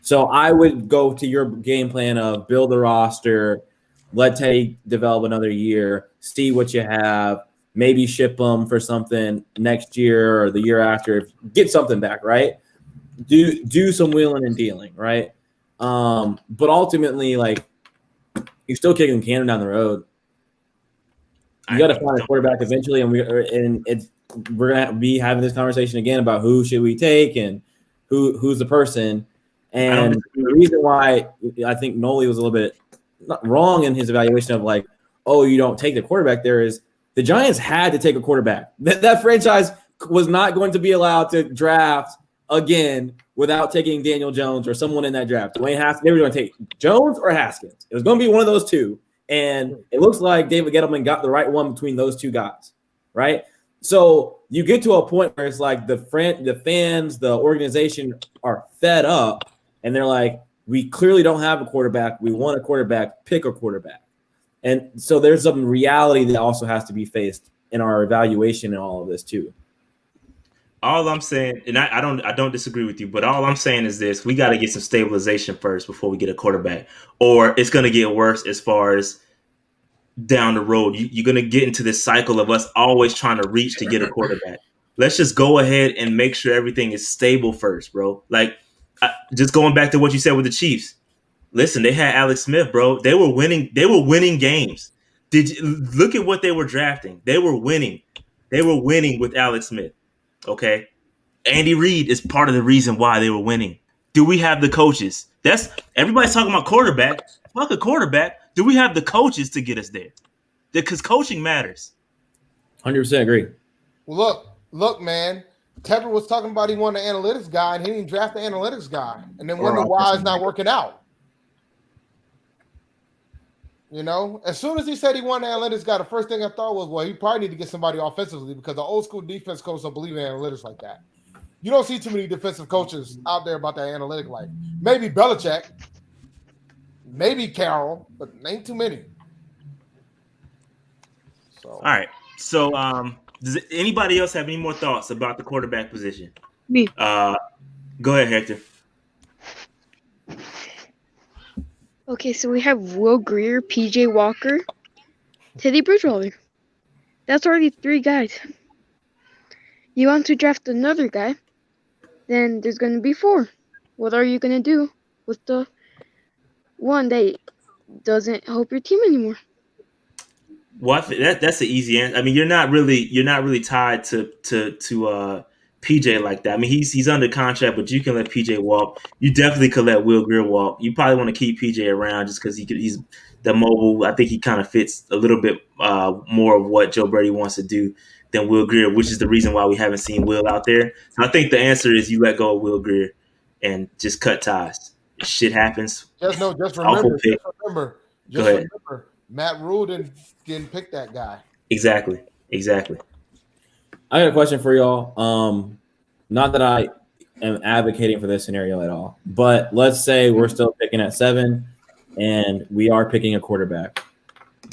So I would go to your game plan of build a roster, let Teddy develop another year, see what you have, maybe ship them for something next year or the year after, get something back, right? Do some wheeling and dealing, right? But ultimately, like, you're still kicking the can down the road. You got to find a quarterback eventually, and we're gonna be having this conversation again about who should we take and who's the person. And the reason why I think Noli was a little bit not wrong in his evaluation of like, oh, you don't take the quarterback there is the Giants had to take a quarterback. That franchise was not going to be allowed to draft again without taking Daniel Jones or someone in that draft. Dwayne Haskins, they were going to take Jones or Haskins. It was going to be one of those two. And it looks like David Gettleman got the right one between those two guys, right? So you get to a point where it's like the fans, the organization are fed up, and they're like, we clearly don't have a quarterback. We want a quarterback. Pick a quarterback. And so there's some reality that also has to be faced in our evaluation and all of this too. All I'm saying, and I don't disagree with you, but all I'm saying is this: we got to get some stabilization first before we get a quarterback, or it's going to get worse as far as down the road. You're going to get into this cycle of us always trying to reach to get a quarterback. Let's just go ahead and make sure everything is stable first, bro. Like, just going back to what you said with the Chiefs. Listen, they had Alex Smith, bro. They were winning. They were winning games. Look at what they were drafting? They were winning. They were winning with Alex Smith. Okay, Andy Reid is part of the reason why they were winning. Do we have the coaches? Everybody's talking about quarterback. Fuck a quarterback. Do we have the coaches to get us there? Because coaching matters. 100% agree. Well, look, man. Tepper was talking about he wanted an analytics guy, and he didn't draft the analytics guy, and then wonder why it's not working out. You know, as soon as he said he wanted an analytics guy, the first thing I thought was, well, he probably need to get somebody offensively because the old school defense coach don't believe in analytics like that. You don't see too many defensive coaches out there about that analytic life. Maybe Belichick, maybe Carroll, but ain't too many. So All right. So, does anybody else have any more thoughts about the quarterback position? Me. Go ahead, Hector. Okay, so we have Will Greer, P.J. Walker, Teddy Bridgewater. That's already 3 guys. You want to draft another guy, then there's going to be 4. What are you going to do with the one that doesn't help your team anymore? Well, that's an easy answer. I mean, you're not really tied to PJ like that. I mean, he's under contract, but you can let PJ walk. You definitely could let Will Greer walk. You probably want to keep PJ around just because he's the mobile. I think he kind of fits a little bit more of what Joe Brady wants to do than Will Greer, which is the reason why we haven't seen Will out there. So I think the answer is you let go of Will Greer and just cut ties. Shit happens. just Awful pick. remember, Go ahead. Matt Rule didn't pick that guy. Exactly. I got a question for y'all. Not that I am advocating for this scenario at all, but let's say we're still picking at 7 and we are picking a quarterback.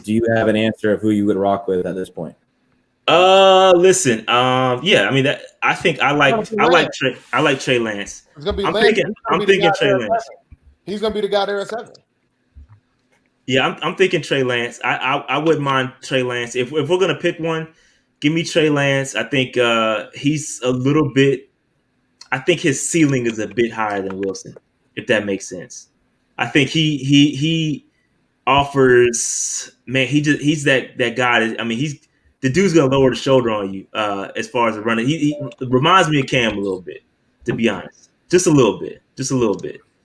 Do you have an answer of who you would rock with at this point? Listen. Yeah. I mean, I think I like Trey Lance. It's gonna be I'm Lance. thinking Trey Lance. He's gonna be the guy there at 7. Yeah, I'm thinking Trey Lance. I wouldn't mind Trey Lance. If we're gonna pick one, give me Trey Lance. I think he's a little bit. I think his ceiling is a bit higher than Wilson, if that makes sense. I think he offers. Man, he's that guy. I mean, the dude's gonna lower the shoulder on you as far as the running. He reminds me of Cam a little bit, to be honest. Just a little bit.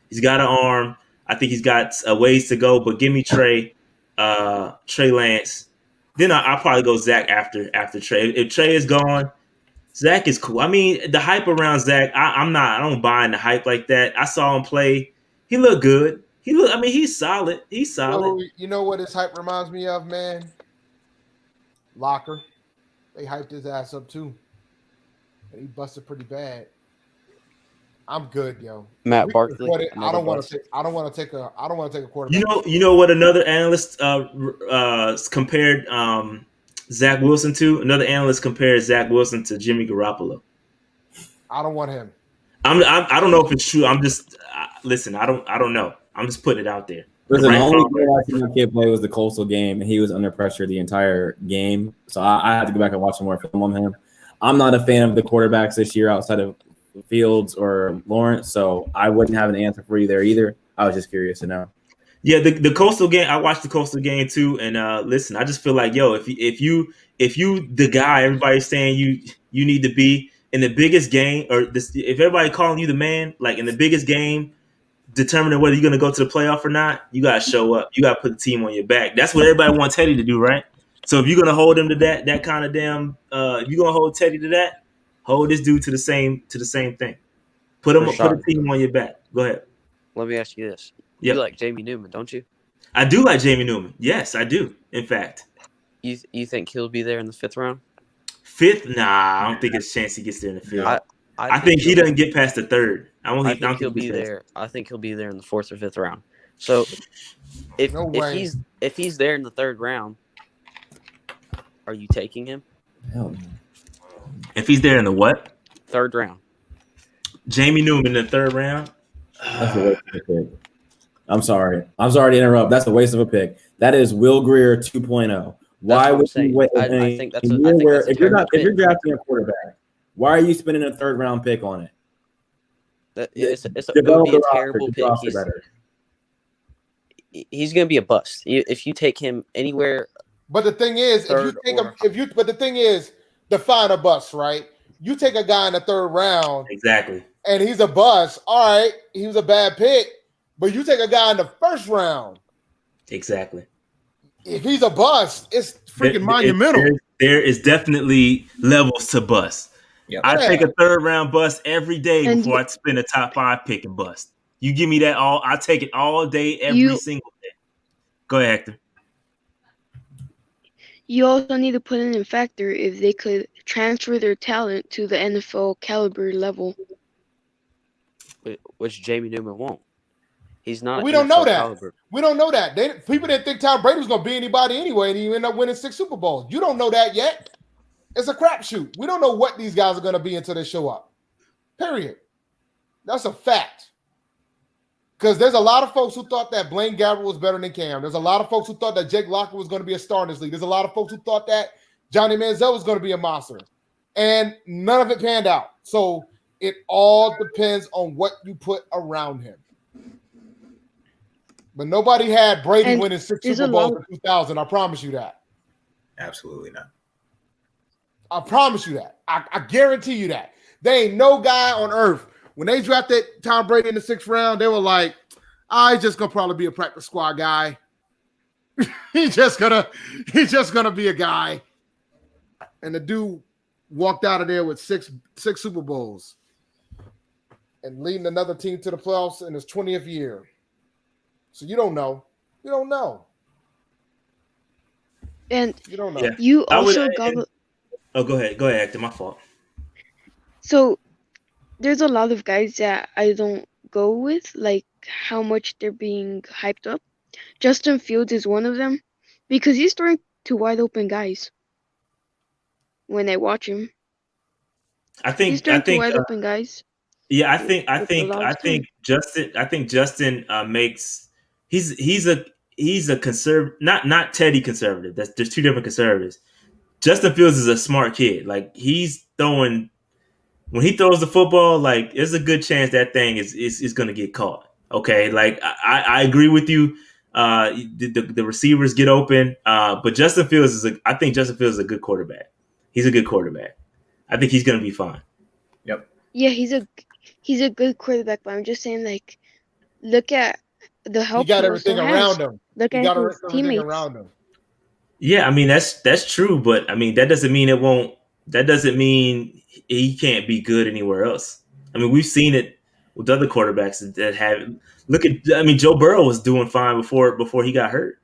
He's got an arm. I think he's got a ways to go, but give me Trey Lance. Then I'll probably go Zach after Trey. If Trey is gone, Zach is cool. I mean, the hype around Zach, I don't buy in the hype like that. I saw him play. He looked good. He's solid. You know what his hype reminds me of, man? Locker. They hyped his ass up too. And he busted pretty bad. I'm good, yo. Matt Barkley. I don't want to take a quarterback. You know what another analyst compared Zach Wilson to? Another analyst compared Zach Wilson to Jimmy Garoppolo. I don't want him. I don't know if it's true. I'm just listen. I don't know. I'm just putting it out there. Listen, the only game I seen that kid play was the Coastal game, and he was under pressure the entire game. So I had to go back and watch some more film on him. I'm not a fan of the quarterbacks this year outside of Fields or Lawrence, so I wouldn't have an answer for you there either. I was just curious to know. Yeah, the Coastal game. I watched the Coastal game too, and listen, I just feel like if you the guy everybody's saying you need to be in the biggest game, or if everybody calling you the man, like in the biggest game, determining whether you're going to go to the playoff or not, you got to show up. You got to put the team on your back. That's what everybody wants Teddy to do, right? So if you're going to hold him to that kind of damn, if you're going to hold Teddy to that, hold this dude to the same thing. Put a team on your back. Go ahead. Let me ask you this. Yep. You like Jamie Newman, don't you? I do like Jamie Newman. Yes, I do. In fact. You think he'll be there in the 5th round? 5th? Nah, I don't think there's a chance he gets there in the 5th. I think he doesn't get past the 3rd. I think he'll be there. I think he'll be there in the 4th or 5th round. So if he's there in the 3rd round, are you taking him? Hell no. If he's there in the what? 3rd round. Jamie Newman in the 3rd round? That's a waste of a pick. I'm sorry to interrupt. That's a waste of a pick. That is Will Greer 2.0. Why would you wait? I think that's if you're drafting a quarterback, why are you spending a 3rd round pick on it? It would be a terrible pick. He's going to be a bust if you take him anywhere. But the thing is, define a bust, right? You take a guy in the 3rd round, exactly, and he's a bust. All right, he was a bad pick, but you take a guy in the 1st round, exactly. If he's a bust, it's freaking monumental. There is definitely levels to bust. Yep. I take a 3rd round bust every day before I spend a top 5 pick and bust. You give me that I take it all day, every single day. Go ahead, Hector. You also need to put in a factor if they could transfer their talent to the NFL caliber level. Which Jamie Newman won't. He's not. We don't know NFL that. caliber. We don't know that. People didn't think Tom Brady was going to be anybody anyway, and he ended up winning 6 Super Bowls. You don't know that yet. It's a crapshoot. We don't know what these guys are going to be until they show up. Period. That's a fact. Because there's a lot of folks who thought that Blaine Gabbert was better than Cam. There's a lot of folks who thought that Jake Lockett was going to be a star in this league. There's a lot of folks who thought that Johnny Manziel was going to be a monster. And none of it panned out. So it all depends on what you put around him. But nobody had Brady winning 6 Super Bowls in 2000. I promise you that. Absolutely not. I promise you that. I guarantee you that. There ain't no guy on earth. When they drafted Tom Brady in the 6th round, they were like, he's just gonna probably be a practice squad guy. he's just gonna be a guy. And the dude walked out of there with six Super Bowls and leading another team to the playoffs in his 20th year. So you don't know. You don't know. And you don't know. Yeah. You also got. Oh, go ahead. Go ahead, Actor. My fault. So there's a lot of guys that I don't go with, like how much they're being hyped up. Justin Fields is one of them because he's throwing to wide open guys. When I watch him, he's throwing to wide open guys. Yeah, I think Justin makes he's a conservative, not Teddy conservative. There's two different conservatives. Justin Fields is a smart kid. Like he's throwing when he throws the football, like there's a good chance that thing is going to get caught. Okay, like I agree with you. The receivers get open, but Justin Fields I think Justin Fields is a good quarterback. He's a good quarterback. I think he's going to be fine. Yep. Yeah, he's a good quarterback, but I'm just saying, like, look at the help. He got everything around him. Look at his teammates around him. Yeah, I mean that's true, but I mean that doesn't mean it won't. That doesn't mean he can't be good anywhere else. I mean we've seen it with other quarterbacks that have. Look at. I mean Joe Burrow was doing fine before he got hurt.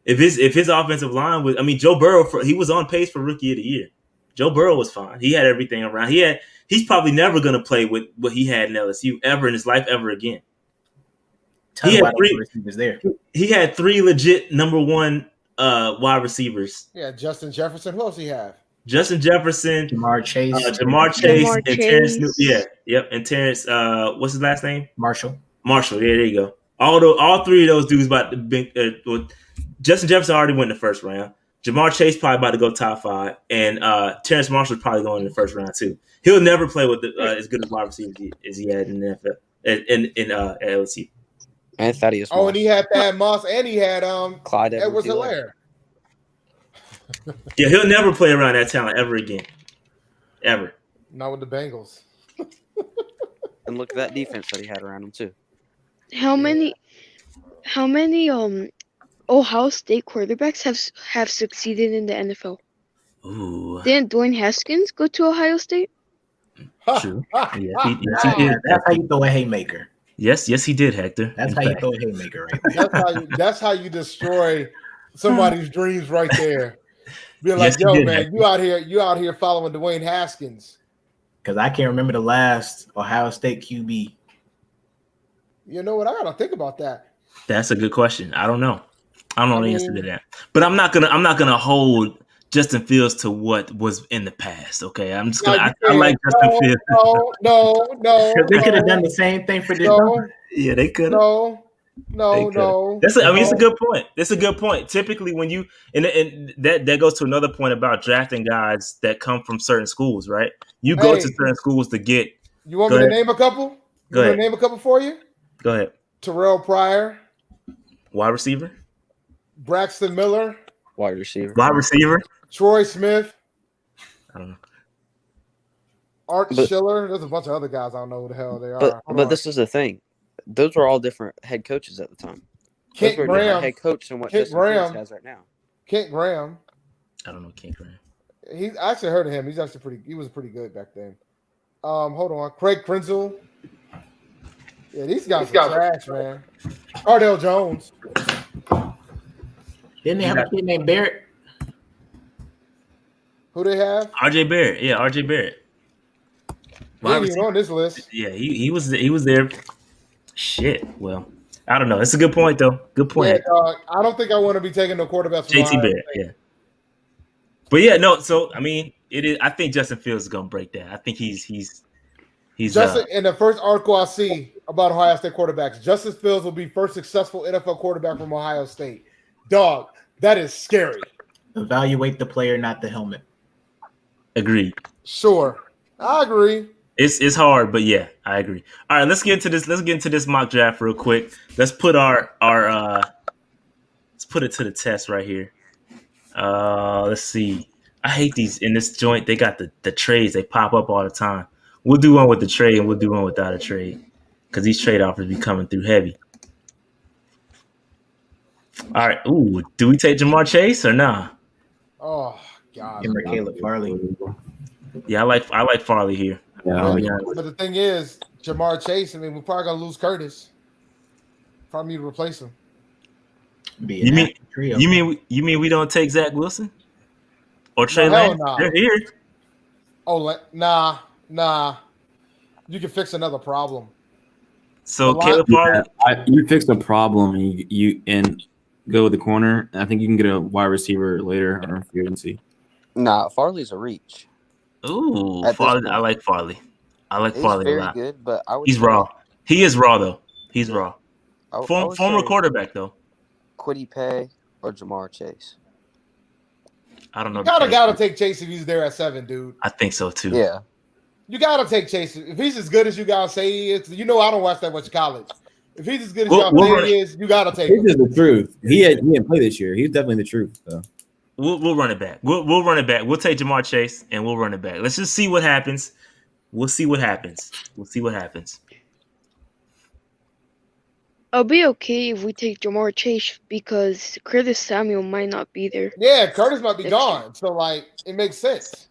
If his offensive line was, I mean Joe Burrow he was on pace for Rookie of the Year. Joe Burrow was fine. He had everything around. He's probably never going to play with what he had in LSU ever in his life ever again. He had three legit number one wide receivers. Yeah, Justin Jefferson. Who else he have? Justin Jefferson, Jamar Chase, and Terrence. And Terrence. What's his last name? Marshall. Yeah, there you go. All three of those dudes about to be. Justin Jefferson already went in the first round. Jamar Chase probably about to go top 5, and Terrence Marshall's probably going in the first round too. He'll never play with as good as wide receivers as he had in the NFL in at LSU. And Thaddeus Moss. Oh, and he had Thad Moss, and he had Clyde Edwards-Helaire. Yeah, he'll never play around that talent ever again. Ever. Not with the Bengals. And look at that defense that he had around him too. How many Ohio State quarterbacks have succeeded in the NFL? Ooh. Didn't Dwayne Haskins go to Ohio State? True. Yes, he did. That's how you throw a haymaker. Yes, he did, Hector. That's how you throw a haymaker, right? That's how you destroy somebody's dreams right there. Be like, Yes, yo, did, man, Hector. you out here following Dwayne Haskins. Because I can't remember the last Ohio State QB. You know what? I gotta think about that. That's a good question. I don't know. I don't know the answer to that. But I'm not gonna hold Justin Fields to what was in the past. Okay, I'm just gonna. I like Justin Fields. No. They could have done the same thing for this. Yeah, they could. No. It's a good point. That's a good point. Typically, when you and that goes to another point about drafting guys that come from certain schools, right? You go to certain schools to get. You want me to name a couple? Go ahead. Name a couple for you? Go ahead. Terrell Pryor, wide receiver. Braxton Miller, wide receiver. Troy Smith. I don't know. Art Schiller. There's a bunch of other guys. I don't know who the hell they are. But this is the thing. Those were all different head coaches at the time. Kent Graham, head coach than what Justin Fields has right now. Kent Graham. I don't know Kent Graham. I actually heard of him. He was pretty good back then. Hold on. Craig Krenzel. Yeah, these guys are trash, man. Cardell Jones. Didn't they have a kid named Barrett? Who they have? RJ Barrett. Yeah, RJ Barrett. He ain't even on this list. Yeah, he was there. Shit. Well, I don't know. It's a good point though. Good point. Yeah, dog. I don't think I want to be taking no quarterbacks from JT Ohio Barrett, State. yeah. But yeah, no. So I mean, it is. I think Justin Fields is gonna break that. I think he's Justin, in the first article I see about Ohio State quarterbacks, Justin Fields will be first successful NFL quarterback from Ohio State. Dog, that is scary. Evaluate the player, not the helmet. agreed. Sure, I agree. It's hard, but yeah, I agree. All right, let's get into this. Let's get into this mock draft real quick. Let's put our let's put it to the test right here. Let's see. I hate these in this joint. They got the trades. They pop up all the time. We'll do one with the trade and we'll do one without a trade because these trade offers be coming through heavy. All right. Ooh, do we take Jamar Chase or nah? Oh God. Give her Caleb Farley. Yeah, I like Farley here. Yeah, But the thing is, Jamar Chase. I mean, we're probably gonna lose Curtis. Probably need to replace him. You mean we don't take Zach Wilson or Trey Lance? Nah. They're here. Oh, nah. You can fix another problem. So Caleb Farley, you fix the problem and you go with the corner. I think you can get a wide receiver later on free agency. Nah, Farley's a reach. Ooh, Farley. I like Farley. I like He's Farley very a lot. good, but I would He's say, raw. He is raw though. He's raw. I would Former say quarterback though. Quiddy Pay or Jamar Chase. I don't know. You gotta take Chase if he's there at 7, dude. I think so too. Yeah. You gotta take Chase if he's as good as you guys say he is. You know I don't watch that much college. If he's as good as y'all say he is, you gotta take him. This is the truth. He didn't play this year. He's definitely the truth. So. We'll run it back. We'll run it back. We'll take Jamar Chase and we'll run it back. Let's just see what happens. We'll see what happens. I'll be okay if we take Jamar Chase because Curtis Samuel might not be there. Yeah, Curtis might be gone. So like it makes sense.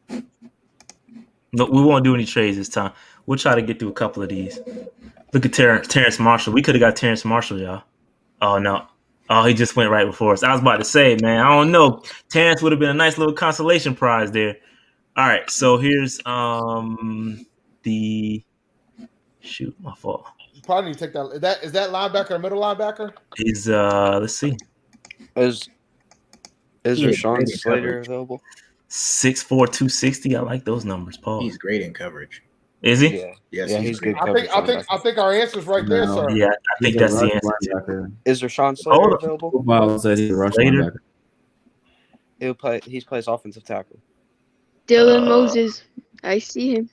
No, we won't do any trades this time. We'll try to get through a couple of these. Look at Terrence Marshall. We could have got Terrence Marshall, y'all. Oh no. Oh, he just went right before us. I was about to say, man, I don't know. Terrence would have been a nice little consolation prize there. All right, so here's the shoot, my fault. You probably need to take that. Is that linebacker or middle linebacker? Is let's see. Is Rashawn Slater available? 6'4", 260. I like those numbers, Paul. He's great in coverage. Is he? Yeah. Yes, he's good. I think our answer's right there, sir. Yeah, I think that's the answer. Is Rashawn Slater available? Football says he's a rush linebacker. He plays offensive tackle. Dylan Moses. I see him.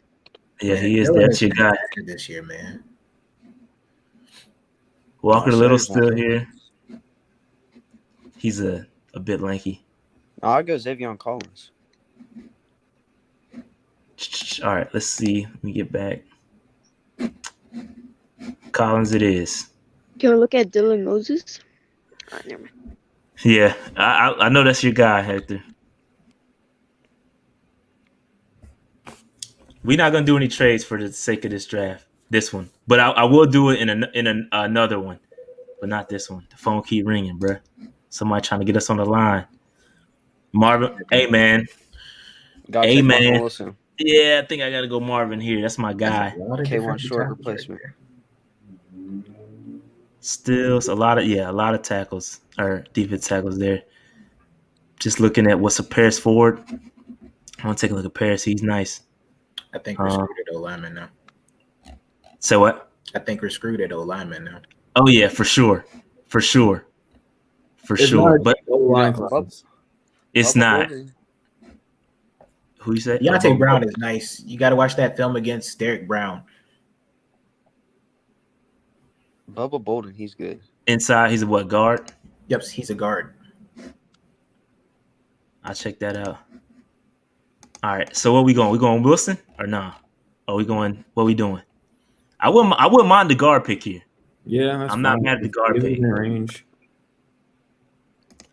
Yeah, he is. That's your guy. This year, man. Walker Little still here. He's a bit lanky. I'll go Xavion Collins. All right, let's see. Let me get back. Collins it is. Can we look at Dylan Moses? Oh, never mind. Yeah, I know that's your guy, Hector. We're not gonna do any trades for the sake of this draft, this one. But I will do it in another one, but not this one. The phone keep ringing, bruh. Somebody trying to get us on the line. Marvin, hey man, hey man. Yeah, I think I gotta go Marvin here. That's my guy. K1 short replacement. Still a lot of tackles or defense tackles there. Just looking at what's a Paris forward. I want to take a look at Paris. He's nice. I think we're screwed at O-lineman now. Say what? I think we're screwed at O-lineman now. Oh yeah, for sure. But it's not. Who you said? Deontay Brown is nice. You got to watch that film against Derek Brown. Bubba Bolden, he's good. Inside, he's a what, guard? Yep, he's a guard. I'll check that out. All right, so what we going? We going Wilson or nah? Are we going? What we doing? I wouldn't mind the guard pick here. Yeah, I'm not mad at the guard pick. Range.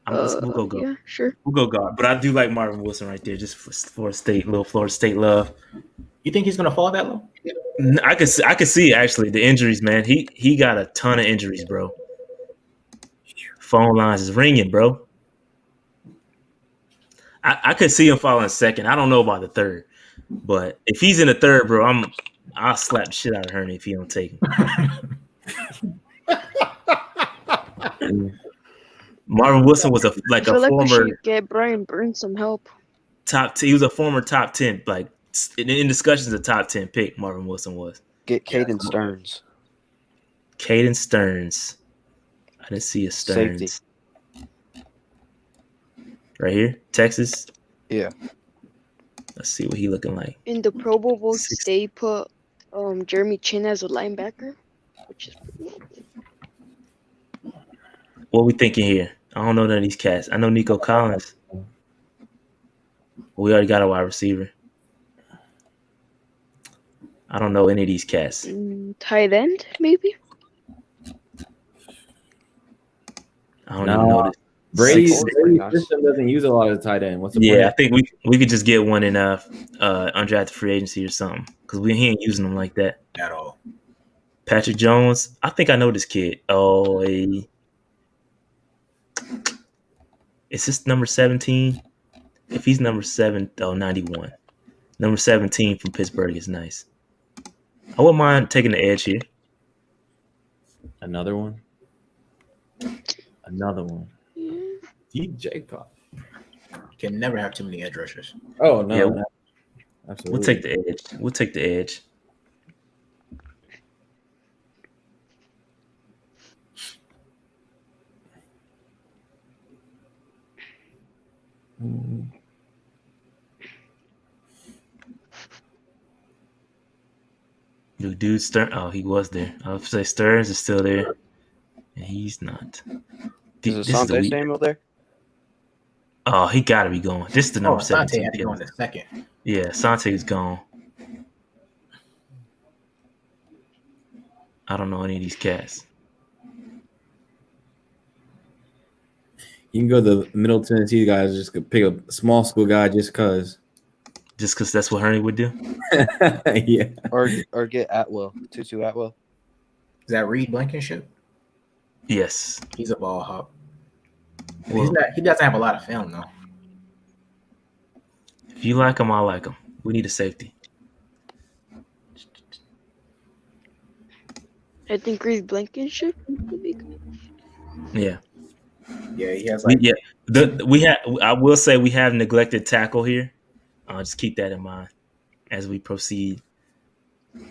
We'll go guard. Yeah, sure. We'll go guard. But I do like Marvin Wilson right there, just for little Florida State love. You think he's gonna fall that low? I could see actually the injuries, man. He got a ton of injuries, bro. Phone lines is ringing, bro. I could see him falling second. I don't know about the third, but if he's in the third, bro, I'll slap the shit out of Hurney if he don't take him. Marvin Wilson was I feel like we former should get Brian Burns some help. he was a former top 10, like in discussions, a top 10 pick. Marvin Wilson was. Get Caden Stearns. Caden Stearns. I didn't see a Stearns. Safety. Right here, Texas. Yeah. Let's see what he looking like. In the Pro Bowl votes, they put Jeremy Chin as a linebacker, which is pretty good. What we thinking here? I don't know none of these cats. I know Nico Collins. We already got a wide receiver. I don't know any of these cats. Tight end, maybe? I don't even know this. Brady's system doesn't use a lot of tight end. What's the point? I think we could just get one in undrafted free agency or something because he ain't using them like that at all. Patrick Jones. I think I know this kid. Oh, is this number 17? If he's number 91. Number 17 from Pittsburgh is nice. I wouldn't mind taking the edge here. Another one. DJ Pop. Can never have too many edge rushers. Oh no, Yeah, no. Absolutely. We'll take the edge. We'll take the edge. Dude, Stearns. Oh, he was there. I would say Stearns is still there, and he's not. Is Asante Samuel there? Oh, he got to be going. This is the number 17. Asante had to go in the second. Yeah, Sante's gone. I don't know any of these cats. You can go to the Middle Tennessee guys. Just pick a small school guy just because. Just because that's what Hurney would do? Yeah. Or get Atwell. Tutu Atwell. Is that Reed Blankenship? Yes. He's a ball hop. Well, He doesn't have a lot of film, though. If you like him, I like him. We need a safety. I think Reed Blankenship would be good. Yeah. Yeah, he has I will say we have neglected tackle here. Just keep that in mind as we proceed.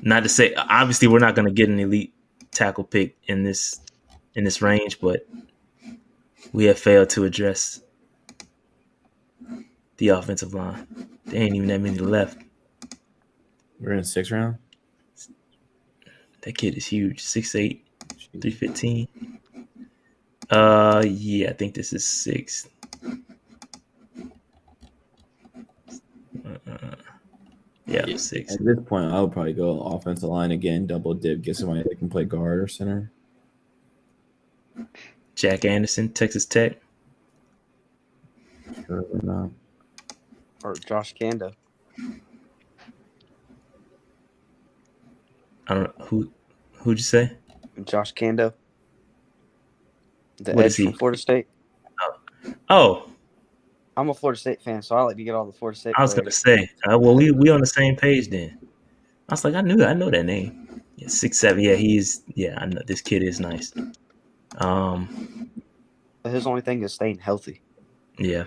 Not to say, obviously, we're not going to get an elite tackle pick in this range, but we have failed to address the offensive line. There ain't even that many left. We're in the 6th round. That kid is huge. 6'8", 315. Yeah, I think this is 6. Yeah, 6. At this point, I would probably go offensive line again, double dip, get somebody that can play guard or center. Jack Anderson, Texas Tech. Sure or not. Or Josh Kando. I don't know who'd you say? Josh Kando. The What edge is he? from Florida State. Oh, I'm a Florida State fan, so I like to get all the Florida State. I was gonna say. Well, we on the same page then. I was like, I know that name. Yeah, 6'7". Yeah, I know this kid is nice. His only thing is staying healthy. Yeah.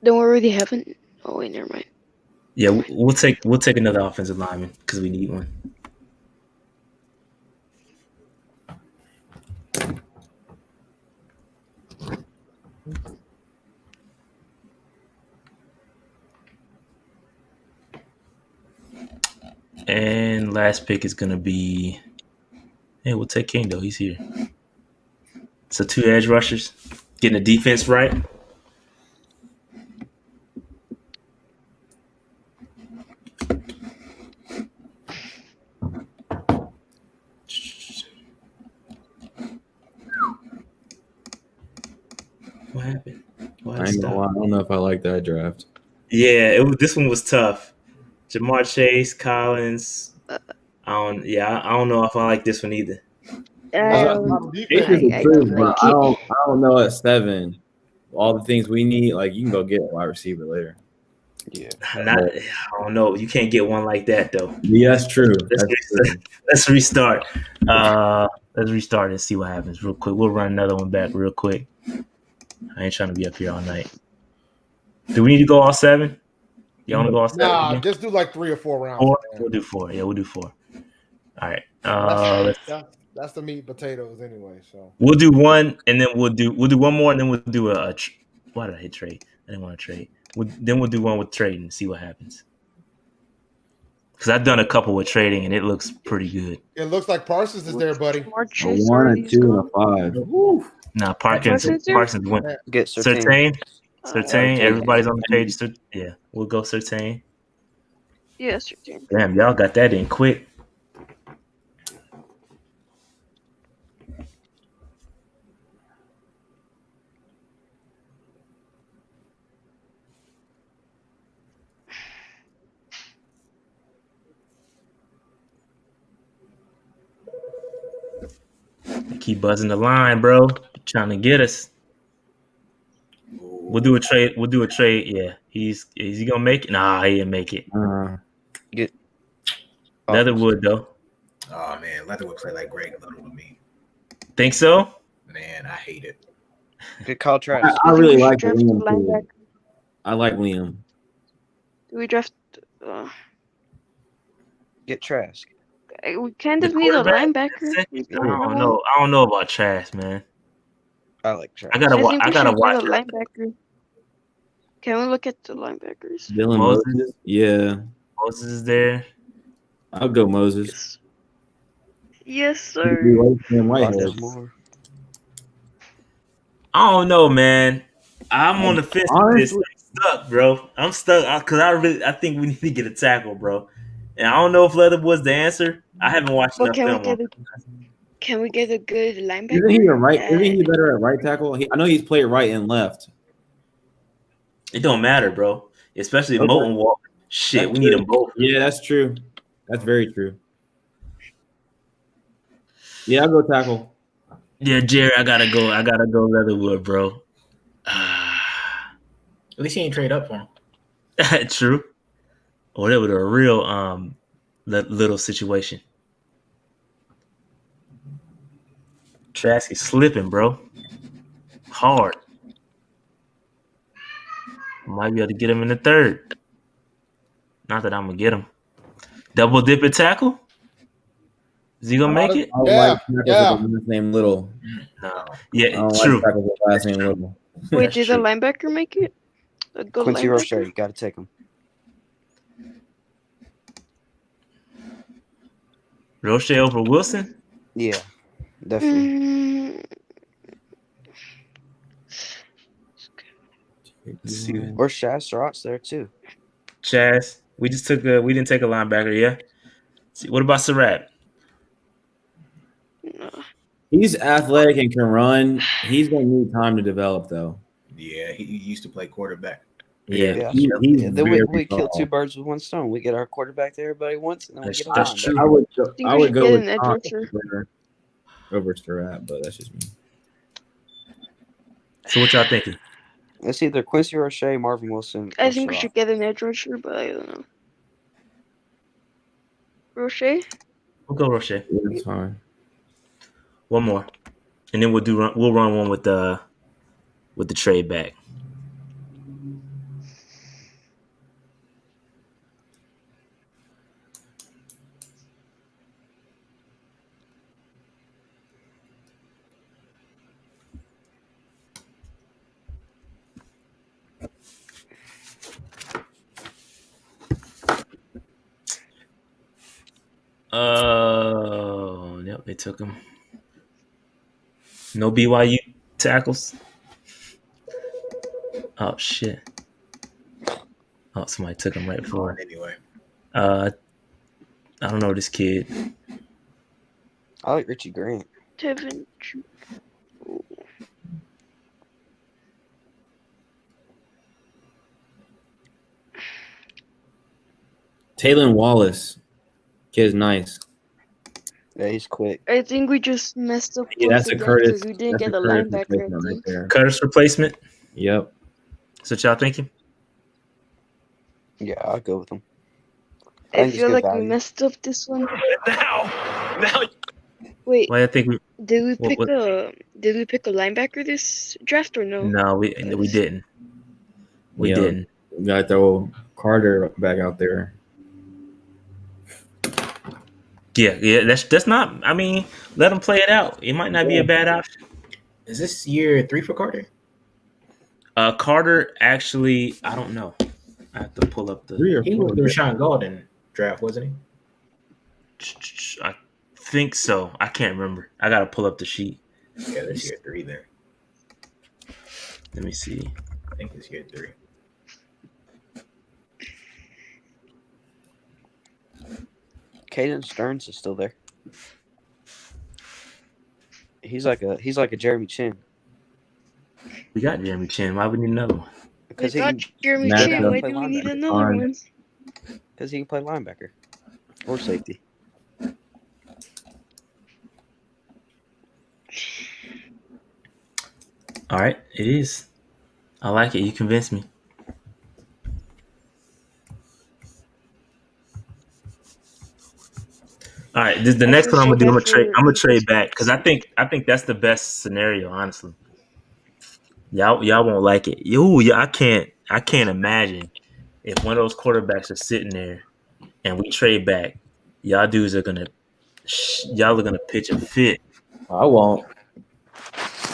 Don't worry, they haven't. Oh wait, never mind. Yeah, we'll take another offensive lineman because we need one. And last pick is gonna be. Hey, we'll take King though. He's here. So 2 edge rushers, getting the defense right. What happened? I don't know if I like that draft. Yeah, this one was tough. Jamar Chase, Collins. I don't know if I like this one either. I don't know at 7. All the things we need, like you can go get a wide receiver later. Yeah. I don't know. You can't get one like that though. Yeah, that's true. Let's restart. Let's restart and see what happens real quick. We'll run another one back real quick. I ain't trying to be up here all night. Do we need to go all 7? Y'all want to go all 7? Nah, again? just do like 3 or 4 rounds. 4? Man. We'll do 4. Yeah, we'll do 4. All right. That's the meat and potatoes anyway. So we'll do 1, and then we'll do 1 more, and then we'll do why did I hit trade? I didn't want to trade. Then we'll do 1 with trading and see what happens. Because I've done a couple with trading, and it looks pretty good. it looks like Parsons is there, buddy. A 1, a 2, and a 5. Woo. Nah, Parsons went. Get Certain. Certain. Everybody's on the page. Yeah, we'll go Certain. Yeah, Certain. Damn, y'all got that in quick. Keep buzzing the line, bro. Trying to get us. We'll do a trade. Yeah, is he gonna make it? Nah, he didn't make it. Get Leatherwood though. Oh man, Leatherwood play like Greg Little to me. Think so? Man, I hate it. Good call, Travis. I really like draft Liam. linebacker. Too. I like Liam. Do we draft? Get Trask. We kind of need a linebacker. I don't know about Trask, man. I like Trask. I think we should watch get a linebacker. Can we look at the linebackers? Dylan Moses. Yeah. Moses is there. I'll go Moses. Yes, sir. I don't know, man. I'm on the fence with this. I'm stuck, bro. I'm stuck because I think we need to get a tackle, bro. And I don't know if Leatherwood's the answer. I haven't watched enough film. Can we get a good linebacker? Isn't he Isn't he better at right tackle? I know he's played right and left. It don't matter, bro. Especially Moulton Walker. Shit, we need them both. Yeah, that's true. That's very true. Yeah, I'll go tackle. Yeah, Jerry, I gotta go Leatherwood, bro. At least he ain't trade up for him. True. Or that was a real little situation. Trask is slipping, bro. Hard. Might be able to get him in the 3rd. Not that I'm gonna get him. Double dip at tackle. Is he gonna make it? Yeah. Last name Little. No. Yeah, true. Last name Little. Wait, did the linebacker make it? Quincy Roche, you got to take him. Roche over Wilson? Yeah, definitely. Let's see. Or Shaz Surratt's there too. Chaz. We didn't take a linebacker, yeah. See, what about Surratt? No. He's athletic and can run. He's gonna need time to develop though. Yeah, he used to play quarterback. Yeah. Then we kill 2 birds with 1 stone. We get our quarterback that everybody wants, and then we get a That's linebacker. true. I would go with an edge rusher over Surratt, but that's just me. So what y'all thinking? It's either Quincy Roche, Marvin Wilson. I think we should get an edge rusher, but I don't know. Roche? We'll go Roche. Yeah, that's fine. 1 more, and then we'll run one with the trade back. Yep, they took him. No BYU tackles. Oh shit. Oh, somebody took him right before. Anyway. I don't know this kid. I like Richie Grant. Tevin. Taylor Wallace. Kid's nice. Yeah, he's quick. I think we just messed up. Yeah, that's a Curtis. We didn't get a Curtis linebacker. I right think. there. Curtis replacement. Yep. That's what y'all thinking? Yeah, I'll go with him. I think it's feel good like we value. messed up this one. Now. Wait, Well, I think we, did we what, pick what, a linebacker this draft or no? no, we didn't. We You know, didn't. we gotta throw Carter back out there. Yeah. That's not. I mean, let him play it out. It might not be a bad option. Is this year 3 for Carter? Carter actually, I don't know. I have to pull up the. He was the Rashawn Golden draft, wasn't he? I think so. I can't remember. I gotta pull up the sheet. Yeah, this year 3 then. Let me see. I think it's year 3. Caden Stearns is still there. He's like a Jeremy Chin. We got Jeremy Chin. Why would we need another one? We Because he got can, Jeremy Nah, Chin. no. Why do we need Linebacker. another one? because he can play linebacker or safety. All right, it is. I like it. You convinced me. All right, the I next feel one I'm so gonna do. bad I'm gonna trade. for I'm gonna trade back because I think that's the best scenario. Honestly, y'all won't like it. Yeah, I can't imagine if one of those quarterbacks are sitting there and we trade back. Y'all dudes are gonna pitch a fit. I won't.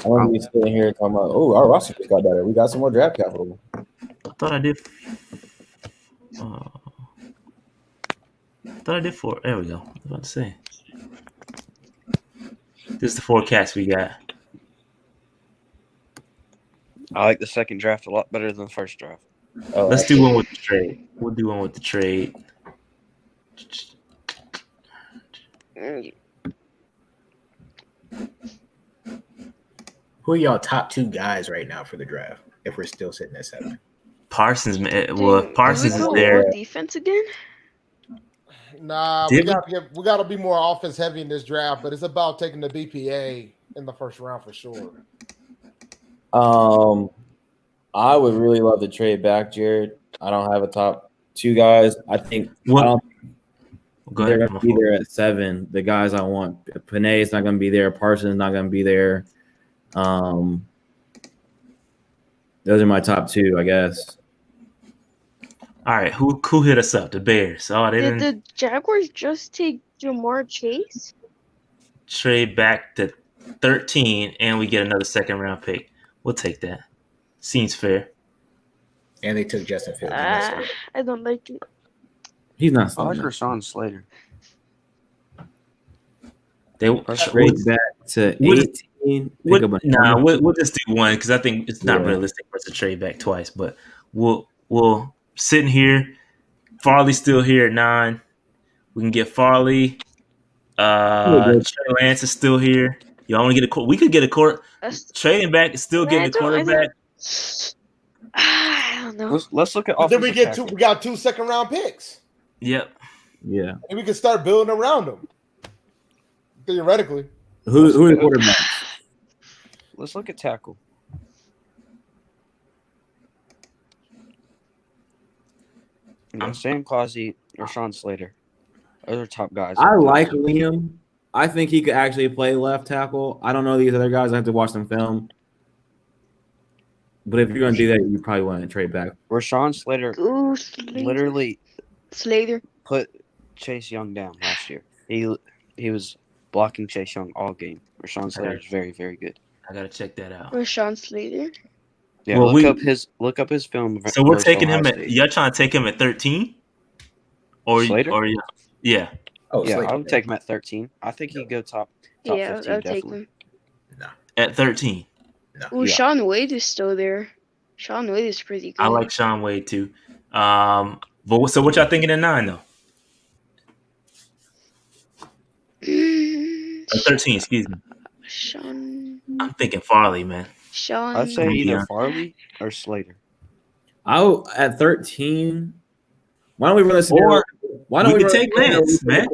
I won't be sitting here talking about, oh, our roster just got better. We got some more draft capital. I thought I did. Thought I did 4. There we go. I was about to say. This is the forecast we got. I like the second draft a lot better than the first draft. Let's do one with the trade. We'll do one with the trade. Who are y'all top 2 guys right now for the draft? If we're still sitting at 7, Parsons. Well, Parsons Did we is go there. all defense again? Nah, Did we gotta be more offense heavy in this draft, but it's about taking the BPA in the first round for sure. I would really love to trade back, Jared. I don't have a top 2 guys. I think Go they're ahead. going to be there at 7. The guys I want, Panay's not going to be there. Parsons not going to be there. Those are my top 2, I guess. All right, who hit us up? The Bears. Oh, they Did didn't the Jaguars just take Jamar Chase? trade back to 13, and we get another second round pick. We'll take that. Seems fair. and they took Justin Fields. I don't like it. He's not. I like Rashawn Slater. They trade back to 18. We'll just do one because I think it's not realistic for us to trade back twice. But we'll sit in here. Farley's still here at 9. We can get Farley. Trey Lance is still here. Y'all want to get a? We could get a court. Trading back is still getting a quarterback. I don't know. Let's look at. Then we get we got 2 second round picks. Yep. Yeah. And we can start building around them. Theoretically. Who are the quarterbacks? Let's look at tackle. Sam Causey or Sean Slater. Other top guys. I like Liam. I think he could actually play left tackle. I don't know these other guys. I have to watch them film. But if you're going to do that, you probably want to trade back. Rashawn Slater literally Slater put Chase Young down last year. He was blocking Chase Young all game. Rashawn Slater is very, very good. I gotta check that out. Rashawn Slater. Yeah, look up his film. So we're taking him at. You're trying to take him at 13, or Slater? Yeah. Oh, yeah, I would take him at 13. I think he'd go top 15. I'll take him. At 13. Ooh, Sean Wade is still there. Sean Wade is pretty good. I like Sean Wade too. But so what y'all thinking at 9 though? 13, excuse me. Sean. I'm thinking Farley, man. Sean. I'd say either Farley or Slater. At 13. Why don't we run this? Why don't we take Lance, man?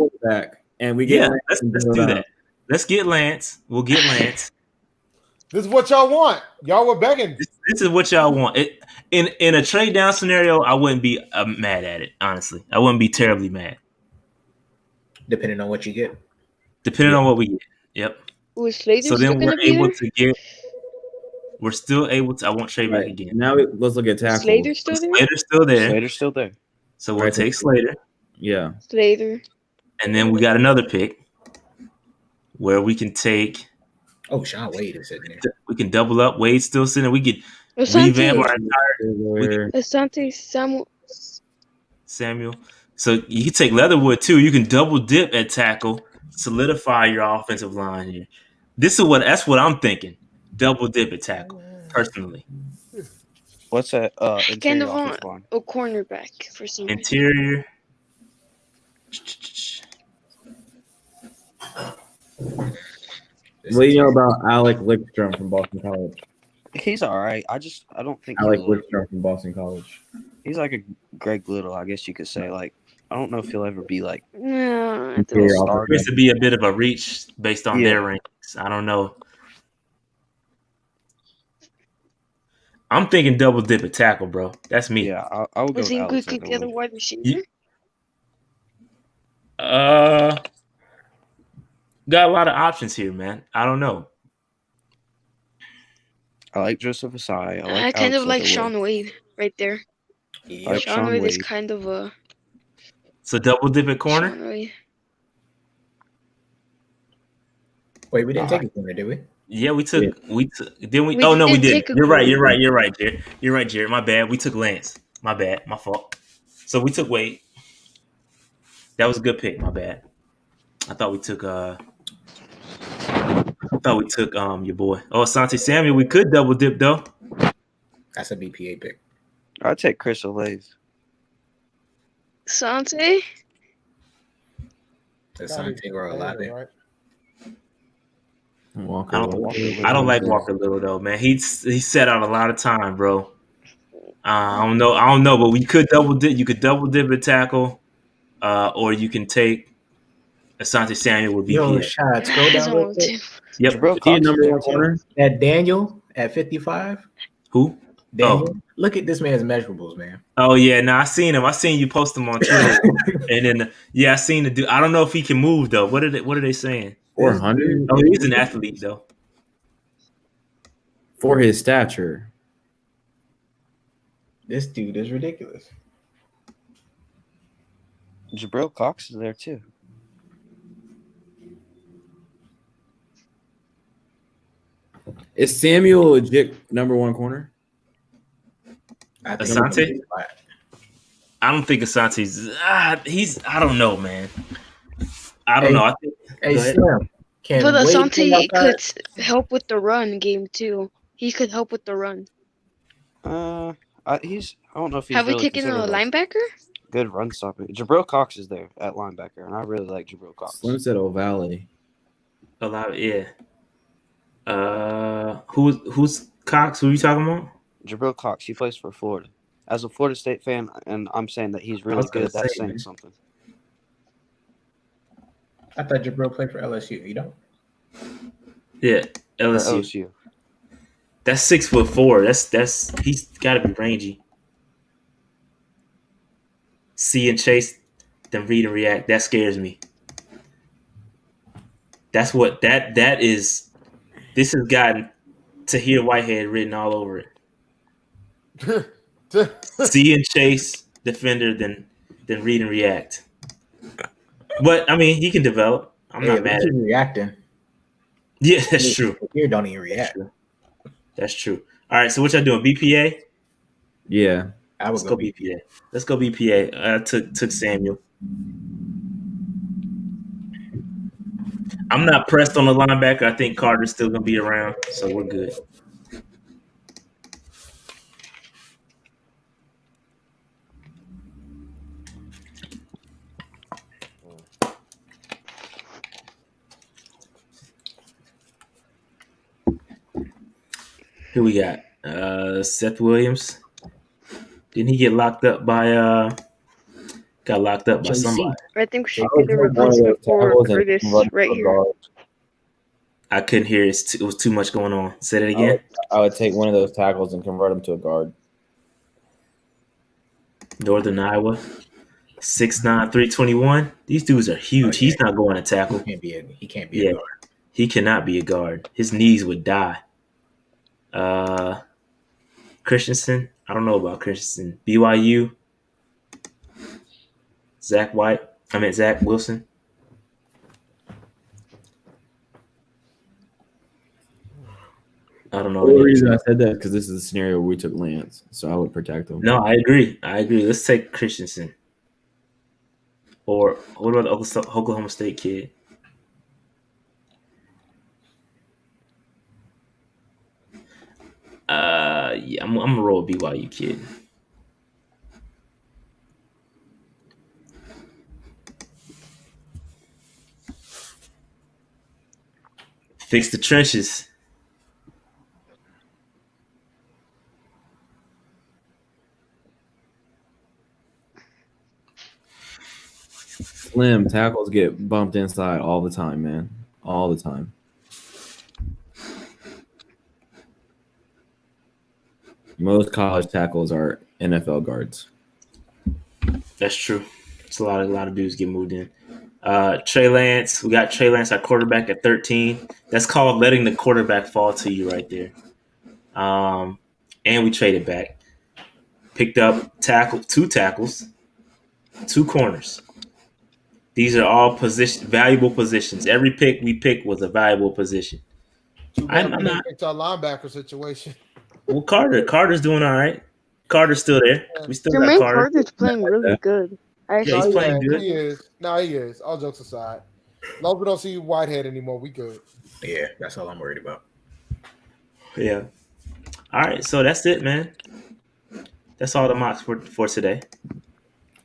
And we get let's do that. Let's get Lance. We'll get Lance. This is what y'all want. Y'all were begging. This is what y'all want. In a trade down scenario, I wouldn't be mad at it. Honestly, I wouldn't be terribly mad. Depending on what you get. Depending on what we get. Yep. Was Slater So still then gonna we're be able there? to get. We're still able to. I want trade back again. Now let's look at tackles. Slater still there? Slater's still there. Slater's still there. So we'll take Slater. Yeah. Slater. And then we got another pick where we can take. Oh, Sean Wade is sitting there. We can double up. Wade's still sitting. We could Asante. revamp our entire. Asante Samuel. So you can take Leatherwood too. You can double dip at tackle, solidify your offensive line here. That's what I'm thinking. Double dip at tackle, personally. What's that? kind Interior of on offensive line. a cornerback for some reason. Interior. What do you know about Alec Lickstrom from Boston College? He's all right. I don't think Alec Lickstrom from Boston College. he's like a Greg Little, I guess you could say. Like, I don't know if he'll ever be like No, Interior starter. This would be a bit of a reach based on their rankings. I don't know. I'm thinking double dip at tackle, bro. That's me. Yeah, I would go was with he Alex good Leatherwood. together wide receiver? Got a lot of options here, man. I don't know. I like Joseph Asai. I kind of like Leatherwood. Sean Wade right there. I like Sean Wade is kind of a So double dip at corner? Sean Wade. Wait, we didn't take a corner, did we? Yeah, we took. Didn't we? We Oh no, we did didn't. take a You're right. corner. You're right, Jared. You're right, Jared. My bad. We took Lance. My bad. My fault. So we took Wade. That was a good pick. My bad. I thought we took your boy. Oh, Asante Samuel. We could double dip though. That's a BPA pick. I'd take Chris Olave. Sante? Asante or Olave. Right? Walker. I don't like Walker Little though, man. He set out a lot of time, bro. I don't know, but we could double dip. You could double dip at tackle, or you can take Asante Samuel with BPA. Yo, Shad, scroll down real quick. Yep. Jabril He Cox number is one there, corner. too. At Daniel at 55. Who? Daniel, look at this man's measurables, man. Oh yeah, no, I seen him. I seen you post him on Twitter, and then I seen the dude. I don't know if he can move though. What are they saying? 400 Oh, he's an athlete though. for his stature. This dude is ridiculous. Jabril Cox is there too. Is Samuel a legit number one corner? I think Asante? I don't think Asante's. I don't know, man. I don't know. I think. Hey, Go ahead. Slim, can But Wade Asante come could outside? help with the run game too. He could help with the run. I don't know if he's Have we really taken a considered linebacker? good run stopping. Jabril Cox is there at linebacker, and I really like Jabril Cox. Slim said O'Valley. A lot. Yeah. Who's Cox? Who are you talking about? Jabril Cox, he plays for Florida. As a Florida State fan, and I'm saying that he's really was gonna good, that's say, saying man. something. I thought Jabril played for LSU. You don't? Yeah, For LSU. LSU. That's 6'4". That's he's got to be rangy. See and chase, then read and react. That scares me. That's what that is. This has gotten Tahir Whitehead written all over it. See and chase, defender, then read and react. But I mean, he can develop. I'm not mad at He's it. reacting. Yeah, that's true. Here, don't even react. That's true. All right, so what y'all doing? BPA? Yeah. I would Let's go BPA. Let's go BPA. I took Samuel. I'm not pressed on the linebacker. I think Carter's still gonna be around, so we're good. Who we got? Seth Williams. Didn't he get locked up by got locked up by somebody? I think we should I was get a one of those replacement for tackles and Curtis run right for here. guard. I couldn't hear it. It was too much going on. Say that again. I would take one of those tackles and convert him to a guard. Northern Iowa, 6'9", 321. These dudes are huge. Oh, yeah. He's not going to tackle. He can't be a guard. He cannot be a guard. His knees would die. Christensen. I don't know about Christensen. BYU. Zach Wilson. I don't know. The reason I said that is because this is a scenario where we took Lance, so I would protect him. No, I agree. Let's take Christensen. Or what about the Oklahoma State kid? Yeah, I'm gonna roll BYU kid. Fix the trenches. Slim tackles get bumped inside all the time, man. All the time. Most college tackles are NFL guards. That's true. It's a lot of dudes get moved in. Trey Lance. We got Trey Lance, our quarterback, at 13. That's called letting the quarterback fall to you right there. And we traded back. Picked up two tackles, 2 corners. These are all valuable positions. Every pick we picked was a valuable position. I'm not into a linebacker situation. Well, Carter's doing all right. Carter's still there. We still got Jermaine Carter. Carter's playing really good. Yeah, he's playing good. He is. No, he is. All jokes aside. As long as we don't see Whitehead anymore, we good. Yeah, that's all I'm worried about. Yeah. All right, so that's it, man. That's all the mocks for today.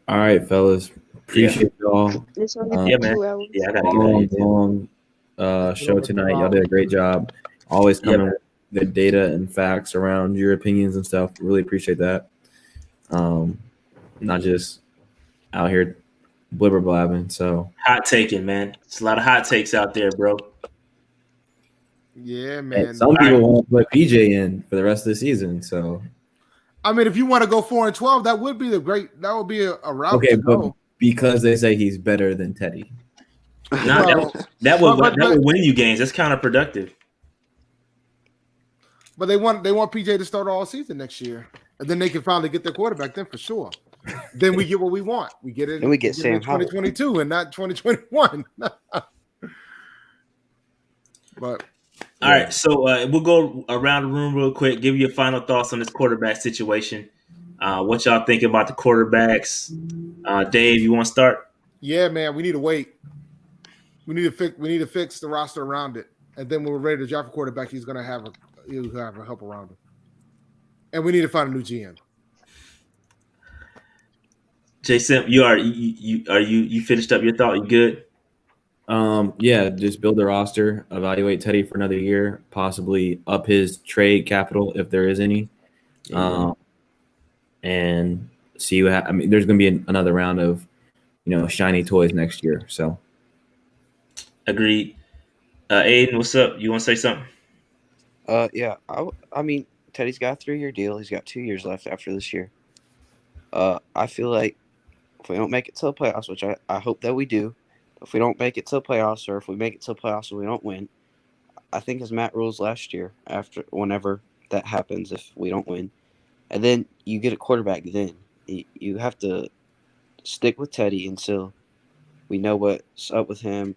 All right, fellas. Appreciate y'all. Yeah, man. Yeah, I gotta get long show tonight. Y'all did a great job. Always coming with good data and facts around your opinions and stuff. Really appreciate that. Not just out here blibber blabbing. So hot taking, man. There's a lot of hot takes out there, bro. Yeah, man. And some people want to put PJ in for the rest of the season. So I mean, if you want to go 4-12, that would be a route. Okay, to but go. Because they say he's better than Teddy. That would win you games. That's counterproductive. But they want PJ to start all season next year, and then they can finally get their quarterback. Then for sure, then we get what we want. We get it. And we get Sam in 2022 and not 2021. But all right, so we'll go around the room real quick. Give you your final thoughts on this quarterback situation. What y'all think about the quarterbacks? Dave, you want to start? Yeah, man, we need to wait. We need to fix the roster around it, and then when we're ready to draft a quarterback, he'll have a help around him. And we need to find a new GM. Jason, you finished up your thought? You good? Yeah, just build the roster, evaluate Teddy for another year, possibly up his trade capital if there is any, and see what. I mean, there's going to be another round of, shiny toys next year. So, agreed. Aiden, what's up? You want to say something? Yeah. I mean, Teddy's got a 3-year deal. He's got 2 years left after this year. I feel like if we don't make it to the playoffs, which I hope that we do, if we don't make it to the playoffs, or if we make it to the playoffs and we don't win, I think as Matt rules last year, whenever that happens, if we don't win, and then you get a quarterback, then you have to stick with Teddy until we know what's up with him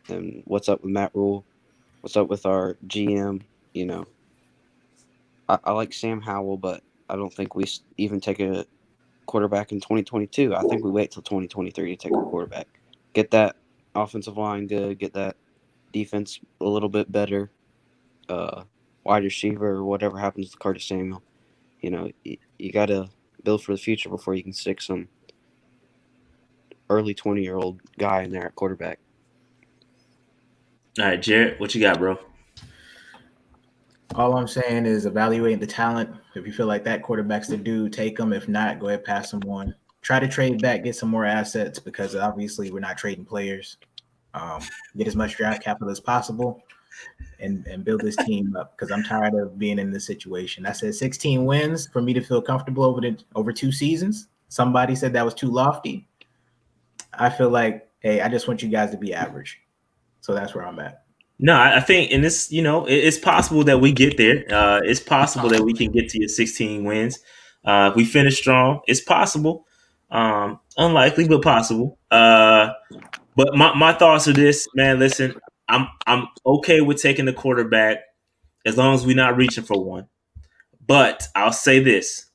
and what's up with Matt Rule, what's up with our GM. I like Sam Howell, but I don't think we even take a quarterback in 2022. I think we wait till 2023 to take a quarterback. Get that offensive line good, get that defense a little bit better, wide receiver or whatever happens to Curtis Samuel. You got to build for the future before you can stick some early 20-year-old guy in there at quarterback. All right, Jarrett, what you got, bro? All I'm saying is evaluate the talent. If you feel like that quarterback's the dude, take him. If not, go ahead, pass him on. Try to trade back, get some more assets, because obviously we're not trading players. Get as much draft capital as possible. and build this team up because I'm tired of being in this situation. I said 16 wins for me to feel comfortable over 2 seasons. Somebody said that was too lofty. I feel like, hey, I just want you guys to be average. So that's where I'm at. No, I think, and this, it's possible that we get there. It's possible that we can get to your 16 wins. If we finish strong, it's possible. Unlikely, but possible. But my thoughts are this, man. Listen, I'm okay with taking the quarterback as long as we're not reaching for one. But I'll say this: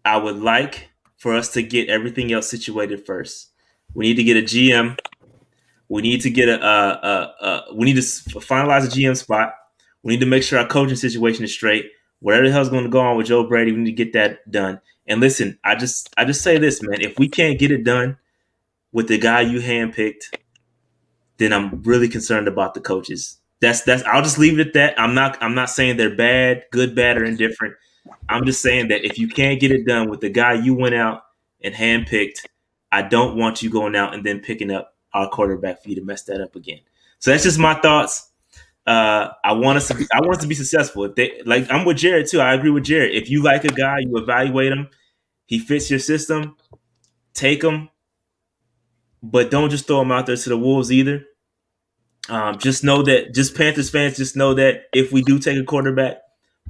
I would like for us to get everything else situated first. We need to get a GM. We need to get we need to finalize a GM spot. We need to make sure our coaching situation is straight. Whatever the hell's going to go on with Joe Brady, we need to get that done. And listen, I just say this, man. If we can't get it done with the guy you handpicked, then I'm really concerned about the coaches. That's I'll just leave it at that. I'm not saying they're bad, good, bad, or indifferent. I'm just saying that if you can't get it done with the guy you went out and handpicked, I don't want you going out and then picking up our quarterback for you to mess that up again. So that's just my thoughts. I want us to be successful. If they like, I'm with Jared too. I agree with Jared. If you like a guy, you evaluate him, he fits your system, take him, but don't just throw him out there to the wolves either. Just Panthers fans, just know that if we do take a quarterback,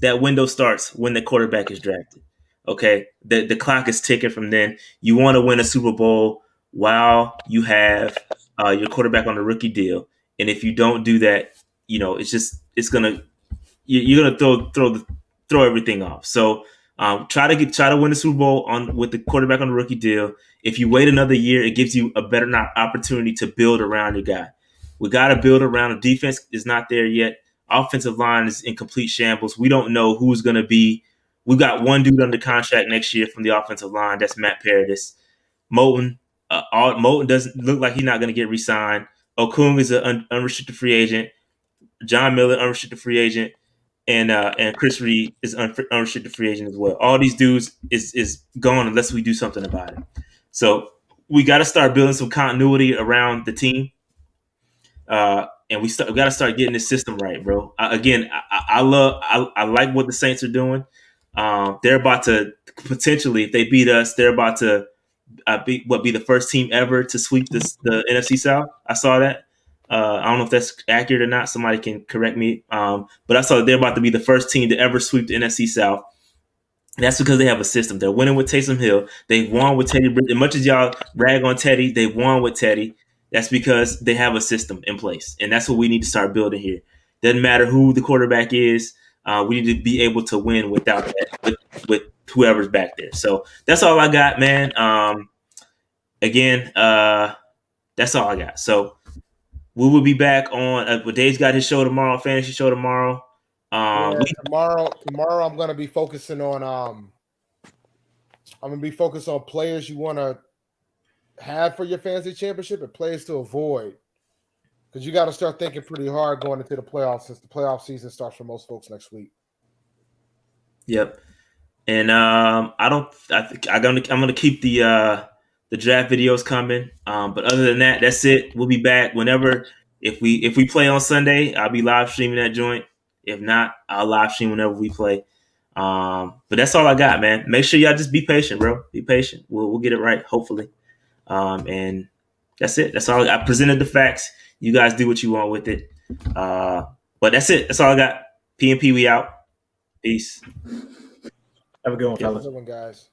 that window starts when the quarterback is drafted. Okay, the clock is ticking from then. You want to win a Super Bowl while you have your quarterback on a rookie deal, and if you don't do that, you're gonna throw everything off. So try to win the Super Bowl with the quarterback on the rookie deal. If you wait another year, it gives you a better opportunity to build around your guy. We got to build around. The defense is not there yet. Offensive line is in complete shambles. We don't know who's going to be. We got one dude under contract next year from the offensive line. That's Matt Paradis. Moulton doesn't look like he's not going to get re-signed. Okung is an unrestricted free agent. John Miller, unrestricted free agent. And Chris Reed is unrestricted free agent as well. All these dudes is gone unless we do something about it. So we got to start building some continuity around the team. And we got to start getting this system right, bro. I like what the Saints are doing. They're about to potentially, if they beat us, they're about to be the first team ever to sweep the NFC South. I saw that. I don't know if that's accurate or not. Somebody can correct me. But I saw that they're about to be the first team to ever sweep the NFC South. That's because they have a system. They're winning with Taysom Hill. They've won with Teddy. As much as y'all rag on Teddy, they won with Teddy. That's because they have a system in place, and that's what we need to start building here. Doesn't matter who the quarterback is. We need to be able to win without that, with whoever's back there. So that's all I got, man. That's all I got. So we will be back on. Dave's got his show tomorrow, fantasy show tomorrow. Tomorrow I'm gonna be focusing on players you want to have for your fantasy championship and players to avoid, because you got to start thinking pretty hard going into the playoffs, since the playoff season starts for most folks next week. Yep. And I'm gonna keep the draft videos coming. But other than that, that's it. We'll be back whenever. If we play on Sunday, I'll be live streaming that joint. If not, I'll live stream whenever we play. But that's all I got, man. Make sure y'all just be patient, bro. Be patient. We'll get it right, hopefully. And that's it. That's all. I presented the facts. You guys do what you want with it. But that's it. That's all I got. PNP, we out. Peace. Have a good one, fellas. Have a good one, guys.